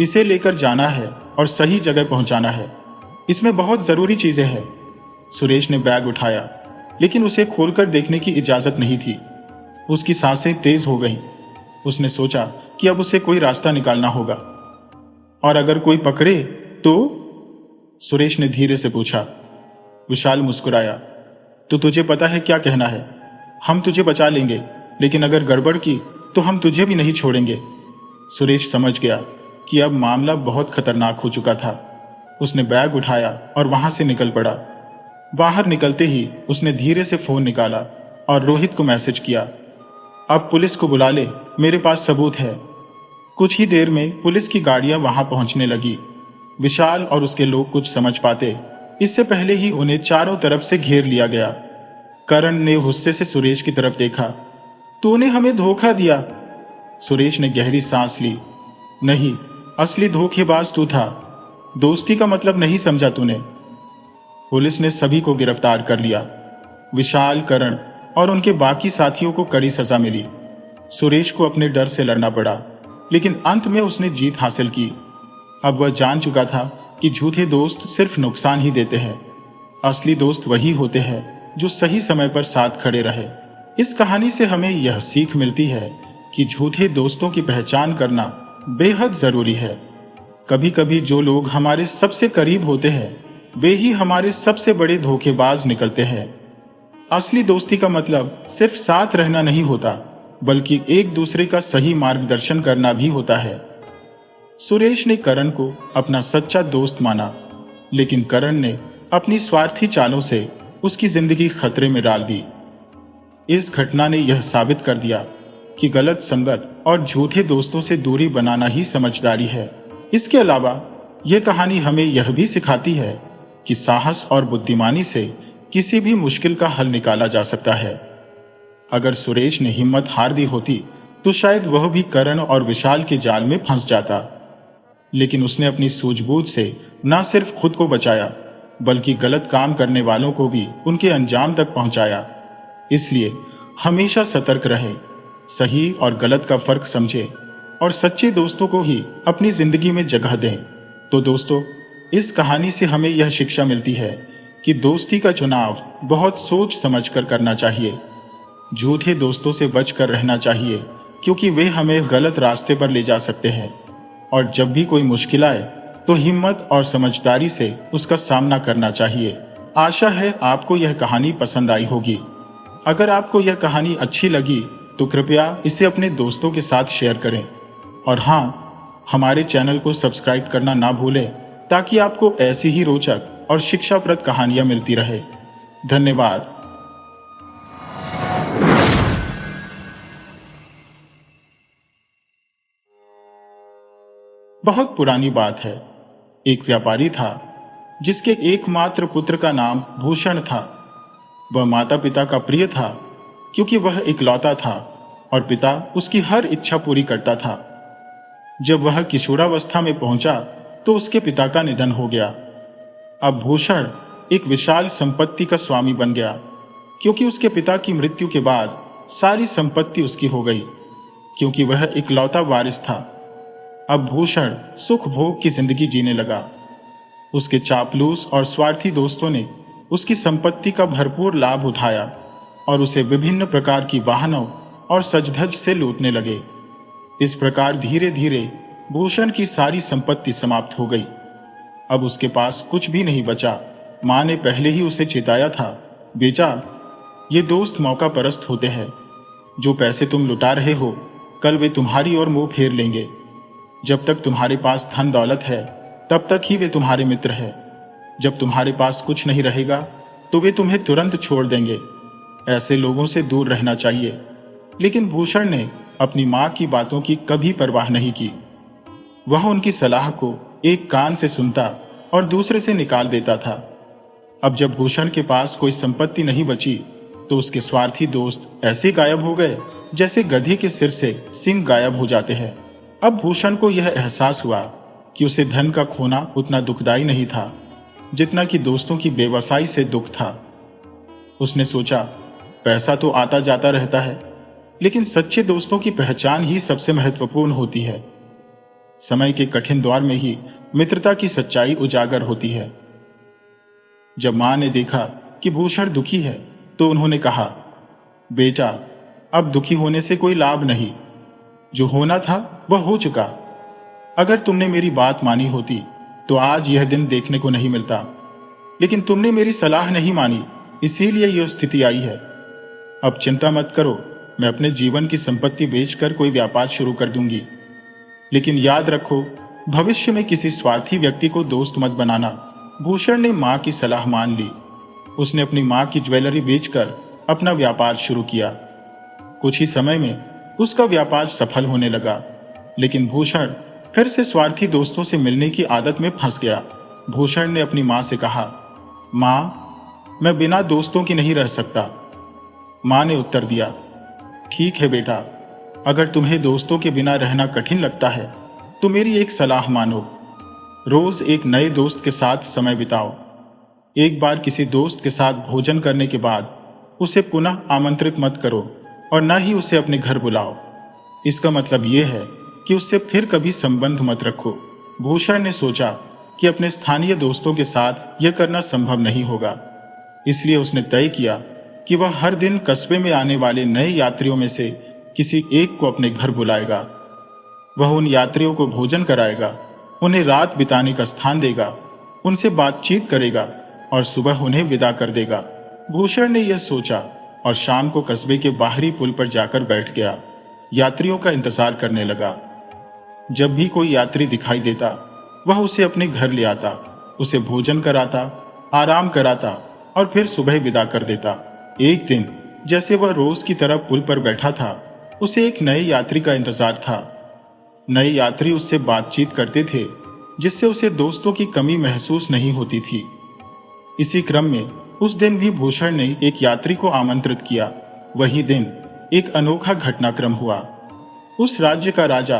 Speaker 1: इसे लेकर जाना है और सही जगह पहुंचाना है। इसमें बहुत जरूरी चीजें हैं। सुरेश ने बैग उठाया, लेकिन उसे खोलकर देखने की इजाजत नहीं थी। उसकी सांसें तेज हो गईं। उसने सोचा कि अब उसे कोई रास्ता निकालना होगा। और अगर कोई पकड़े तो? सुरेश ने धीरे से पूछा। विशाल मुस्कुराया। तो तुझे पता है क्या कहना है? हम तुझे बचा लेंगे, लेकिन अगर गड़बड़ की तो हम तुझे भी नहीं छोड़ेंगे। सुरेश समझ गया कि अब मामला बहुत खतरनाक हो चुका था। उसने बैग उठाया और वहां से निकल पड़ा। बाहर निकलते ही उसने धीरे से फोन निकाला और रोहित को मैसेज किया। अब पुलिस को बुला ले, मेरे पास सबूत है। कुछ ही देर में पुलिस की गाड़ियां वहां पहुंचने लगी। विशाल और उसके लोग कुछ समझ पाते इससे पहले ही उन्हें चारों तरफ से घेर लिया गया। करण ने गुस्से से सुरेश की तरफ देखा। तूने हमें धोखा दिया। सुरेश ने गहरी सांस ली। नहीं, असली धोखेबाज तू था। दोस्ती का मतलब नहीं समझा तूने। पुलिस ने सभी को गिरफ्तार कर लिया। विशाल, करण और उनके बाकी साथियों को कड़ी सजा मिली। सुरेश को अपने डर से लड़ना पड़ा, लेकिन अंत में उसने जीत हासिल की। अब वह जान चुका था कि झूठे दोस्त सिर्फ नुकसान ही देते हैं। असली दोस्त वही होते हैं जो सही समय पर साथ खड़े रहे। इस कहानी से हमें यह सीख मिलती है कि झूठे दोस्तों की पहचान करना बेहद जरूरी है। कभी कभी जो लोग हमारे सबसे करीब होते हैं वे ही हमारे सबसे बड़े धोखेबाज निकलते हैं। असली दोस्ती का मतलब सिर्फ साथ रहना नहीं होता, बल्कि एक दूसरे का सही मार्गदर्शन करना भी होता है। सुरेश ने करण को अपना सच्चा दोस्त माना, लेकिन करण ने अपनी स्वार्थी चालों से उसकी जिंदगी खतरे में डाल दी। इस घटना ने यह साबित कर दिया कि गलत संगत और झूठे दोस्तों से दूरी बनाना ही समझदारी है। इसके अलावा यह कहानी हमें यह भी सिखाती है कि साहस और बुद्धिमानी से किसी भी मुश्किल का हल निकाला जा सकता है। अगर सुरेश ने हिम्मत हार दी होती तो शायद वह भी करण और विशाल के जाल में फंस जाता, लेकिन उसने अपनी सूझबूझ से न सिर्फ खुद को बचाया, बल्कि गलत काम करने वालों को भी उनके अंजाम तक पहुंचाया। इसलिए हमेशा सतर्क रहे, सही और गलत का फर्क समझे और सच्चे दोस्तों को ही अपनी जिंदगी में जगह दें। तो दोस्तों, इस कहानी से हमें यह शिक्षा मिलती है कि दोस्ती का चुनाव बहुत सोच समझकर करना चाहिए। झूठे दोस्तों से बचकर रहना चाहिए, क्योंकि वे हमें गलत रास्ते पर ले जा सकते हैं। और जब भी कोई मुश्किल आए तो हिम्मत और समझदारी से उसका सामना करना चाहिए। आशा है आपको यह कहानी पसंद आई होगी। अगर आपको यह कहानी अच्छी लगी तो कृपया इसे अपने दोस्तों के साथ शेयर करें। और हाँ, हमारे चैनल को सब्सक्राइब करना ना भूलें, ताकि आपको ऐसी ही रोचक और शिक्षाप्रद कहानियां मिलती रहे। धन्यवाद। बहुत पुरानी बात है। एक व्यापारी था जिसके एकमात्र पुत्र का नाम भूषण था। वह माता पिता का प्रिय था, क्योंकि वह इकलौता था और पिता उसकी हर इच्छा पूरी करता था। जब वह किशोरावस्था में पहुंचा तो उसके पिता का निधन हो गया। अब भूषण एक विशाल संपत्ति का स्वामी बन गया, क्योंकि उसके पिता की मृत्यु के बाद सारी संपत्ति उसकी हो गई, क्योंकि वह इकलौता वारिस था। अब भूषण सुख भोग की जिंदगी जीने लगा। उसके चापलूस और स्वार्थी दोस्तों ने उसकी संपत्ति का भरपूर लाभ उठाया और उसे विभिन्न प्रकार की वाहनों और सज-धज से लूटने लगे। इस प्रकार धीरे धीरे भूषण की सारी संपत्ति समाप्त हो गई। अब उसके पास कुछ भी नहीं बचा। मां ने पहले ही उसे चेताया था, बेटा, ये दोस्त मौका परस्त होते हैं। जो पैसे तुम लुटा रहे हो, कल वे तुम्हारी ओर मुंह फेर लेंगे। जब तक तुम्हारे पास धन दौलत है तब तक ही वे तुम्हारे मित्र है। जब तुम्हारे पास कुछ नहीं रहेगा तो वे तुम्हें तुरंत छोड़ देंगे। ऐसे लोगों से दूर रहना चाहिए। लेकिन भूषण ने अपनी मां की बातों की कभी परवाह नहीं की। वह उनकी सलाह को एक कान से सुनता और दूसरे से निकाल देता था। अब जब भूषण के पास कोई संपत्ति नहीं बची तो उसके स्वार्थी दोस्त ऐसे गायब हो गए जैसे गधी के सिर से सींग गायब हो जाते हैं। अब भूषण को यह एहसास हुआ कि उसे धन का खोना उतना दुखदाई नहीं था जितना कि दोस्तों की बेवफाई से दुख था। उसने सोचा, पैसा तो आता जाता रहता है, लेकिन सच्चे दोस्तों की पहचान ही सबसे महत्वपूर्ण होती है। समय के कठिन दौर में ही मित्रता की सच्चाई उजागर होती है। जब मां ने देखा कि भूषण दुखी है तो उन्होंने कहा, बेटा, अब दुखी होने से कोई लाभ नहीं। जो होना था वह हो चुका। अगर तुमने मेरी बात मानी होती तो आज यह दिन देखने को नहीं मिलता। लेकिन तुमने मेरी सलाह नहीं मानी, इसीलिए यह स्थिति आई है। अब चिंता मत करो, मैं अपने जीवन की संपत्ति बेचकर कोई व्यापार शुरू कर दूंगी। लेकिन याद रखो, भविष्य में किसी स्वार्थी व्यक्ति को दोस्त मत बनाना। भूषण ने मां की सलाह मान ली। उसने अपनी मां की ज्वेलरी बेचकर अपना व्यापार शुरू किया। कुछ ही समय में उसका व्यापार सफल होने लगा। लेकिन भूषण फिर से स्वार्थी दोस्तों से मिलने की आदत में फंस गया। भूषण ने अपनी मां से कहा, मां, मैं बिना दोस्तों के नहीं रह सकता। मां ने उत्तर दिया, ठीक है बेटा, अगर तुम्हें दोस्तों के बिना रहना कठिन लगता है तो मेरी एक सलाह मानो। रोज एक नए दोस्त के साथ समय बिताओ। एक बार किसी दोस्त के साथ भोजन करने के बाद उसे पुनः आमंत्रित मत करो और न ही उसे अपने घर बुलाओ। इसका मतलब यह है कि उससे फिर कभी संबंध मत रखो। भूषण ने सोचा कि अपने स्थानीय दोस्तों के साथ यह करना संभव नहीं होगा। इसलिए उसने तय किया कि वह हर दिन कस्बे में आने वाले नए यात्रियों में से किसी एक को अपने घर बुलाएगा। वह उन यात्रियों को भोजन कराएगा, उन्हें रात बिताने का स्थान देगा, उनसे बातचीत करेगा और सुबह उन्हें विदा कर देगा। भूषण ने यह सोचा और शाम को कस्बे के बाहरी पुल पर जाकर बैठ गया। यात्रियों का इंतजार करने लगा। जब भी कोई यात्री दिखाई देता वह उसे अपने घर ले आता, उसे भोजन कराता, आराम कराता और फिर सुबह विदा कर देता। एक दिन जैसे वह रोज की तरह पुल पर बैठा था, उसे एक नए यात्री का इंतजार था। नए यात्री उससे बातचीत करते थे जिससे उसे दोस्तों की कमी महसूस नहीं होती थी। इसी क्रम में उस दिन भी भूषण ने एक यात्री को आमंत्रित किया। वही दिन एक अनोखा घटनाक्रम हुआ। उस राज्य का राजा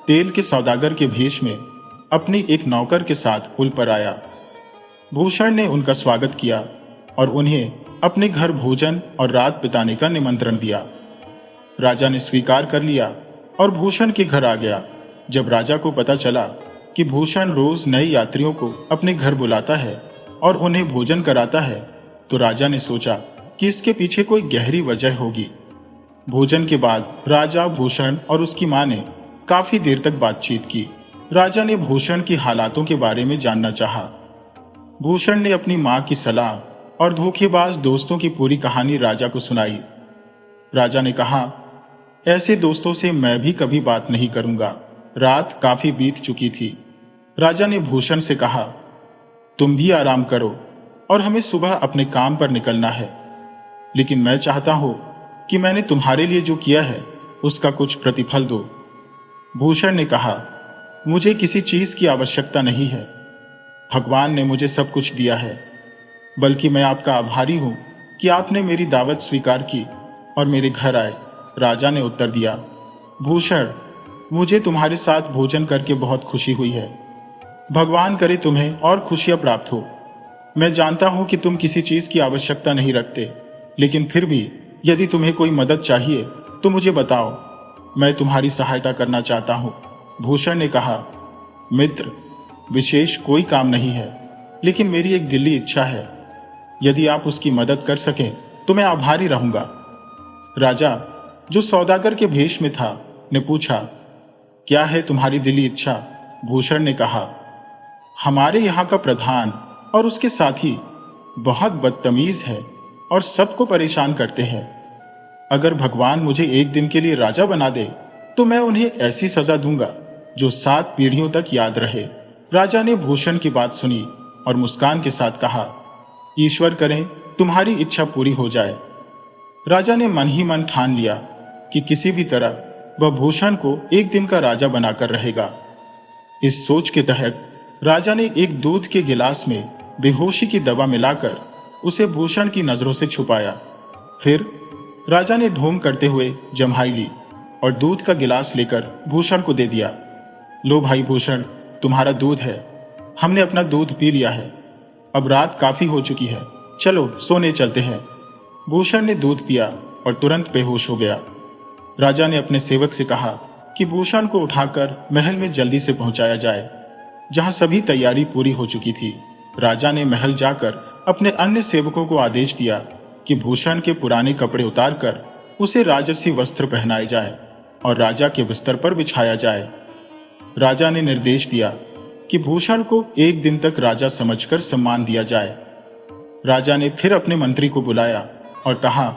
Speaker 1: तेल के सौदागर के भेष में अपनी एक नौकर के साथ पुल पर आया। भूषण ने उनका स्वागत किया और उन्हें अपने घर भोजन और रात बिताने का निमंत्रण दिया। राजा ने स्वीकार कर लिया और भूषण के घर आ गया। जब राजा को पता चला कि भूषण रोज नए यात्रियों को अपने घर बुलाता है और उन्हें भोजन कराता है, तो राजा ने सोचा कि इसके पीछे कोई गहरी वजह होगी। भोजन के बाद राजा, भूषण और उसकी मां ने काफी देर तक बातचीत की। राजा ने भूषण की हालातों के बारे में जानना चाहा। भूषण ने अपनी मां की सलाह और धोखेबाज दोस्तों की पूरी कहानी राजा को सुनाई। राजा ने कहा, ऐसे दोस्तों से मैं भी कभी बात नहीं करूंगा। रात काफी बीत चुकी थी। राजा ने भूषण से कहा, तुम भी आराम करो और हमें सुबह अपने काम पर निकलना है। लेकिन मैं चाहता हूं कि मैंने तुम्हारे लिए जो किया है उसका कुछ प्रतिफल दो। भूषण ने कहा, मुझे किसी चीज की आवश्यकता नहीं है। भगवान ने मुझे सब कुछ दिया है, बल्कि मैं आपका आभारी हूं कि आपने मेरी दावत स्वीकार की और मेरे घर आए। राजा ने उत्तर दिया, भूषण, मुझे तुम्हारे साथ भोजन करके बहुत खुशी हुई है। भगवान करे तुम्हें और खुशियां प्राप्त हो। मैं जानता हूं कि तुम किसी चीज की आवश्यकता नहीं रखते, लेकिन फिर भी यदि तुम्हें कोई मदद चाहिए तो मुझे बताओ, मैं तुम्हारी सहायता करना चाहता हूं। भूषण ने कहा, मित्र, विशेष कोई काम नहीं है, लेकिन मेरी एक दिली इच्छा है। यदि आप उसकी मदद कर सकें तो मैं आभारी रहूंगा। राजा, जो सौदागर के भेष में था, ने पूछा, क्या है तुम्हारी दिली इच्छा? भूषण ने कहा, हमारे यहाँ का प्रधान और उसके साथी बहुत बदतमीज है और सबको परेशान करते हैं। अगर भगवान मुझे एक दिन के लिए राजा बना दे तो मैं उन्हें ऐसी सजा दूंगा जो 7 पीढ़ियों तक याद रहे। राजा ने भूषण की बात सुनी और मुस्कान के साथ कहा, ईश्वर करें तुम्हारी इच्छा पूरी हो जाए। राजा ने मन ही मन ठान लिया कि किसी भी तरह वह भूषण को एक दिन का राजा बनाकर रहेगा। इस सोच के तहत राजा ने एक दूध के गिलास में बेहोशी की दवा मिलाकर उसे भूषण की नजरों से छुपाया। फिर राजा ने ढोंग करते हुए जम्हाई ली और दूध का गिलास लेकर भूषण को दे दिया। लो भाई भूषण, तुम्हारा दूध है। हमने अपना दूध पी लिया है। अब रात काफी हो चुकी है, चलो सोने चलते हैं। भूषण ने दूध पिया और तुरंत बेहोश हो गया। राजा ने अपने सेवक से कहा कि भूषण को उठाकर महल में जल्दी से पहुंचाया जाए, जहां सभी तैयारी पूरी हो चुकी थी। राजा ने महल जाकर अपने अन्य सेवकों को आदेश दिया कि भूषण के पुराने कपड़े उतारकर उसे राजसी वस्त्र पहनाए जाए और राजा के बिस्तर पर बिछाया जाए। राजा ने निर्देश दिया कि भूषण को एक दिन तक राजा समझकर सम्मान दिया जाए। राजा ने फिर अपने मंत्री को बुलाया और कहा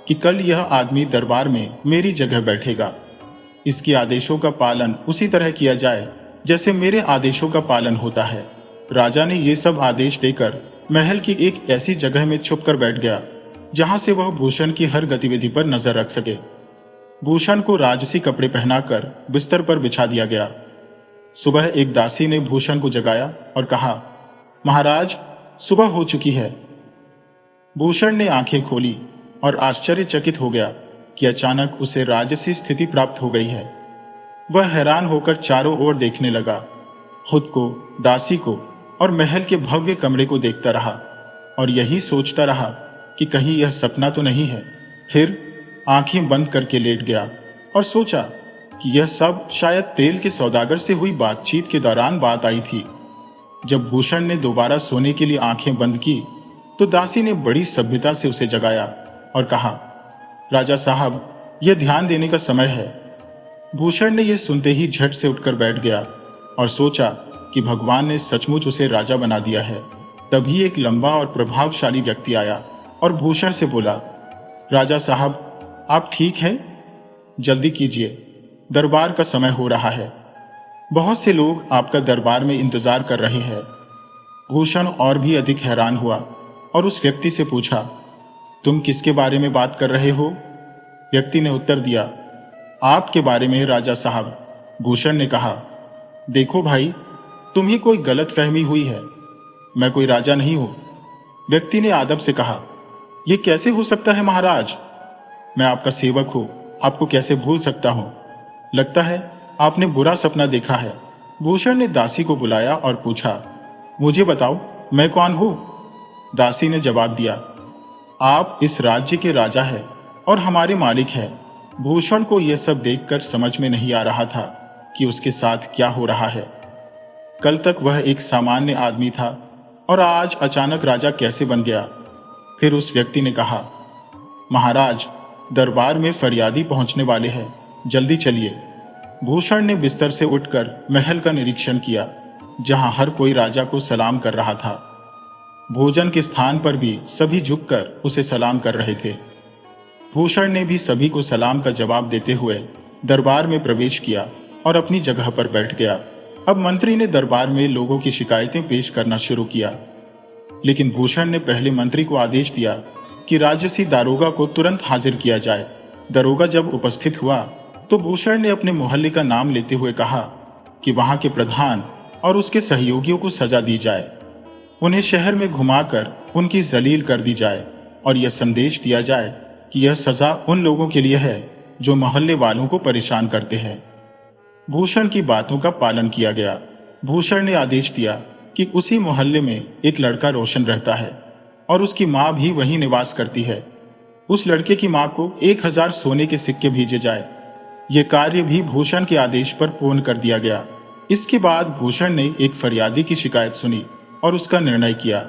Speaker 1: कि कल यह आदमी दरबार में मेरी जगह बैठेगा। इसके आदेशों का पालन उसी तरह किया जाए जैसे मेरे आदेशों का पालन होता है। राजा ने ये सब आदेश देकर महल की एक ऐसी जगह में छुपकर बैठ गया जहां से वह भूषण की हर गतिविधि पर नजर रख सके। भूषण को राजसी कपड़े पहनाकर बिस्तर पर बिछा दिया गया। सुबह एक दासी ने भूषण को जगाया और कहा, महाराज सुबह हो चुकी है। भूषण ने आंखें खोली और आश्चर्यचकित हो गया कि अचानक उसे राजसी स्थिति प्राप्त हो गई है। वह हैरान होकर चारों ओर देखने लगा, खुद को, दासी को और महल के भव्य कमरे को देखता रहा और यही सोचता रहा कि कहीं यह सपना तो नहीं है। फिर आंखें बंद करके लेट गया और सोचा कि यह सब शायद तेल के सौदागर से हुई बातचीत के दौरान बात आई थी। जब भूषण ने दोबारा सोने के लिए आंखें बंद की तो दासी ने बड़ी सभ्यता से उसे जगाया और कहा, राजा साहब, यह ध्यान देने का समय है। भूषण ने यह सुनते ही झट से उठकर बैठ गया और सोचा कि भगवान ने सचमुच उसे राजा बना दिया है। तभी एक लंबा और प्रभावशाली व्यक्ति आया और भूषण से बोला, राजा साहब, आप ठीक हैं? जल्दी कीजिए, दरबार का समय हो रहा है। बहुत से लोग आपका दरबार में इंतजार कर रहे हैं। भूषण और भी अधिक हैरान हुआ और उस व्यक्ति से पूछा, तुम किसके बारे में बात कर रहे हो? व्यक्ति ने उत्तर दिया, आपके बारे में राजा साहब। भूषण ने कहा, देखो भाई, तुम्हें कोई गलतफहमी हुई है, मैं कोई राजा नहीं हूं। व्यक्ति ने आदब से कहा, यह कैसे हो सकता है महाराज? मैं आपका सेवक हूं, आपको कैसे भूल सकता हूं? लगता है आपने बुरा सपना देखा है। भूषण ने दासी को बुलाया और पूछा, मुझे बताओ, मैं कौन हूं? दासी ने जवाब दिया, आप इस राज्य के राजा हैं और हमारे मालिक हैं। भूषण को यह सब देखकर समझ में नहीं आ रहा था कि उसके साथ क्या हो रहा है। कल तक वह एक सामान्य आदमी था और आज अचानक राजा कैसे बन गया? फिर उस व्यक्ति ने कहा, महाराज, दरबार में फरियादी पहुंचने वाले हैं, जल्दी चलिए। भूषण ने बिस्तर से उठकर महल का निरीक्षण किया, जहां हर कोई राजा को सलाम कर रहा था। भोजन के स्थान पर भी सभी झुककर उसे सलाम कर रहे थे। भूषण ने भी सभी को सलाम का जवाब देते हुए दरबार में प्रवेश किया और अपनी जगह पर बैठ गया। अब मंत्री ने दरबार में लोगों की शिकायतें पेश करना शुरू किया, लेकिन भूषण ने पहले मंत्री को आदेश दिया कि राजसी दारोगा को तुरंत हाजिर किया जाए। दारोगा जब उपस्थित हुआ तो भूषण ने अपने मोहल्ले का नाम लेते हुए कहा कि वहां के प्रधान और उसके सहयोगियों को सजा दी जाए, उन्हें शहर में घुमाकर उनकी जलील कर दी जाए और यह संदेश दिया जाए कि यह सजा उन लोगों के लिए है जो मोहल्ले वालों को परेशान करते हैं। भूषण की बातों का पालन किया गया। भूषण ने आदेश दिया कि उसी मोहल्ले में एक लड़का रोशन रहता है और उसकी मां भी वहीं निवास करती है। उस लड़के की मां को 1000 सोने के सिक्के भेजे जाए। यह कार्य भी भूषण के आदेश पर पूर्ण कर दिया गया। इसके बाद भूषण ने एक फरियादी की शिकायत सुनी और उसका निर्णय किया।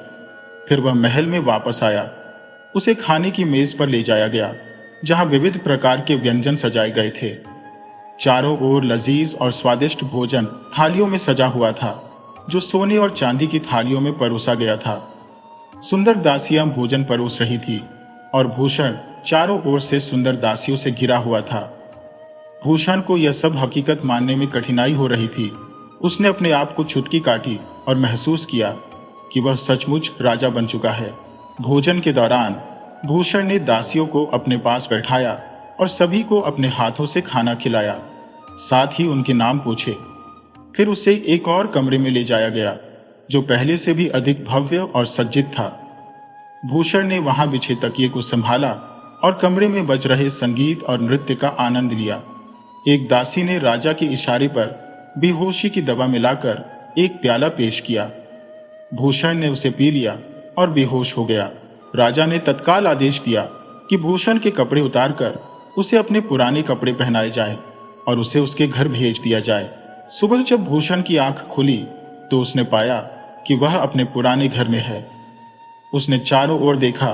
Speaker 1: फिर वह महल में वापस आया। उसे खाने की मेज पर ले जाया गया, जहां विविध प्रकार के व्यंजन सजाए गए थे। चारों ओर लजीज और स्वादिष्ट भोजन थालियों में सजा हुआ था, जो सोने और चांदी की थालियों में परोसा गया था। सुंदर दासियां भोजन परोस रही थी और भूषण चारों ओर से सुंदर दासियों से घिरा हुआ था। भूषण को यह सब हकीकत मानने में कठिनाई हो रही थी। उसने अपने आप को चुटकी काटी और महसूस किया कि वह सचमुच राजा बन चुका है। भोजन के दौरान भूषण ने दासियों को अपने पास बैठाया और सभी को अपने हाथों से खाना खिलाया, साथ ही उनके नाम पूछे। फिर उसे एक और कमरे में ले जाया गया जो पहले से भी अधिक भव्य और सज्जित था। भूषण ने वहां बिछे तकिए को संभाला और कमरे में बज रहे संगीत और नृत्य का आनंद लिया। एक दासी ने राजा के इशारे पर बेहोशी की दवा मिलाकर एक प्याला पेश किया। भूषण ने उसे पी लिया और बेहोश हो गया। राजा ने तत्काल आदेश दिया कि भूषण के कपड़े उतारकर उसे अपने पुराने कपड़े पहनाए जाए और उसे उसके घर भेज दिया जाए। सुबह जब भूषण की आंख खुली तो उसने पाया कि वह अपने पुराने घर में है। उसने चारों ओर देखा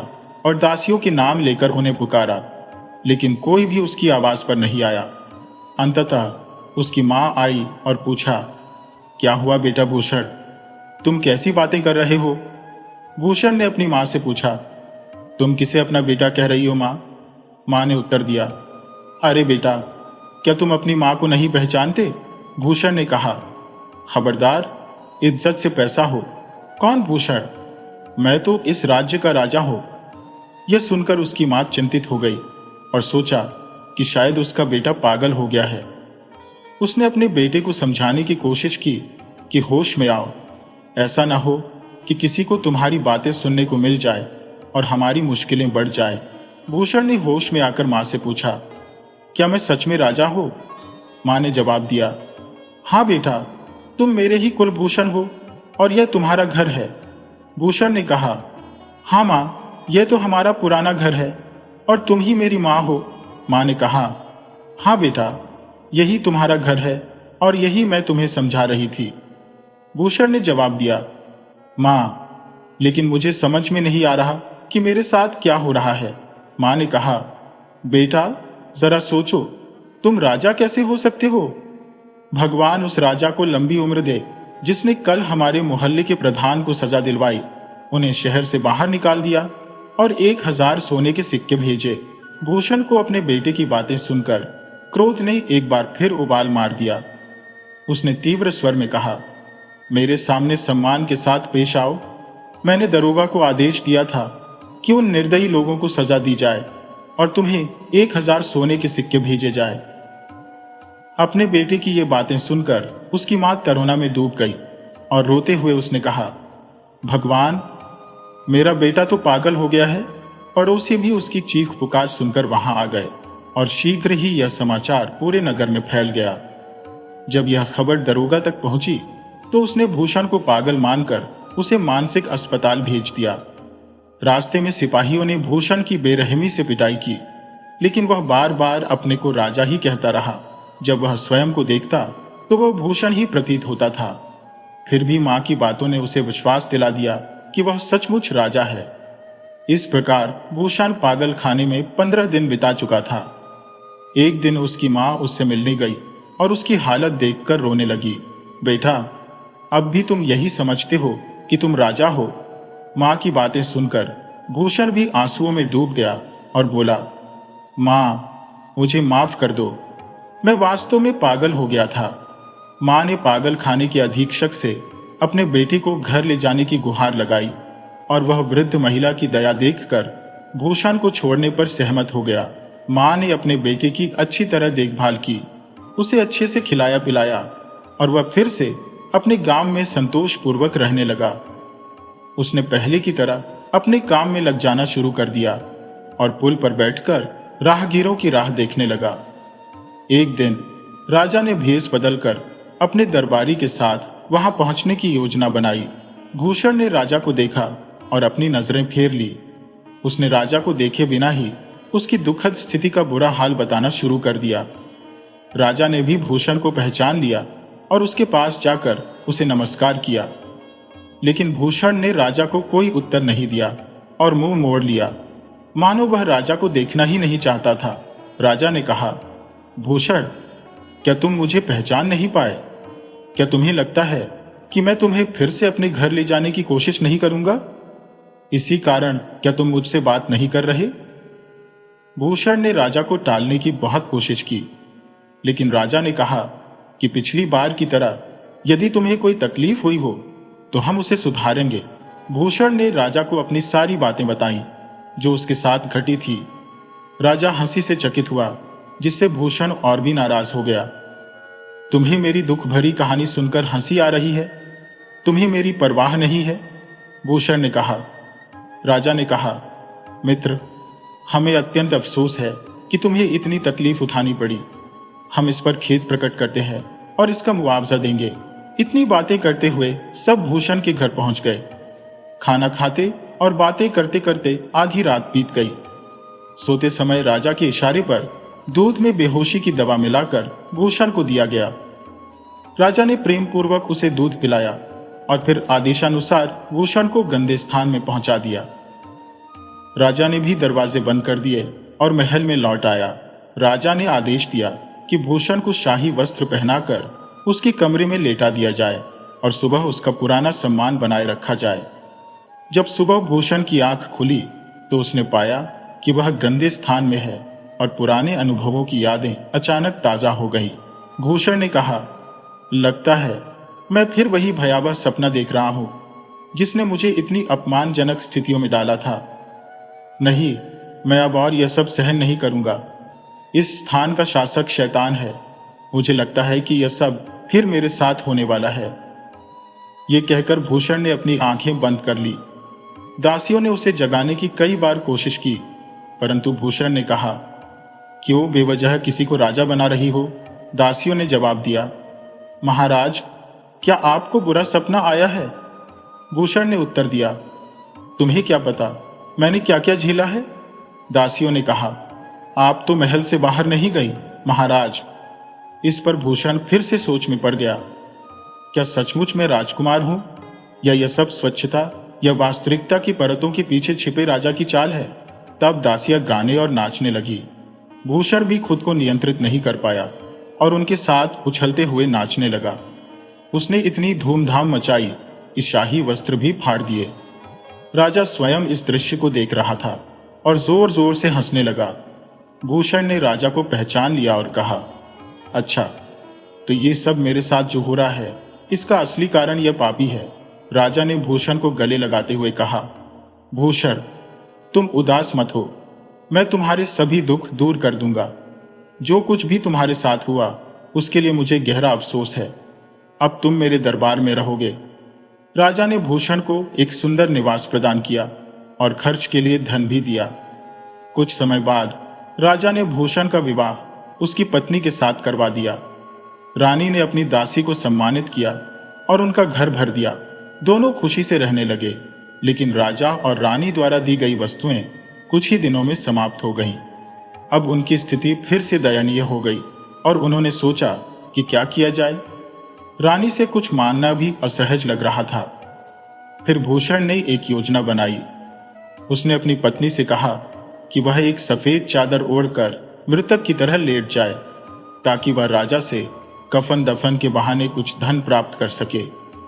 Speaker 1: और दासियों के नाम लेकर उन्हें पुकारा, लेकिन कोई भी उसकी आवाज पर नहीं आया। अंततः उसकी मां आई और पूछा, क्या हुआ बेटा भूषण, तुम कैसी बातें कर रहे हो? भूषण ने अपनी मां से पूछा, तुम किसे अपना बेटा कह रही हो मां? मां ने उत्तर दिया, अरे बेटा, क्या तुम अपनी मां को नहीं पहचानते? भूषण ने कहा, खबरदार, इज्जत से पैसा हो। कौन भूषण? मैं तो इस राज्य का राजा हूं। यह सुनकर उसकी मां चिंतित हो गई और सोचा कि शायद उसका बेटा पागल हो गया है। उसने अपने बेटे को समझाने की कोशिश की कि होश में आओ, ऐसा ना हो कि किसी को तुम्हारी बातें सुनने को मिल जाए और हमारी मुश्किलें बढ़ जाए। भूषण ने होश में आकर मां से पूछा, क्या मैं सच में राजा हूं? मां ने जवाब दिया, हाँ बेटा, तुम मेरे ही कुलभूषण हो और यह तुम्हारा घर है। भूषण ने कहा, हाँ मां, यह तो हमारा पुराना घर है और तुम ही मेरी मां हो। मां ने कहा, हाँ बेटा, यही तुम्हारा घर है और यही मैं तुम्हें समझा रही थी। भूषण ने जवाब दिया, मां, लेकिन मुझे समझ में नहीं आ रहा कि मेरे साथ क्या हो रहा है। मां ने कहा, बेटा, जरा सोचो, तुम राजा कैसे हो सकते हो? भगवान उस राजा को लंबी उम्र दे जिसने कल हमारे मोहल्ले के प्रधान को सजा दिलवाई, उन्हें शहर से बाहर निकाल दिया और 1000 सोने के सिक्के भेजे। भूषण को अपने बेटे की बातें सुनकर क्रोध ने एक बार फिर उबाल मार दिया। उसने तीव्र स्वर में कहा, मेरे सामने सम्मान के साथ पेश आओ। मैंने दरोगा को आदेश दिया था कि उन निर्दयी लोगों को सजा दी जाए और तुम्हें 1000 सोने के सिक्के भेजे जाए। अपने बेटे की ये बातें सुनकर उसकी मां तरोना में डूब गई और रोते हुए उसने कहा, भगवान, मेरा बेटा तो पागल हो गया है। पड़ोसी भी उसकी चीख पुकार सुनकर वहां आ गए और शीघ्र ही यह समाचार पूरे नगर में फैल गया। जब यह खबर दरोगा तक पहुंची तो उसने भूषण को पागल मानकर उसे मानसिक अस्पताल भेज दिया। रास्ते में सिपाहियों ने भूषण की बेरहमी से पिटाई की, लेकिन वह बार बार अपने को राजा ही कहता रहा। जब वह स्वयं को देखता तो वह भूषण ही प्रतीत होता था। फिर भी मां की बातों ने उसे विश्वास दिला दिया कि वह सचमुच राजा है। इस प्रकार भूषण पागल खाने में 15 दिन बिता चुका था। एक दिन उसकी मां उससे मिलने गई और उसकी हालत देखकर रोने लगी। बेटा, अब भी तुम यही समझते हो कि तुम राजा हो? मां की बातें सुनकर भूषण भी आंसुओं में डूब गया और बोला, मां, मुझे माफ कर दो, मैं वास्तव में पागल हो गया था। मां ने पागल खाने के अधीक्षक से अपने बेटे को घर ले जाने की गुहार लगाई और वह वृद्ध महिला की दया देखकर भूषण को छोड़ने पर सहमत हो गया। मां ने अपने बेटे की अच्छी तरह देखभाल की, उसे अच्छे से खिलाया पिलाया और वह फिर से अपने गांव में संतोषपूर्वक रहने लगा। उसने पहले की तरह अपने काम में लग जाना शुरू कर दिया और पुल पर बैठकर राहगीरों की राह देखने लगा। एक दिन राजा ने भेष बदलकर अपने दरबारी के साथ वहां पहुंचने की योजना बनाई। भूषण ने राजा को देखा और अपनी नजरें फेर ली। उसने राजा को देखे बिना ही उसकी दुखद स्थिति का बुरा हाल बताना शुरू कर दिया। राजा ने भी भूषण को पहचान लिया और उसके पास जाकर उसे नमस्कार किया, लेकिन भूषण ने राजा को कोई उत्तर नहीं दिया और मुंह मोड़ लिया, मानो वह राजा को देखना ही नहीं चाहता था। राजा ने कहा, भूषण, क्या तुम मुझे पहचान नहीं पाए? क्या तुम्हें लगता है कि मैं तुम्हें फिर से अपने घर ले जाने की कोशिश नहीं करूंगा? इसी कारण क्या तुम मुझसे बात नहीं कर रहे? भूषण ने राजा को टालने की बहुत कोशिश की, लेकिन राजा ने कहा कि पिछली बार की तरह यदि तुम्हें कोई तकलीफ हुई हो तो हम उसे सुधारेंगे। भूषण ने राजा को अपनी सारी बातें बताई जो उसके साथ घटी थी। राजा हंसी से चकित हुआ, जिससे भूषण और भी नाराज हो गया। तुम्हें मेरी दुख भरी कहानी सुनकर हंसी आ रही है? तुम्हें मेरी परवाह नहीं है? भूषण ने कहा। राजा ने कहा, मित्र, हमें अत्यंत अफसोस है कि तुम्हें इतनी तकलीफ उठानी पड़ी। हम इस पर खेद प्रकट करते हैं और इसका मुआवजा देंगे। इतनी बातें करते हुए सब भूषण के घर पहुंच गए। खाना खाते और बातें करते करते आधी रात बीत गई। सोते समय राजा के इशारे पर दूध में बेहोशी की दवा मिलाकर भूषण को दिया गया। राजा ने प्रेम पूर्वक उसे दूध पिलाया और फिर आदेशानुसार भूषण को गंदे स्थान में पहुंचा दिया। राजा ने भी दरवाजे बंद कर दिए और महल में लौट आया। राजा ने आदेश दिया कि भूषण को शाही वस्त्र पहनाकर उसके कमरे में लेटा दिया जाए और सुबह उसका पुराना सम्मान बनाए रखा जाए। जब सुबह भूषण की आंख खुली तो उसने पाया कि वह गंदे स्थान में है और पुराने अनुभवों की यादें अचानक ताजा हो गई। भूषण ने कहा, लगता है मैं फिर वही भयावह सपना देख रहा हूं जिसने मुझे इतनी अपमानजनक स्थितियों में डाला था। नहीं, मैं अब और यह सब सहन नहीं करूंगा। इस स्थान का शासक शैतान है। मुझे लगता है कि यह सब फिर मेरे साथ होने वाला है। यह कहकर भूषण ने अपनी आंखें बंद कर ली। दासियों ने उसे जगाने की कई बार कोशिश की, परंतु भूषण ने कहा, क्यों बेवजह किसी को राजा बना रही हो? दासियों ने जवाब दिया, महाराज, क्या आपको बुरा सपना आया है? भूषण ने उत्तर दिया, तुम्हें क्या पता मैंने क्या क्या झेला है? दासियों ने कहा, आप तो महल से बाहर नहीं गई महाराज। इस पर भूषण फिर से सोच में पड़ गया। क्या सचमुच मैं राजकुमार हूं या यह सब स्वच्छता या वास्तविकता की परतों के पीछे छिपे राजा की चाल है? तब दासियां गाने और नाचने लगी। भूषण भी खुद को नियंत्रित नहीं कर पाया और उनके साथ उछलते हुए नाचने लगा। उसने इतनी धूमधाम मचाई कि शाही वस्त्र भी फाड़ दिए। राजा स्वयं इस दृश्य को देख रहा था और जोर जोर से हंसने लगा। भूषण ने राजा को पहचान लिया और कहा, अच्छा, तो ये सब मेरे साथ जो हो रहा है इसका असली कारण यह पापी है। राजा ने भूषण को गले लगाते हुए कहा, भूषण, तुम उदास मत हो, मैं तुम्हारे सभी दुख दूर कर दूंगा। जो कुछ भी तुम्हारे साथ हुआ उसके लिए मुझे गहरा अफसोस है। अब तुम मेरे दरबार में रहोगे। राजा ने भूषण को एक सुंदर निवास प्रदान किया और खर्च के लिए धन भी दिया। कुछ समय बाद राजा ने भूषण का विवाह उसकी पत्नी के साथ करवा दिया। रानी ने अपनी दासी को सम्मानित किया और उनका घर भर दिया। दोनों खुशी से रहने लगे, लेकिन राजा और रानी द्वारा दी गई वस्तुएं कुछ ही दिनों में समाप्त हो गईं। अब उनकी स्थिति फिर से दयनीय हो गई और उन्होंने सोचा कि क्या किया जाए। रानी से कुछ मानना भी असहज लग रहा था। फिर भूषण ने एक योजना बनाई। उसने अपनी पत्नी से कहा कि वह एक सफेद चादर ओढ़कर मृतक की तरह लेट जाए ताकि वह राजा से कफन दफन के बहाने कुछ धन प्राप्त कर सके।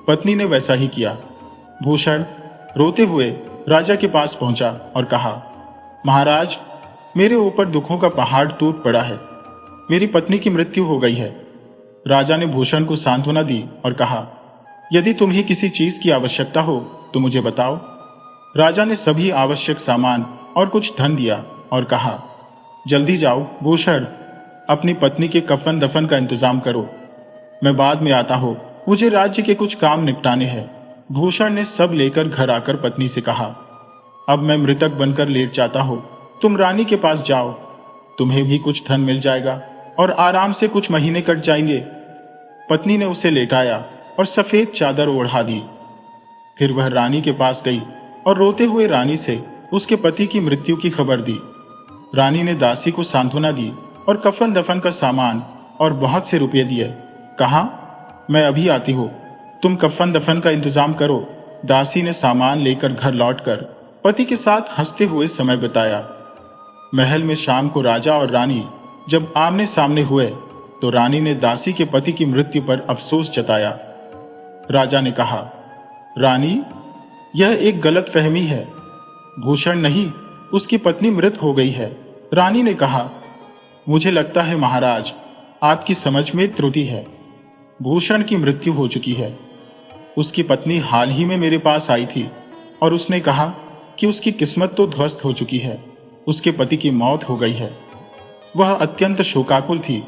Speaker 1: पत्नी ने वैसा ही किया। भूषण रोते हुए राजा के पास पहुंचा और कहा, महाराज, मेरे ऊपर दुखों का पहाड़ टूट पड़ा है। मेरी पत्नी की मृत्यु हो गई है। राजा ने भूषण को सांत्वना दी और कहा, यदि तुम्हें किसी चीज की आवश्यकता हो तो मुझे बताओ। राजा ने सभी आवश्यक सामान और कुछ धन दिया और कहा, जल्दी जाओ भूषण, अपनी पत्नी के कफन दफन का इंतजाम करो। मैं बाद में आता हूं, मुझे राज्य के कुछ काम निपटाने हैं। भूषण ने सब लेकर घर आकर पत्नी से कहा, अब मैं मृतक बनकर लेट जाता हूं, तुम रानी के पास जाओ। तुम्हें भी कुछ धन मिल जाएगा और आराम से कुछ महीने कट जाएंगे। पत्नी ने उसे लेटाया और सफेद चादर ओढ़ा दी। फिर वह रानी के पास गई और रोते हुए रानी से उसके पति की मृत्यु की खबर दी। रानी ने दासी को सांत्वना दी और कफन दफन का सामान और बहुत से रुपये दिए। कहा, मैं अभी आती हूं, तुम कफन दफन का इंतजाम करो। दासी ने सामान लेकर घर लौटकर पति के साथ हंसते हुए समय बिताया। महल में शाम को राजा और रानी जब आमने सामने हुए तो रानी ने दासी के पति की मृत्यु पर अफसोस जताया। राजा ने कहा, रानी, यह एक गलत फहमी है। भूषण नहीं, उसकी पत्नी मृत हो गई है। रानी ने कहा, मुझे लगता है महाराज, आपकी समझ में त्रुटि है। भूषण की मृत्यु हो चुकी है। उसकी पत्नी हाल ही में मेरे पास आई थी और उसने कहा कि उसकी किस्मत तो ध्वस्त हो चुकी है, उसके पति की मौत हो गई है। वह अत्यंत शोकाकुल थी,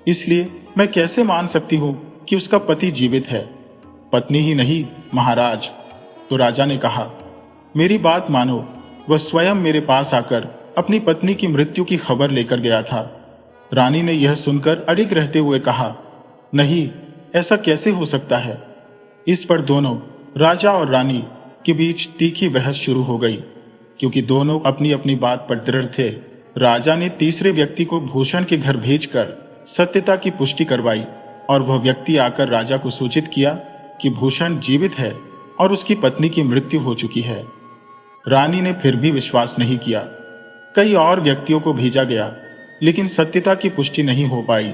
Speaker 1: इसलिए मैं कैसे मान सकती हूँ कि उसका पति जीवित है। पत्नी ही नहीं महाराज। तो राजा ने कहा, मेरी बात मानो, वह स्वयं मेरे पास आकर अपनी पत्नी की मृत्यु की खबर लेकर गया था। रानी ने यह सुनकर अडिग रहते हुए कहा, नहीं, ऐसा कैसे हो सकता है। इस पर दोनों राजा और रानी के बीच तीखी बहस शुरू हो गई, क्योंकि दोनों अपनी अपनी बात पर दृढ़ थे। राजा ने तीसरे व्यक्ति को भूषण के घर भेजकर सत्यता की पुष्टि करवाई और वह व्यक्ति आकर राजा को सूचित किया कि भूषण जीवित है और उसकी पत्नी की मृत्यु हो चुकी है। रानी ने फिर भी विश्वास नहीं किया। कई और व्यक्तियों को भेजा गया, लेकिन सत्यता की पुष्टि नहीं हो पाई।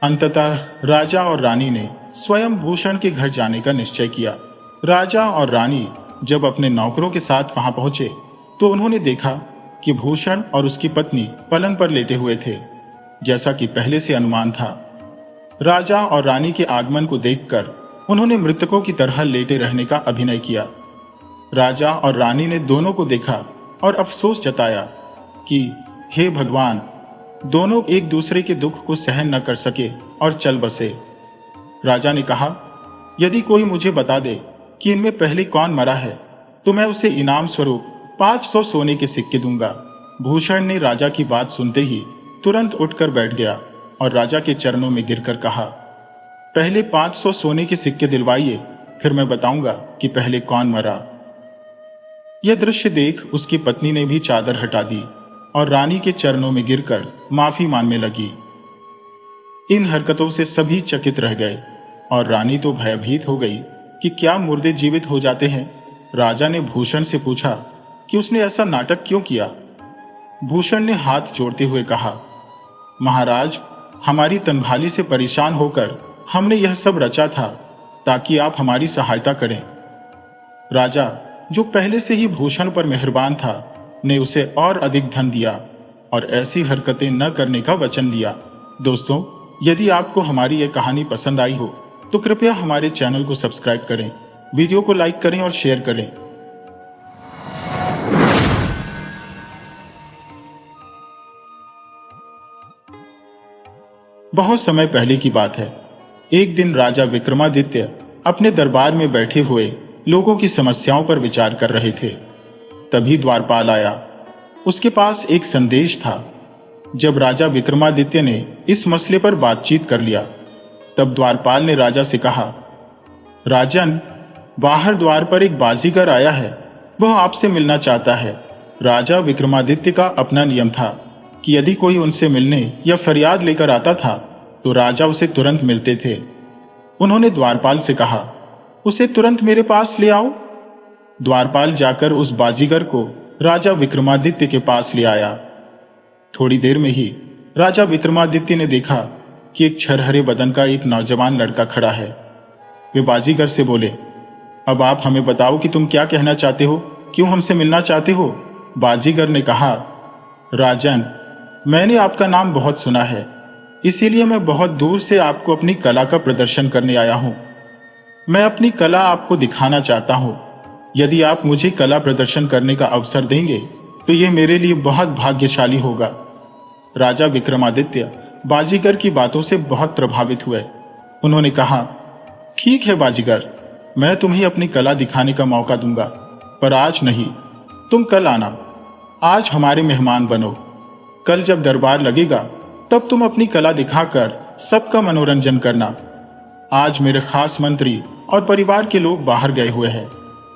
Speaker 1: अंततः राजा और रानी ने स्वयं भूषण के घर जाने का निश्चय किया। राजा और रानी जब अपने नौकरों के साथ वहां पहुंचे तो उन्होंने देखा कि भूषण और उसकी पत्नी पलंग पर लेटे हुए थे, जैसा कि पहले से अनुमान था। राजा और रानी के आगमन को देखकर उन्होंने मृतकों की तरह लेटे रहने का अभिनय किया। राजा और रानी ने दोनों को देखा और अफसोस जताया कि हे भगवान, दोनों एक दूसरे के दुख को सहन न कर सके और चल बसे। राजा ने कहा, यदि कोई मुझे बता दे कि इनमें पहले कौन मरा है तो मैं उसे इनाम स्वरूप 500 सोने के सिक्के दूंगा। भूषण ने राजा की बात सुनते ही तुरंत उठकर बैठ गया और राजा के चरणों में गिरकर कहा, पहले 500 सोने के सिक्के दिलवाइए, फिर मैं बताऊंगा कि पहले कौन मरा। यह दृश्य देख उसकी पत्नी ने भी चादर हटा दी और रानी के चरणों में गिरकर माफी मांगने लगी। इन हरकतों से सभी चकित रह गए और रानी तो भयभीत हो गई कि क्या मुर्दे जीवित हो जाते हैं। राजा ने भूषण से पूछा कि उसने ऐसा नाटक क्यों किया। भूषण ने हाथ जोड़ते हुए कहा, महाराज, हमारी तनभाली से परेशान होकर हमने यह सब रचा था ताकि आप हमारी सहायता करें। राजा, जो पहले से ही भूषण पर मेहरबान था, ने उसे और अधिक धन दिया और ऐसी हरकतें न करने का वचन लिया। दोस्तों, यदि आपको हमारी यह कहानी पसंद आई हो तो कृपया हमारे चैनल को सब्सक्राइब करें, वीडियो को लाइक करें और शेयर करें। बहुत समय पहले की बात है। एक दिन राजा विक्रमादित्य अपने दरबार में बैठे हुए लोगों की समस्याओं पर विचार कर रहे थे। तभी द्वारपाल आया। उसके पास एक संदेश था। जब राजा विक्रमादित्य ने इस मसले पर बातचीत कर लिया, तब द्वारपाल ने राजा से कहा, राजन, बाहर द्वार पर एक बाजीगर आया है, वह आपसे मिलना चाहता है। राजा विक्रमादित्य का अपना नियम था कि यदि कोई उनसे मिलने या फरियाद लेकर आता था तो राजा उसे तुरंत मिलते थे। उन्होंने द्वारपाल से कहा, उसे तुरंत मेरे पास ले आओ। द्वारपाल जाकर उस बाजीगर को राजा विक्रमादित्य के पास ले आया। थोड़ी देर में ही राजा विक्रमादित्य ने देखा कि एक छरहरे बदन का एक नौजवान लड़का खड़ा है। वे बाजीगर से बोले, अब आप हमें बताओ कि तुम क्या कहना चाहते हो, क्यों हमसे मिलना चाहते हो। बाजीगर ने कहा, राजन, मैंने आपका नाम बहुत सुना है, इसीलिए मैं बहुत दूर से आपको अपनी कला का प्रदर्शन करने आया हूं। मैं अपनी कला आपको दिखाना चाहता हूं। यदि आप मुझे कला प्रदर्शन करने का अवसर देंगे तो यह मेरे लिए बहुत भाग्यशाली होगा। राजा विक्रमादित्य बाजीगर की बातों से बहुत प्रभावित हुए। उन्होंने कहा, ठीक है बाजीगर, मैं तुम्हें अपनी कला दिखाने का मौका दूंगा, पर आज नहीं, तुम कल आना। आज हमारे मेहमान बनो। कल जब दरबार लगेगा तब तुम अपनी कला दिखाकर सबका मनोरंजन करना। आज मेरे खास मंत्री और परिवार के लोग बाहर गए हुए हैं,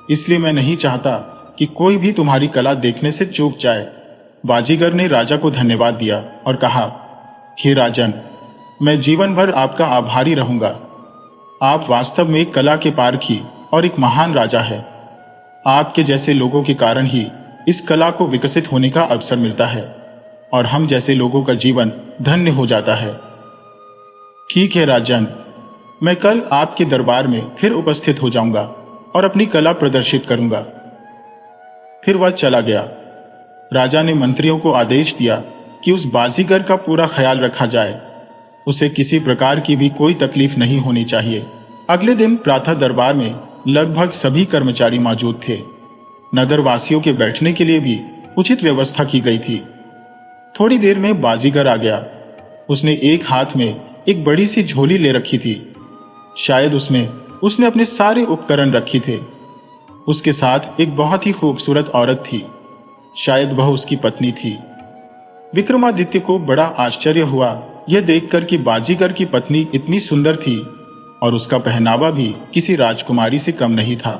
Speaker 1: इसलिए मैं नहीं चाहता कि कोई भी तुम्हारी कला देखने से चूक जाए। बाजीगर ने राजा को धन्यवाद दिया और कहा, हे राजन, मैं जीवन भर आपका आभारी रहूंगा। आप वास्तव में एक कला के पारखी और एक महान राजा है। आपके जैसे लोगों के कारण ही इस कला को विकसित होने का अवसर मिलता है और हम जैसे लोगों का जीवन धन्य हो जाता है। ठीक है राजन, मैं कल आपके दरबार में फिर उपस्थित हो जाऊंगा और अपनी कला प्रदर्शित करूंगा। फिर वह चला गया। राजा ने मंत्रियों को आदेश दिया कि उस बाजीगर का पूरा ख्याल रखा जाए। उसे किसी प्रकार की भी कोई तकलीफ नहीं होनी चाहिए। अगले दिन प्रातः दरबार में लगभग सभी कर्मचारी मौजूद थे। नगर वासियों के बैठने के लिए भी उचित व्यवस्था की गई थी। थोड़ी देर में बाजीगर आ गया। उसने एक हाथ में एक बड़ी सी झोली ले रखी थी। शायद उसमें उसने अपने सारे उपकरण रखे थे। उसके साथ एक बहुत ही खूबसूरत औरत थी। शायद वह उसकी पत्नी थी। विक्रमादित्य को बड़ा आश्चर्य हुआ यह देखकर कि बाजीगर की पत्नी इतनी सुंदर थी और उसका पहनावा भी किसी राजकुमारी से कम नहीं था।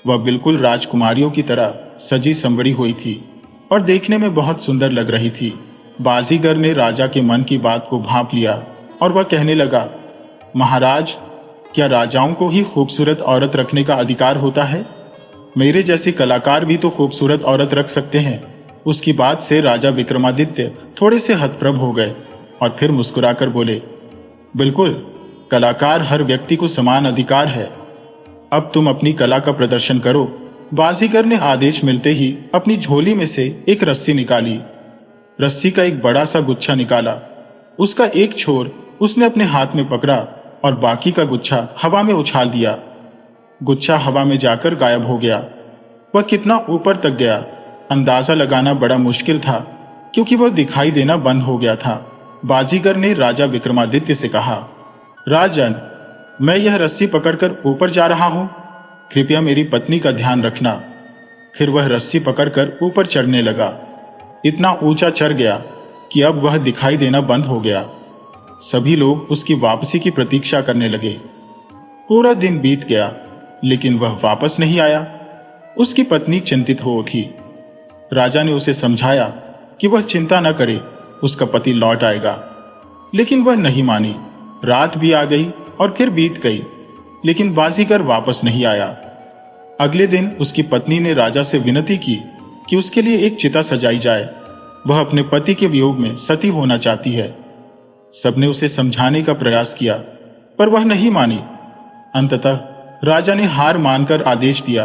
Speaker 1: वह बिल्कुल राजकुमारियों की तरह सजी संवरी हुई थी और देखने में बहुत सुंदर लग रही थी। बाजीगर ने राजा के मन की बात को भांप लिया और वह कहने लगा, महाराज, क्या राजाओं को ही खूबसूरत औरत रखने का अधिकार होता है? मेरे जैसे कलाकार भी तो खूबसूरत औरत रख सकते हैं। उसकी बात से राजा विक्रमादित्य थोड़े से हतप्रभ हो गए और फिर मुस्कुराकर बोले, बिल्कुल, कलाकार हर व्यक्ति को समान अधिकार है। अब तुम अपनी कला का प्रदर्शन करो। बाजीगर ने आदेश मिलते ही अपनी झोली में से एक रस्सी निकाली। रस्सी का एक बड़ा सा गुच्छा निकाला। उसका एक छोर उसने अपने हाथ में पकड़ा और बाकी का गुच्छा हवा में उछाल दिया। गुच्छा हवा में जाकर गायब हो गया। वह कितना ऊपर तक गया, अंदाजा लगाना बड़ा मुश्किल था, क्योंकि वह दिखाई देना बंद हो गया था। बाजीगर ने राजा विक्रमादित्य से कहा, राजन, मैं यह रस्सी पकड़कर ऊपर जा रहा हूं, कृपया मेरी पत्नी का ध्यान रखना। फिर वह रस्सी पकड़कर ऊपर चढ़ने लगा। इतना ऊंचा चढ़ गया कि अब वह दिखाई देना बंद हो गया। सभी लोग उसकी वापसी की प्रतीक्षा करने लगे। पूरा दिन बीत गया, लेकिन वह वापस नहीं आया। उसकी पत्नी चिंतित हो उठी। राजा ने उसे समझाया कि वह चिंता न करे, उसका पति लौट आएगा, लेकिन वह नहीं मानी। रात भी आ गई और फिर बीत गई, लेकिन बाजीगर वापस नहीं आया। अगले दिन उसकी पत्नी ने राजा से विनती की कि उसके लिए एक चिता सजाई जाए। वह अपने पति के वियोग में सती होना चाहती है। सबने उसे समझाने का प्रयास किया, पर वह नहीं मानी। अंततः राजा ने हार मानकर आदेश दिया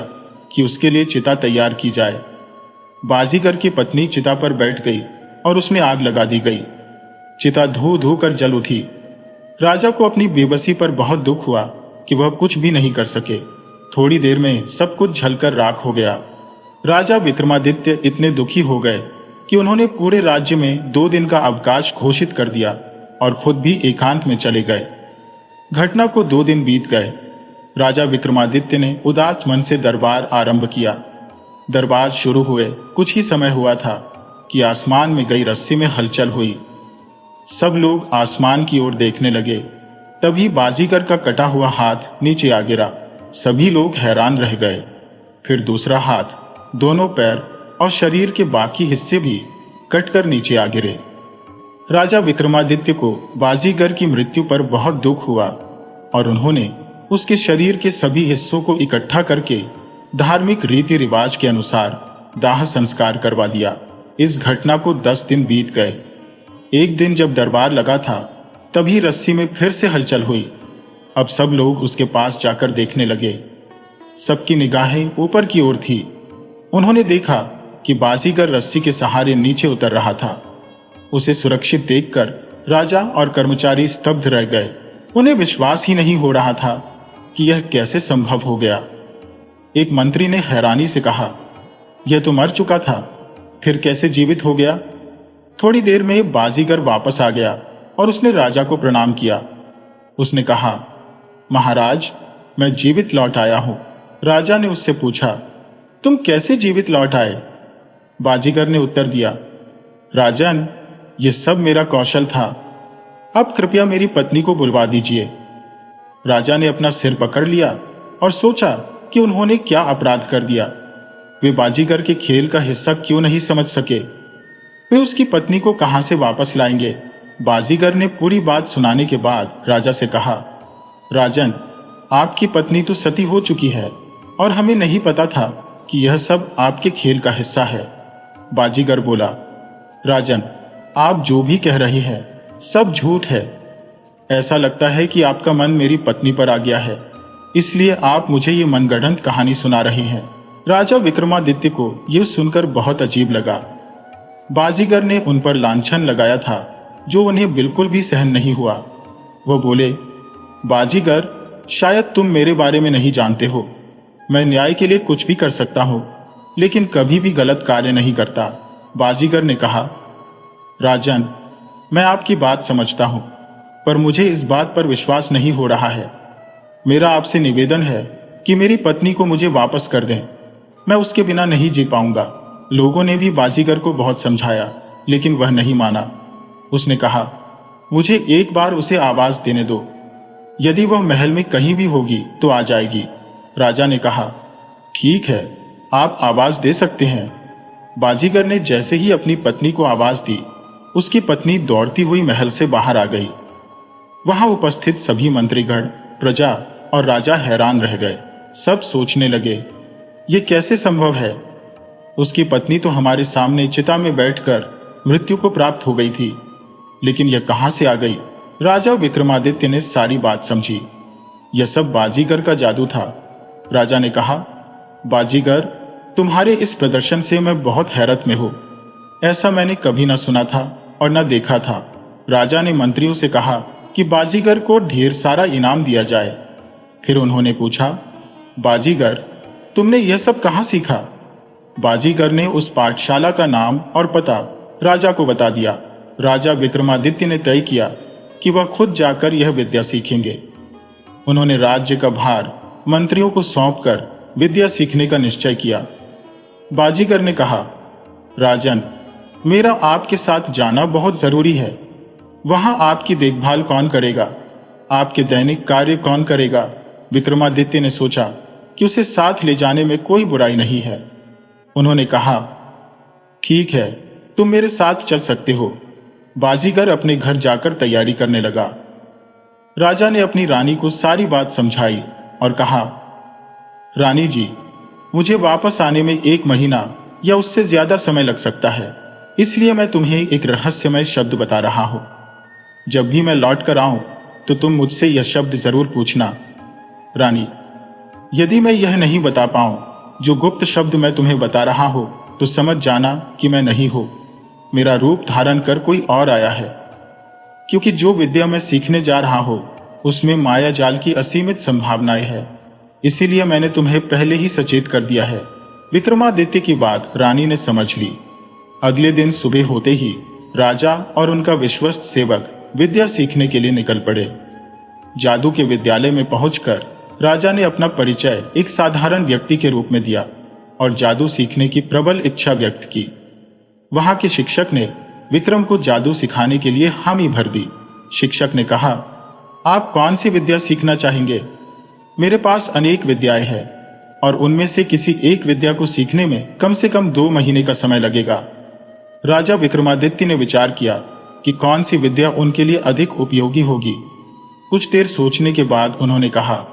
Speaker 1: कि उसके लिए चिता तैयार की जाए। बाजीगर की पत्नी चिता पर बैठ गई और उसमें आग लगा दी गई। चिता धू धू कर जल उठी। राजा को अपनी बेबसी पर बहुत दुख हुआ कि वह कुछ भी नहीं कर सके। थोड़ी देर में सब कुछ जलकर राख हो गया। राजा विक्रमादित्य इतने दुखी हो गए कि उन्होंने पूरे राज्य में 2 दिन का अवकाश घोषित कर दिया और खुद भी एकांत में चले गए। घटना को 2 दिन बीत गए। राजा विक्रमादित्य ने उदास मन से दरबार आरंभ किया। दरबार शुरू हुए कुछ ही समय हुआ था कि आसमान में गई रस्सी में हलचल हुई। सब लोग आसमान की ओर देखने लगे। तभी बाजीगर का कटा हुआ हाथ नीचे आ गिरा। सभी लोग हैरान रह गए। फिर दूसरा हाथ, दोनों पैर और शरीर के बाकी हिस्से भी कटकर नीचे आ गिरे। राजा विक्रमादित्य को बाजीगर की मृत्यु पर बहुत दुख हुआ और उन्होंने उसके शरीर के सभी हिस्सों को इकट्ठा करके धार्मिक रीति रिवाज के अनुसार दाह संस्कार करवा दिया। इस घटना को 10 दिन बीत गए। एक दिन जब दरबार लगा था, तभी रस्सी में फिर से हलचल हुई। अब सब लोग उसके पास जाकर देखने लगे। सबकी निगाहें ऊपर की ओर थी। उन्होंने देखा कि बाजीगर रस्सी के सहारे नीचे उतर रहा था। उसे सुरक्षित देखकर राजा और कर्मचारी स्तब्ध रह गए। उन्हें विश्वास ही नहीं हो रहा था कि यह कैसे संभव हो गया। एक मंत्री ने हैरानी से कहा, यह तो मर चुका था, फिर कैसे जीवित हो गया? थोड़ी देर में बाजीगर वापस आ गया और उसने राजा को प्रणाम किया। उसने कहा, महाराज, मैं जीवित लौट आया हूं। राजा ने उससे पूछा, तुम कैसे जीवित लौट आए? बाजीगर ने उत्तर दिया, राजन, यह सब मेरा कौशल था। अब कृपया मेरी पत्नी को बुलवा दीजिए। राजा ने अपना सिर पकड़ लिया और सोचा कि उन्होंने क्या अपराध कर दिया। वे बाजीगर के खेल का हिस्सा क्यों नहीं समझ सके? वे उसकी पत्नी को कहां से वापस लाएंगे? बाजीगर ने पूरी बात सुनाने के बाद राजा से कहा, राजन, आपकी पत्नी तो सती हो चुकी है और हमें नहीं पता था कि यह सब आपके खेल का हिस्सा है। बाजीगर बोला, राजन, आप जो भी कह रहे हैं सब झूठ है। ऐसा लगता है कि आपका मन मेरी पत्नी पर आ गया है, इसलिए आप मुझे ये मनगढ़ंत कहानी सुना रहे हैं। राजा विक्रमादित्य को यह सुनकर बहुत अजीब लगा। बाजीगर ने उन पर लांछन लगाया था जो उन्हें बिल्कुल भी सहन नहीं हुआ। वो बोले, बाजीगर, शायद तुम मेरे बारे में नहीं जानते हो। मैं न्याय के लिए कुछ भी कर सकता हूं, लेकिन कभी भी गलत कार्य नहीं करता। बाजीगर ने कहा, राजन, मैं आपकी बात समझता हूं, पर मुझे इस बात पर विश्वास नहीं हो रहा है। मेरा आपसे निवेदन है कि मेरी पत्नी को मुझे वापस कर दें। मैं उसके बिना नहीं जी पाऊंगा। लोगों ने भी बाजीगर को बहुत समझाया, लेकिन वह नहीं माना। उसने कहा, मुझे एक बार उसे आवाज देने दो। यदि वह महल में कहीं भी होगी तो आ जाएगी। राजा ने कहा, ठीक है, आप आवाज दे सकते हैं। बाजीगर ने जैसे ही अपनी पत्नी को आवाज दी, उसकी पत्नी दौड़ती हुई महल से बाहर आ गई। वहां उपस्थित सभी मंत्रीगण, प्रजा और राजा हैरान रह गए। सब सोचने लगे, ये कैसे संभव है? उसकी पत्नी तो हमारे सामने चिता में बैठकर मृत्यु को प्राप्त हो गई थी, लेकिन यह कहां से आ गई? राजा विक्रमादित्य ने सारी बात समझी। यह सब बाजीगर का जादू था। राजा ने कहा, बाजीगर, तुम्हारे इस प्रदर्शन से मैं बहुत हैरत में हूं। ऐसा मैंने कभी न सुना था और न देखा था। राजा ने मंत्रियों से कहा कि बाजीगर को ढेर सारा इनाम दिया जाए। फिर उन्होंने पूछा, बाजीगर, तुमने यह सब कहां सीखा? बाजीगर ने उस पाठशाला का नाम और पता राजा को बता दिया। राजा विक्रमादित्य ने तय किया कि वह खुद जाकर यह विद्या सीखेंगे। उन्होंने राज्य का भार मंत्रियों को सौंपकर विद्या सीखने का निश्चय किया। बाजीगर ने कहा, राजन, मेरा आपके साथ जाना बहुत जरूरी है। वहां आपकी देखभाल कौन करेगा? आपके दैनिक कार्य कौन करेगा? विक्रमादित्य ने सोचा कि उसे साथ ले जाने में कोई बुराई नहीं है। उन्होंने कहा, ठीक है, तुम मेरे साथ चल सकते हो। बाजीगर अपने घर जाकर तैयारी करने लगा। राजा ने अपनी रानी को सारी बात समझाई और कहा, रानी जी, मुझे वापस आने में 1 महीना या उससे ज्यादा समय लग सकता है, इसलिए मैं तुम्हें एक रहस्यमय शब्द बता रहा हूं। जब भी मैं लौट कर आऊं तो तुम मुझसे यह शब्द जरूर पूछना। रानी, यदि मैं यह नहीं बता पाऊं जो गुप्त शब्द मैं तुम्हें बता रहा हूं, तो समझ जाना कि मैं नहीं हूं, मेरा रूप धारण कर कोई और आया है। क्योंकि जो विद्या मैं सीखने जा रहा हूं उसमें माया जाल की असीमित संभावनाएं हैं, इसीलिए मैंने तुम्हें पहले ही सचेत कर दिया है। विक्रमादित्य की बात रानी ने समझ ली। अगले दिन सुबह होते ही राजा और उनका विश्वस्त सेवक विद्या सीखने के लिए निकल पड़े। जादू के विद्यालय में पहुंचकर राजा ने अपना परिचय एक साधारण व्यक्ति के रूप में दिया और जादू सीखने की प्रबल इच्छा व्यक्त की। वहां के शिक्षक ने विक्रम को जादू सिखाने के लिए हामी भर दी। शिक्षक ने कहा, आप कौन सी विद्या सीखना चाहेंगे? मेरे पास अनेक विद्याएं हैं और उनमें से किसी एक विद्या को सीखने में कम से कम 2 महीने का समय लगेगा। राजा विक्रमादित्य ने विचार किया कि कौन सी विद्या उनके लिए अधिक उपयोगी होगी। कुछ देर सोचने के बाद उन्होंने कहा,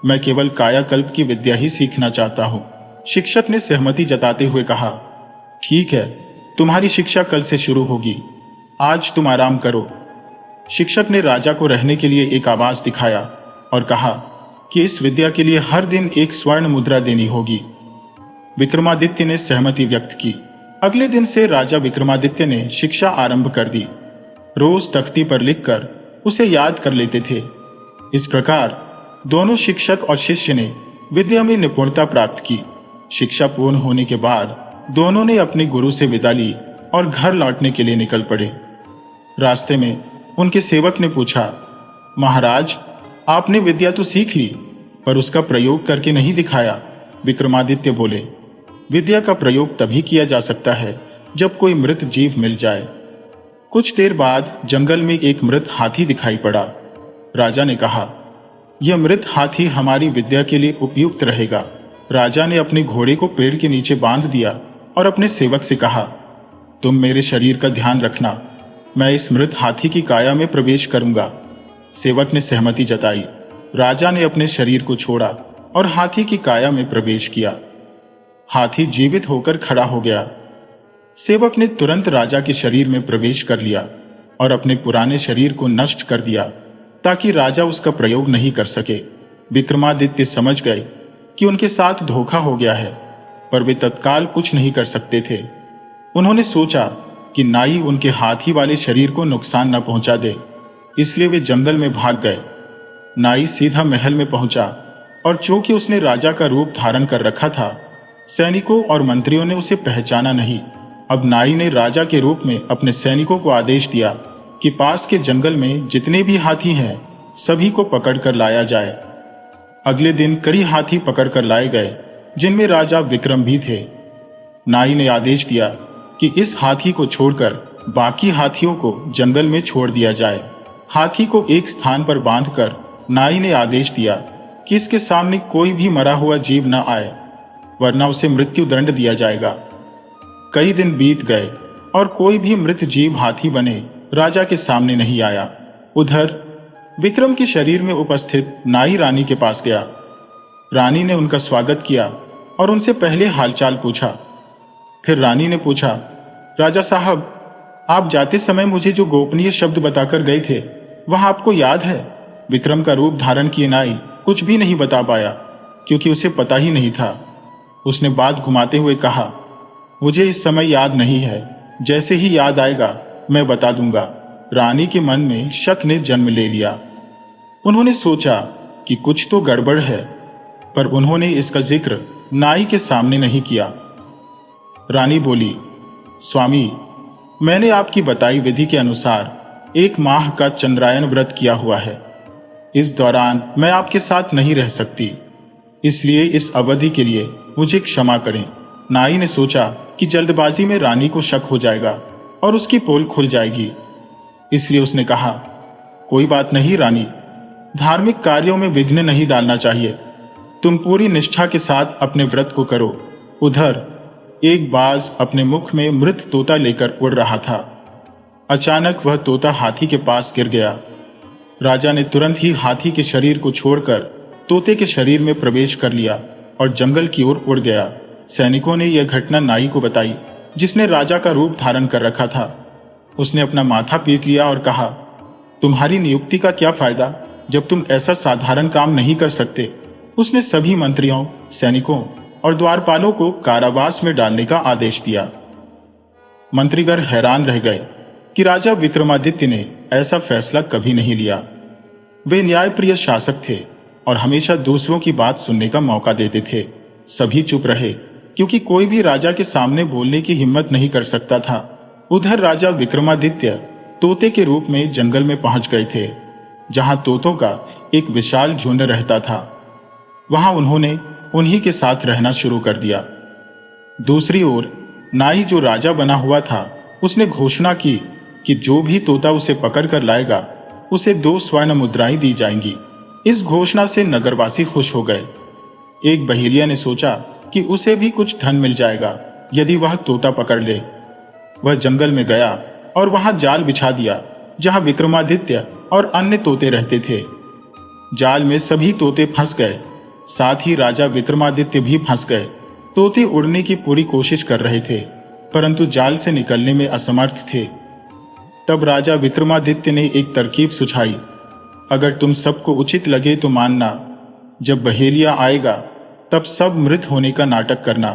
Speaker 1: मैं केवल कायाकल्प की विद्या ही सीखना चाहता हूं। शिक्षक ने सहमति जताते हुए कहा, ठीक है, तुम्हारी शिक्षा कल से शुरू होगी। आज तुम आराम करो। शिक्षक ने राजा को रहने के लिए एक आवास दिखाया और कहा कि इस विद्या के लिए हर दिन 1 स्वर्ण मुद्रा देनी होगी। विक्रमादित्य ने सहमति व्यक्त की। अगले दिन से राजा विक्रमादित्य ने शिक्षा आरंभ कर दी। रोज तख्ती पर लिखकर उसे याद कर लेते थे। इस प्रकार दोनों शिक्षक और शिष्य ने विद्या में निपुणता प्राप्त की। शिक्षा पूर्ण होने के बाद दोनों ने अपने गुरु से विदा ली और घर लौटने के लिए निकल पड़े। रास्ते में उनके सेवक ने पूछा, महाराज, आपने विद्या तो सीख ली, पर उसका प्रयोग करके नहीं दिखाया। विक्रमादित्य बोले, विद्या का प्रयोग तभी किया जा सकता है जब कोई मृत जीव मिल जाए। कुछ देर बाद जंगल में एक मृत हाथी दिखाई पड़ा। राजा ने कहा, यह मृत हाथी हमारी विद्या के लिए उपयुक्त रहेगा। राजा ने अपने घोड़े को पेड़ के नीचे बांध दिया और अपने सेवक से कहा, तुम मेरे शरीर का ध्यान रखना, मैं इस मृत हाथी की काया में प्रवेश करूंगा। सेवक ने सहमति जताई। राजा ने अपने शरीर को छोड़ा और हाथी की काया में प्रवेश किया। हाथी जीवित होकर खड़ा हो गया। सेवक ने तुरंत राजा के शरीर में प्रवेश कर लिया और अपने पुराने शरीर को नष्ट कर दिया ताकि राजा उसका प्रयोग नहीं कर सके। विक्रमादित्य समझ गए कि उनके साथ धोखा हो गया है, पर वे तत्काल कुछ नहीं कर सकते थे। उन्होंने सोचा कि नाई उनके हाथी वाले शरीर को नुकसान न पहुंचा दे, इसलिए वे जंगल में भाग गए। नाई सीधा महल में पहुंचा और चूंकि उसने राजा का रूप धारण कर रखा था, सैनिकों और मंत्रियों ने उसे पहचाना नहीं। अब नाई ने राजा के रूप में अपने सैनिकों को आदेश दिया कि पास के जंगल में जितने भी हाथी हैं सभी को पकड़कर लाया जाए। अगले दिन कई हाथी पकड़कर लाए गए, जिनमें राजा विक्रम भी थे। नाई ने आदेश दिया कि इस हाथी को छोड़कर बाकी हाथियों को जंगल में छोड़ दिया जाए। हाथी को एक स्थान पर बांधकर नाई ने आदेश दिया कि इसके सामने कोई भी मरा हुआ जीव न आए, वरना उसे मृत्यु दंड दिया जाएगा। कई दिन बीत गए और कोई भी मृत जीव हाथी बने राजा के सामने नहीं आया। उधर विक्रम के शरीर में उपस्थित नाई रानी के पास गया। रानी ने उनका स्वागत किया और उनसे पहले हालचाल पूछा। फिर रानी ने पूछा, राजा साहब, आप जाते समय मुझे जो गोपनीय शब्द बताकर गए थे वह आपको याद है? विक्रम का रूप धारण किए नाई कुछ भी नहीं बता पाया, क्योंकि उसे पता ही नहीं था। उसने बात घुमाते हुए कहा, मुझे इस समय याद नहीं है, जैसे ही याद आएगा मैं बता दूंगा। रानी के मन में शक ने जन्म ले लिया। उन्होंने सोचा कि कुछ तो गड़बड़ है, पर उन्होंने इसका जिक्र नाई के सामने नहीं किया। रानी बोली, स्वामी, मैंने आपकी बताई विधि के अनुसार 1 माह का चंद्रायन व्रत किया हुआ है। इस दौरान मैं आपके साथ नहीं रह सकती, इसलिए इस अवधि के लिए मुझे क्षमा करें। नाई ने सोचा कि जल्दबाजी में रानी को शक हो जाएगा और उसकी पोल खुल जाएगी, इसलिए उसने कहा, कोई बात नहीं रानी, धार्मिक कार्यों में विघ्न नहीं डालना चाहिए। तुम पूरी निष्ठा के साथ अपने व्रत को करो। उधर एक बाज अपने मुख में मृत तोता लेकर उड़ रहा था। अचानक वह तोता हाथी के पास गिर गया। राजा ने तुरंत ही हाथी के शरीर को छोड़कर तोते के शरीर में प्रवेश कर लिया और जंगल की ओर उड़ गया। सैनिकों ने यह घटना नाई को बताई, जिसने राजा का रूप धारण कर रखा था। उसने अपना माथा पीट लिया और कहा, तुम्हारी नियुक्ति का क्या फायदा जब तुम ऐसा साधारण काम नहीं कर सकते। उसने सभी मंत्रियों, सैनिकों और द्वारपालों को कारावास में डालने का आदेश दिया। मंत्रीगण हैरान रह गए कि राजा विक्रमादित्य ने ऐसा फैसला कभी नहीं लिया। वे न्यायप्रिय शासक थे और हमेशा दूसरों की बात सुनने का मौका देते थे। सभी चुप रहे, क्योंकि कोई भी राजा के सामने बोलने की हिम्मत नहीं कर सकता था। उधर राजा विक्रमादित्य तोते के रूप में जंगल में पहुंच गए थे, जहां तोतों का एक विशाल झुंड रहता था। वहां उन्होंने उन्हीं के साथ रहना शुरू कर दिया। दूसरी ओर नाई, जो राजा बना हुआ था, उसने घोषणा की कि जो भी तोता उसे पकड़ कर लाएगा उसे 2 स्वर्ण मुद्राएं दी जाएंगी। इस घोषणा से नगरवासी खुश हो गए। एक बहेलिया ने सोचा कि उसे भी कुछ धन मिल जाएगा यदि वह तोता पकड़ ले। वह जंगल में गया और वहां जाल बिछा दिया, जहां विक्रमादित्य और अन्य तोते रहते थे। जाल में सभी तोते फंस गए, साथ ही राजा विक्रमादित्य भी फंस गए। तोते उड़ने की पूरी कोशिश कर रहे थे, परंतु जाल से निकलने में असमर्थ थे। तब राजा विक्रमादित्य ने एक तरकीब सुझाई, अगर तुम सबको उचित लगे तो मानना, जब बहेलिया आएगा तब सब मृत होने का नाटक करना।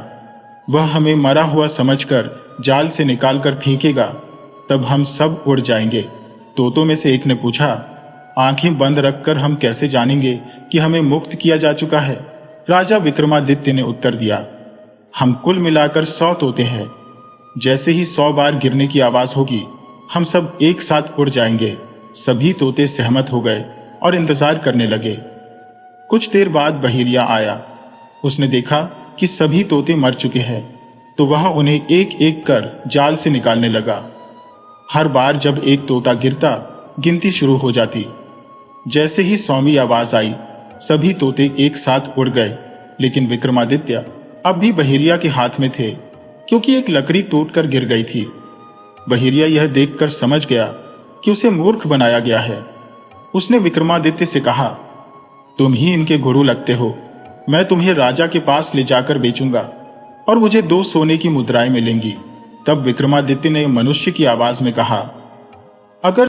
Speaker 1: वह हमें मरा हुआ समझकर जाल से निकालकर फेंकेगा, तब हम सब उड़ जाएंगे। तोतों में से एक ने पूछा, आंखें बंद रखकर हम कैसे जानेंगे कि हमें मुक्त किया जा चुका है? राजा विक्रमादित्य ने उत्तर दिया, हम कुल मिलाकर 100 तोते हैं। जैसे ही 100 बार गिरने की आवाज होगी, हम सब एक साथ उड़ जाएंगे। सभी तोते सहमत हो गए और इंतजार करने लगे। कुछ देर बाद बहेलिया आया। उसने देखा कि सभी तोते मर चुके हैं, तो वह उन्हें एक एक कर जाल से निकालने लगा। हर बार जब एक तोता गिरता, गिनती शुरू हो जाती। जैसे ही 100वीं आवाज आई, सभी तोते एक साथ उड़ गए। लेकिन विक्रमादित्य अब भी बहेलिया के हाथ में थे, क्योंकि एक लकड़ी टूटकर गिर गई थी। बहेलिया यह देखकर समझ गया कि उसे मूर्ख बनाया गया है। उसने विक्रमादित्य से कहा, तुम ही इनके गुरु लगते हो। मैं तुम्हें राजा के पास ले जाकर बेचूंगा और मुझे 2 सोने की मुद्राएं मिलेंगी। तब विक्रमादित्य ने मनुष्य की आवाज में कहा, अगर